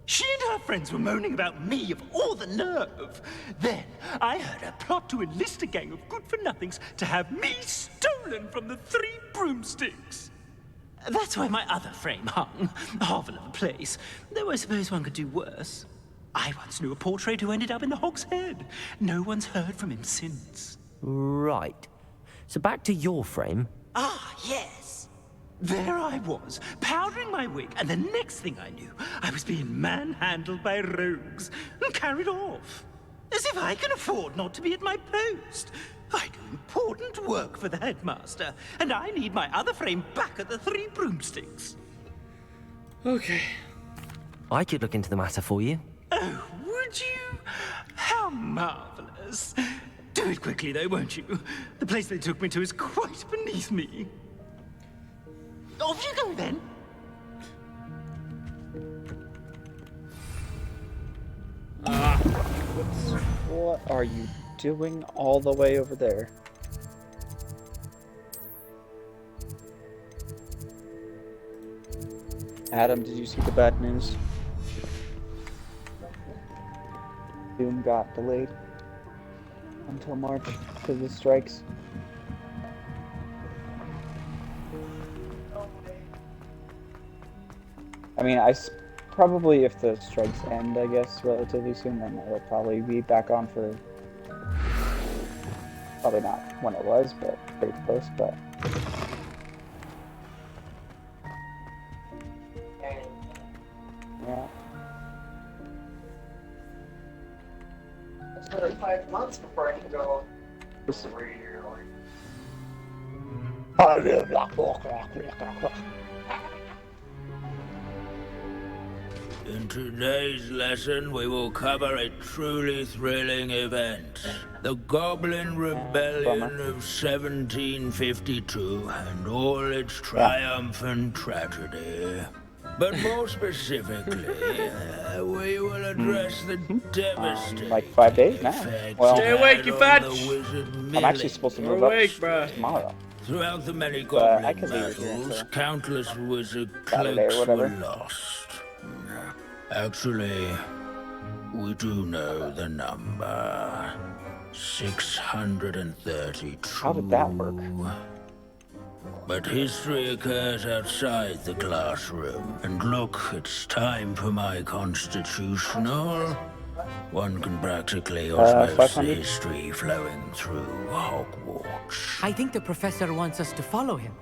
She and her friends were moaning about me of all the nerve. Then I heard her plot to enlist a gang of good-for-nothings to have me stolen from the 3 broomsticks. That's why my other frame hung. Hovel of a place. Though I suppose one could do worse. I once knew a portrait who ended up in the Hog's Head. No one's heard from him since. Right. So back to your frame. Ah, yes. There I was, powdering my wig, and the next thing I knew, I was being manhandled by rogues and carried off. As if I can afford not to be at my post. I do important work for the headmaster, and I need my other frame back at the 3 broomsticks. Okay. I could look into the matter for you. Oh, would you? How marvelous. Do it quickly, though, won't you? The place they took me to is quite beneath me. Off you go, then. What are you doing all the way over there? Adam, did you see the bad news? Doom got delayed until March because of the strikes. I mean, probably if the strikes end, I guess, relatively soon, then it'll probably be back on for probably not when it was, but pretty close. But yeah. It's another 5 months before I can go. In today's lesson, we will cover a truly thrilling event. The Goblin Rebellion of 1752 and all its triumph and tragedy. But more specifically, we will address the devastating like 5 days now. Well, stay awake, you fetch! I'm actually supposed to move up tomorrow. Throughout the many goblin battles, until countless wizard Saturday or cloaks whatever. were lost. Actually, we do know the number. 632. How did that work? But history occurs outside the classroom. And look, it's time for my constitutional. One can practically osmose the 500? history flowing through Hogwarts. I think the professor wants us to follow him.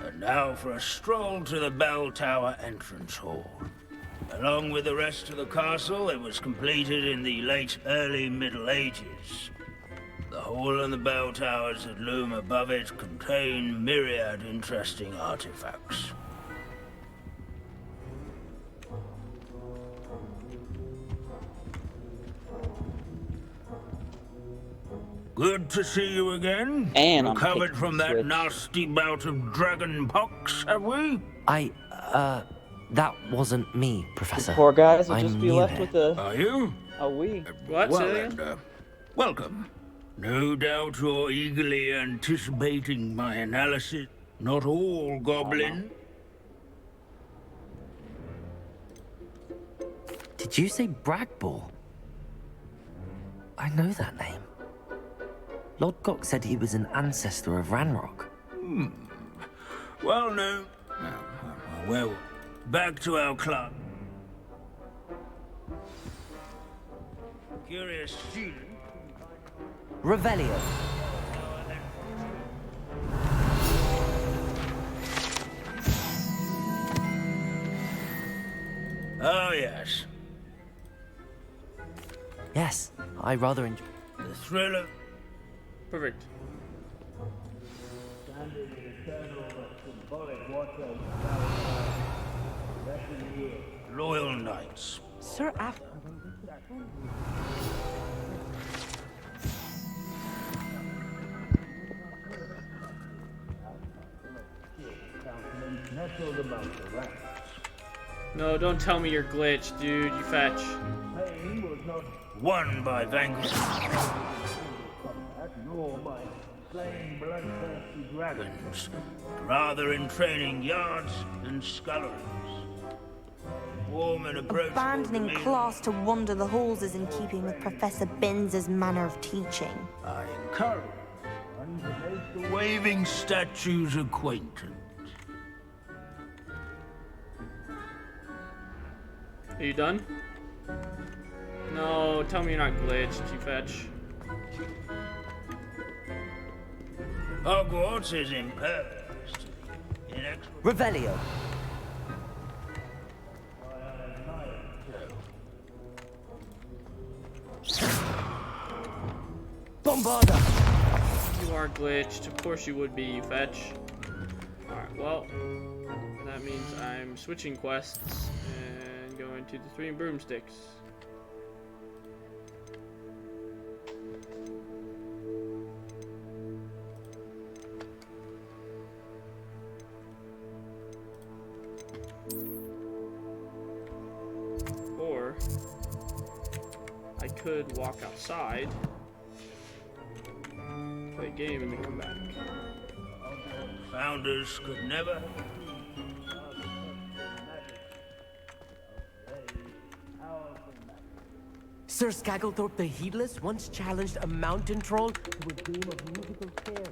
And now for a stroll to the bell tower entrance hall. Along with the rest of the castle, it was completed in the late early Middle Ages. The hall and the bell towers that loom above it contain myriad interesting artifacts. Good to see you again. And I'm recovered taking from the that Switch. nasty bout of dragon pox, have we? That wasn't me, Professor. Poor guys will I'm just be new left here. with a Are you? Wii. What? Well, Say that then, again? welcome. No doubt you're eagerly anticipating my analysis. Not all goblin. Did you say Bragball? I know that name. Lodgok said he was an ancestor of Ranrock. Well, no. Well, back to our club. Curious student. Revelio. Oh, yes. Yes, I rather enjoy. The thrill of Perfect. loyal knights. Sir No, don't tell me you're glitched, dude. You fetch. Won by vanquishing nor by slaying bloodthirsty dragons, rather in training yards and sculleries. Warm and approachable. Abandoning demeanor. class to wander the halls is in keeping with Professor Binns's manner of teaching. I encourage one to make the waving statue's acquaintance. Are you done? No, tell me you're not glitched, you fetch. Hogwarts is impervious to the inexorable. Revelio. Bombarda. You are glitched. Of course you would be, you fetch. Alright, well, that means I'm switching quests and going to the Three Broomsticks. could walk outside, play a game, and then come back. Founders could never. Sir Skagglethorpe the Heedless once challenged a mountain troll to a game of musical chairs.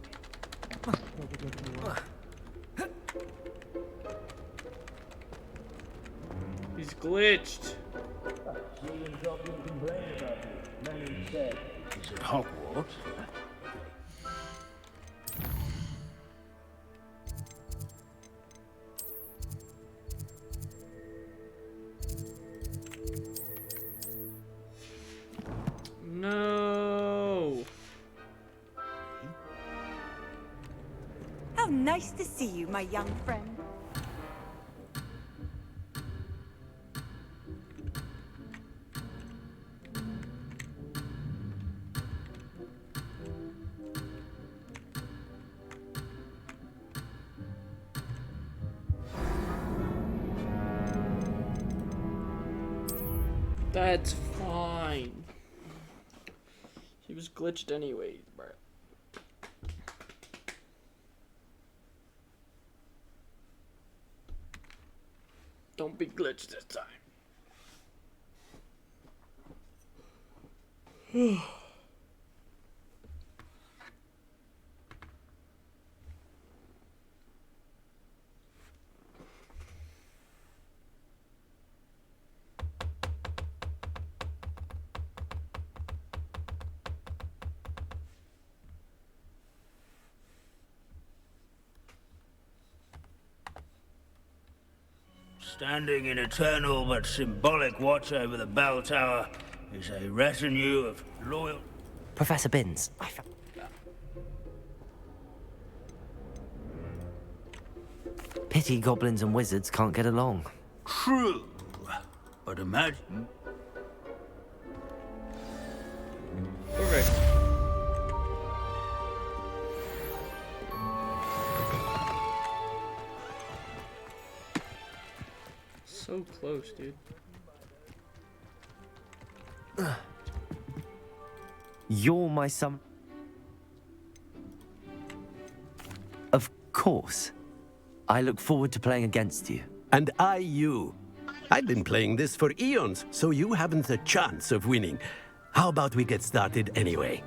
He's glitched. Is it Hogwarts? No. How nice to see you, my young friend. That's fine. He was glitched anyway, bro. Don't be glitched this time. Standing in eternal but symbolic watch over the bell tower is a retinue of loyal... Professor Binns, Pity goblins and wizards can't get along. True. But imagine... Perfect. So close, dude. You're my son. Of course. I look forward to playing against you. And I you. I've been playing this for eons, so you haven't a chance of winning. How about we get started anyway?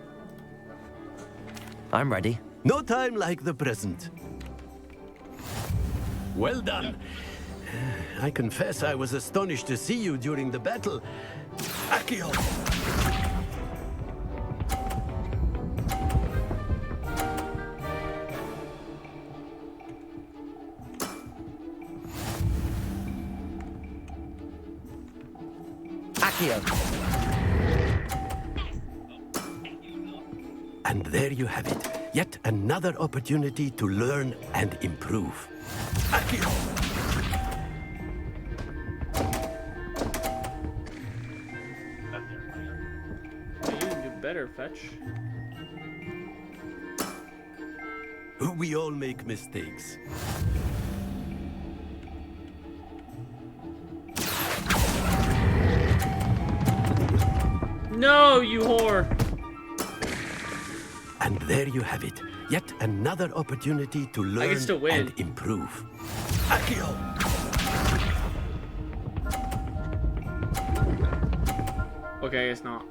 I'm ready. No time like the present. Well done. I confess I was astonished to see you during the battle. Accio! And there you have it. Yet another opportunity to learn and improve. Accio! You can do better, Fetch. We all make mistakes. No, you whore! And there you have it. Yet another opportunity to learn and improve. Accio! Okay, it's not.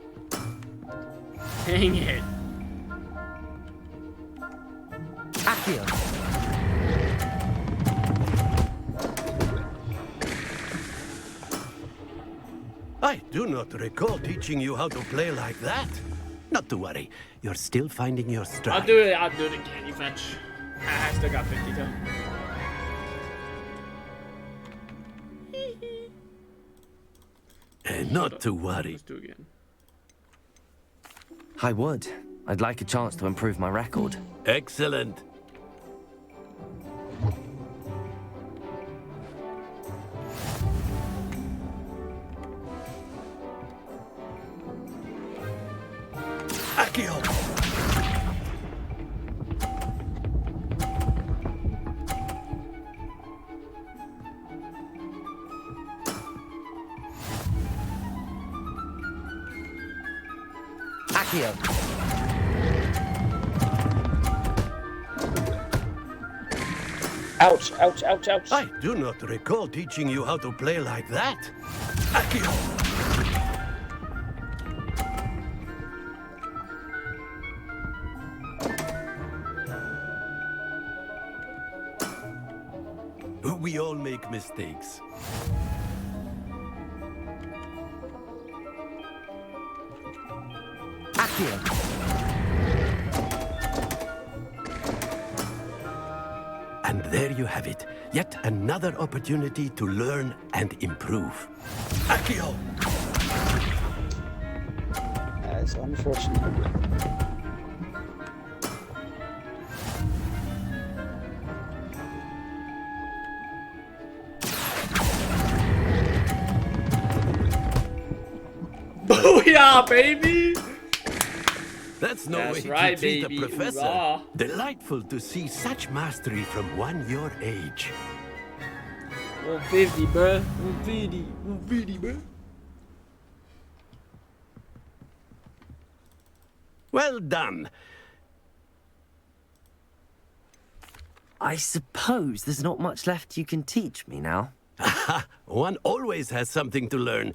Dang it. Accio! I do not recall teaching you how to play like that. Not to worry, you're still finding your stride. I'll do it again, you Fetch. I still got 52. Not to worry. Let's do it again. I would. I'd like a chance to improve my record. Excellent. Accio! Accio. Ouch, ouch, ouch, ouch. I do not recall teaching you how to play like that. Accio. We all make mistakes. Accio. And there you have it. Yet another opportunity to learn and improve. Accio! That is unfortunate. Booyah, baby! That's no That's way right, to treat baby. a professor. Hoorah. Delightful to see such mastery from one your age. 150, bruh. 150. 150, bruh. Well done. I suppose there's not much left you can teach me now. One always has something to learn.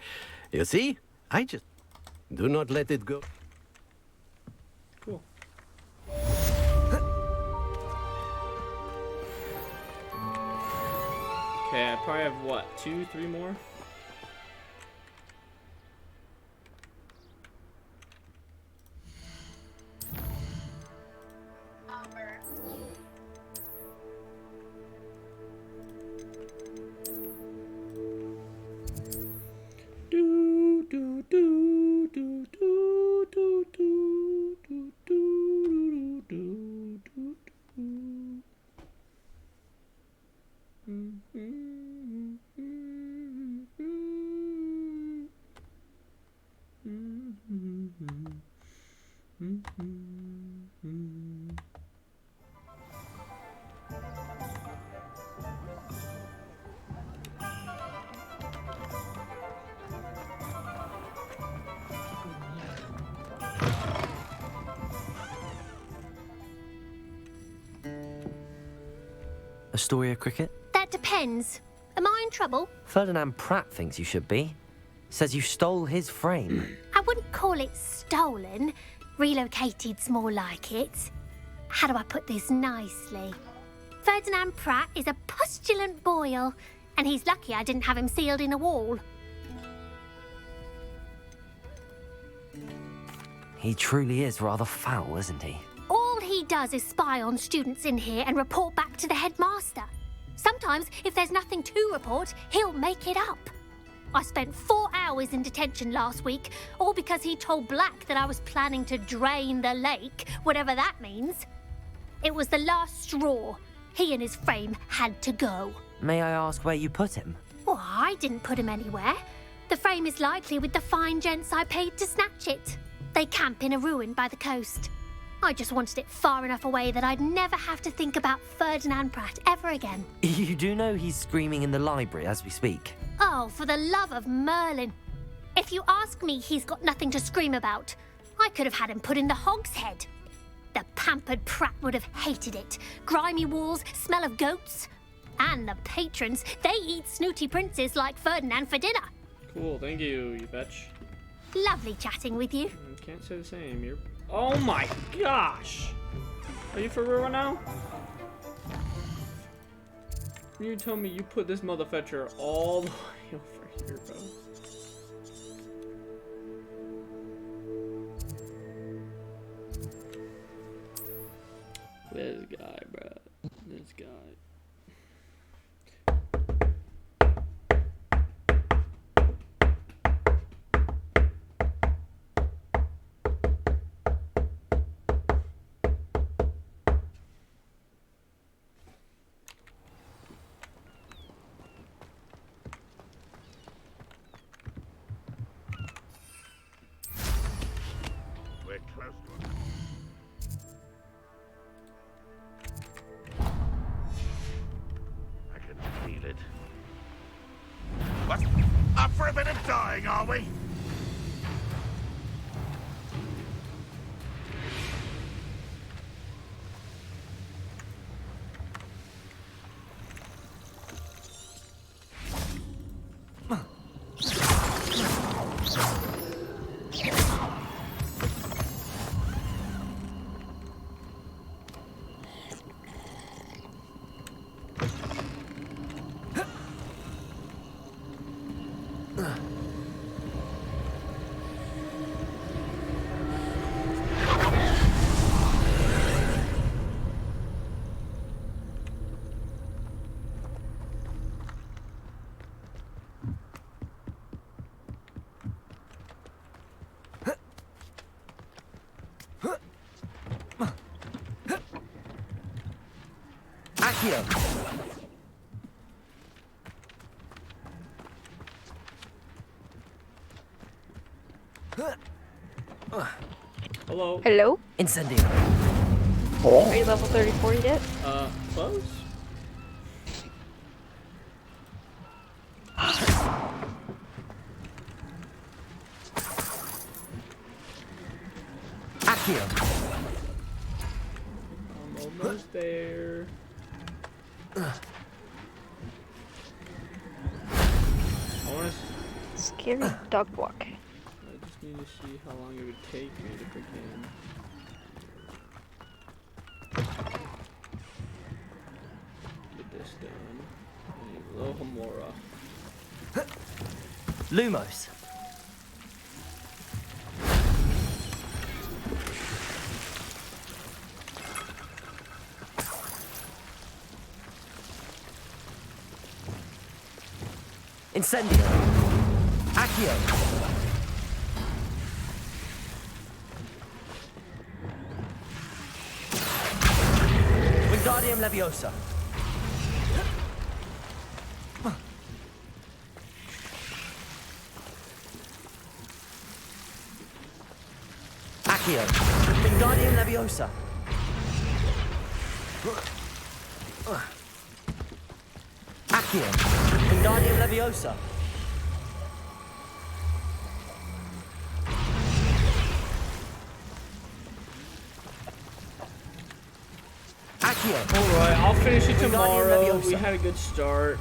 You see, I just do not let it go. Cool. Okay, I probably have what, 2, 3 more? Do do do do do do do do do do do do. Astoria Cricket? That depends. Am I in trouble? Ferdinand Pratt thinks you should be. Says you stole his frame. I wouldn't call it stolen. Relocated's more like it. How do I put this nicely? Ferdinand Pratt is a postulant boil, and he's lucky I didn't have him sealed in a wall. He truly is rather foul, isn't he? All he does is spy on students in here and report back to the headmaster. Sometimes, if there's nothing to report, he'll make it up. I spent 4 hours in detention last week, all because he told Black that I was planning to drain the lake, whatever that means. It was the last straw. He and his frame had to go. May I ask where you put him? Well, I didn't put him anywhere. The frame is likely with the fine gents I paid to snatch it. They camp in a ruin by the coast. I just wanted it far enough away that I'd never have to think about Ferdinand Pratt ever again. You do know he's screaming in the library as we speak. Oh, for the love of Merlin. If you ask me, he's got nothing to scream about. I could have had him put in the hogshead. The pampered Pratt would have hated it. Grimy walls, smell of goats. And the patrons, they eat snooty princes like Ferdinand for dinner. Cool, thank you, you bitch. Lovely chatting with you. Can't say the same. You're. Oh my gosh! Are you for real right now? You told me you put this motherfucker all the way over here, bro. This guy, bro. This guy. We're close to it. I can feel it. What? Up for a bit of dying, are we? Accio! Hello. Hello? Incendio. Are you level 34 yet? Close? Accio! I'm almost there. I want to... Scary dog walk. I just need to see how long it would take me to freaking... get this done. I need a little Homora. Lumos. Incendio. Accio. Wingardium Leviosa. Accio. Wingardium Leviosa. Accio. Wingardium Leviosa. Accio. Alright, I'll finish it Wingardium tomorrow. Leviosa. We had a good start.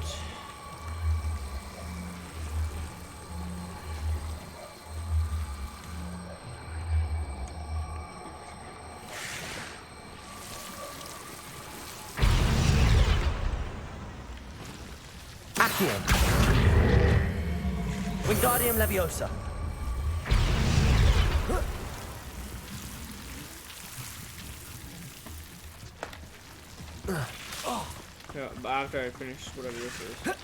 Accio. Wingardium Leviosa. Yeah, but after I finish whatever this is.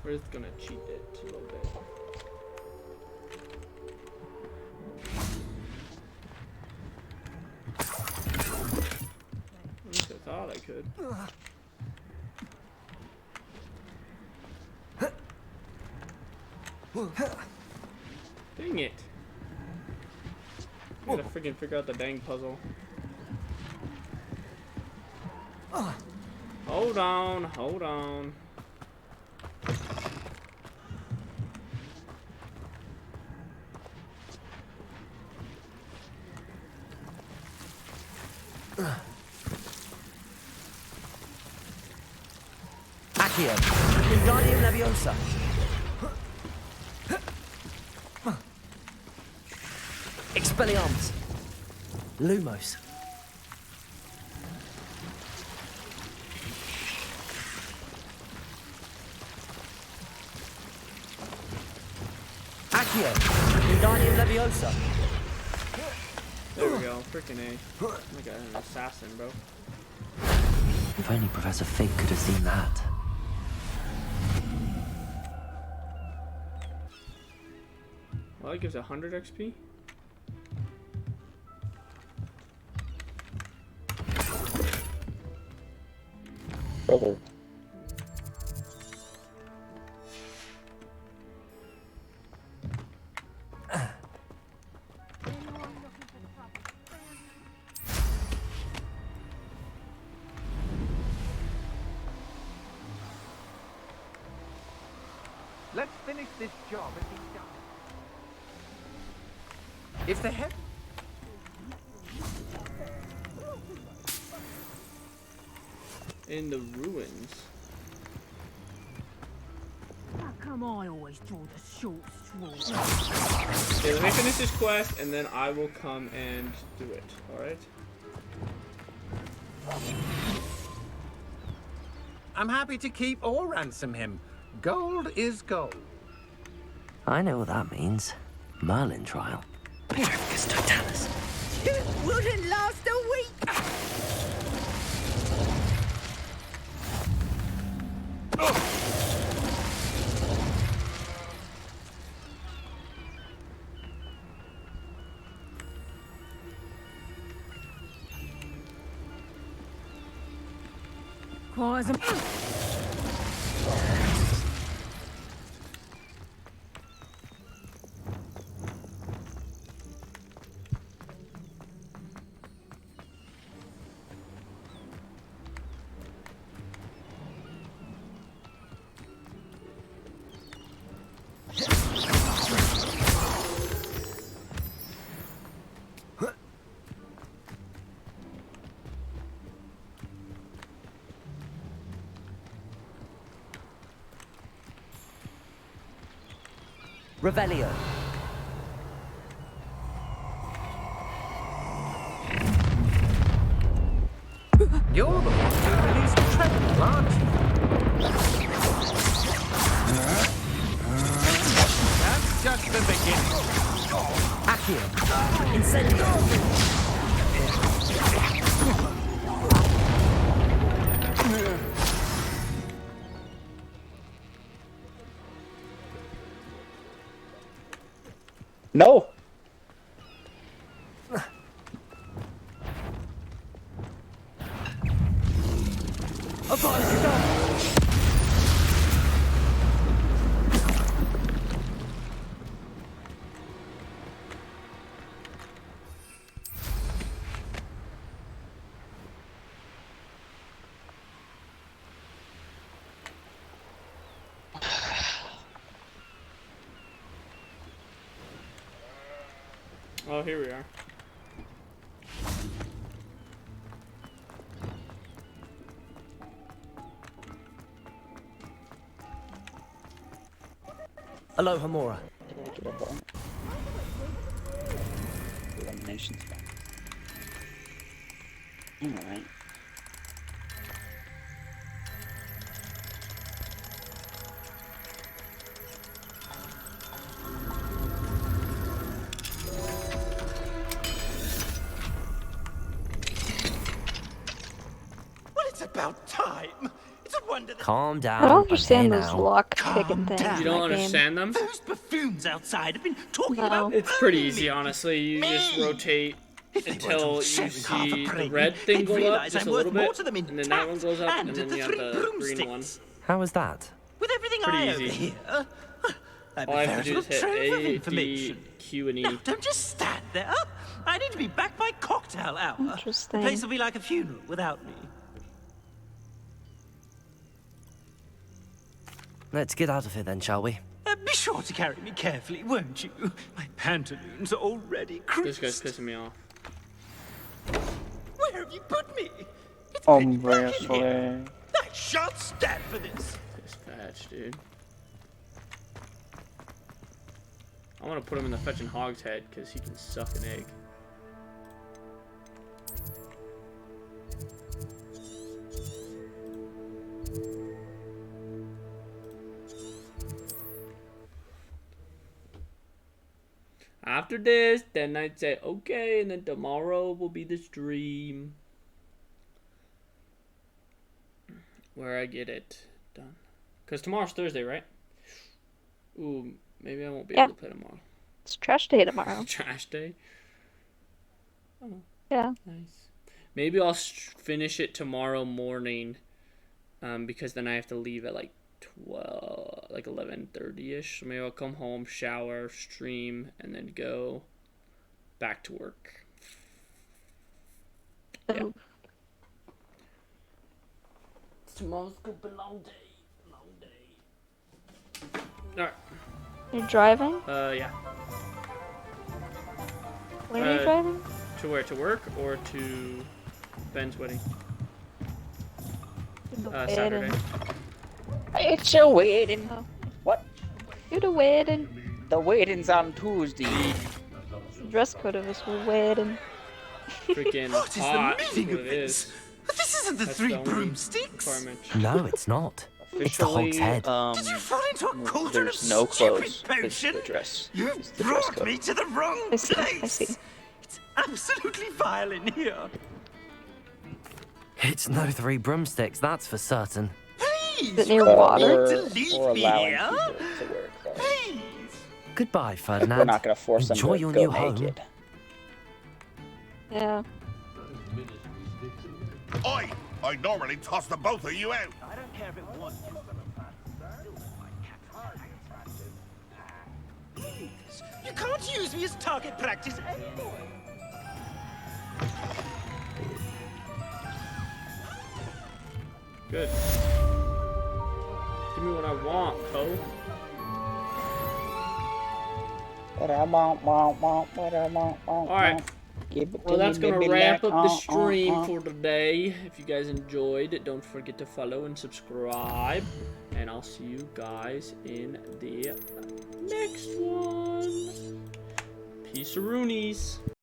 We're just gonna cheat it a little bit. At least I thought I could. Dang it. I gotta freaking figure out the dang puzzle. Hold on, hold on. Accio. Wingardium Leviosa. Expelliarmus. Lumos. Accio. Wingardium Leviosa. There we go, freaking A. Oh my god, an assassin, bro. If only Professor Fig could have seen that. Well, it gives 100 XP. Oh. Let's finish this job and be done. If they have... In the ruins. How come I always draw the short straw? Okay, let me finish this quest and then I will come and do it, alright? I'm happy to keep or ransom him. Gold is gold. I know what that means. Merlin trial. It wouldn't last a week. Revelio. You're the one who released Treadmill, aren't you? That's just the beginning. Accio. Incendio. No. Oh, here we are. Aloha Mora. Eliminations. Alright. Well, it's about time. It's a wonder that... Calm down. I don't understand okay those now. lock picking things. You in don't that understand them? Those buffoons outside have been talking No. about... It's pretty easy, honestly. You just rotate until you see the red thing go up just a little bit, and then that one goes up, and then you have the green one. How was that? With everything Pretty I easy. over here, I'm All I a have to do veritable is hit trove of A, D, information. Q, and E. Now, don't just stand there. I need to be back by cocktail hour. Interesting. The place will be like a funeral without me. Let's get out of here then, shall we? Be sure to carry me carefully, won't you? My pantaloons are already creased. This guy's pissing me off. Where have you put me? Hombre, I shan't stand for this. Dispatch, dude. I want to put him in the fetching hog's head because he can suck an egg. After this, then I'd say, okay, and then tomorrow will be the stream where I get it done. Because tomorrow's Thursday, right? Ooh, maybe I won't be able to play tomorrow. It's trash day tomorrow. Trash day? Oh, Yeah. nice. Maybe I'll finish it tomorrow morning, because then I have to leave at like 11:30ish. So maybe I'll come home, shower, stream, and then go back to work. Yeah. Tomorrow's gonna be a long day. Alright. You're driving? Yeah. Where are you driving? To where? To work or to Ben's wedding? Saturday. it's a wedding. Oh. What? You're the wedding. The wedding's on Tuesday. The dress code of us for wedding. Freaking What is the hot. meaning What of it this? is. This isn't the That's three the only broomsticks. requirement. No, it's not. The officially, Did you fall into a cauldron there's of no stupid clothes. Is potion? the dress. You've Is the dress brought code. me to the wrong I see. place. It's absolutely vile in here. It's no 3 broomsticks, that's for certain. Is it near water? Or allowing people to wear clothes. Goodbye, Ferdinand. We're not gonna force them Enjoy to your go new home. naked. Yeah. Oi! I normally toss the both of you out. I don't care if it was. You can't use me as target practice anymore. Good. Give me what I want, Cole. Alright. Well, that's going to wrap up the stream for today. If you guys enjoyed it, don't forget to follow and subscribe. And I'll see you guys in the next one. Peace-a-roonies.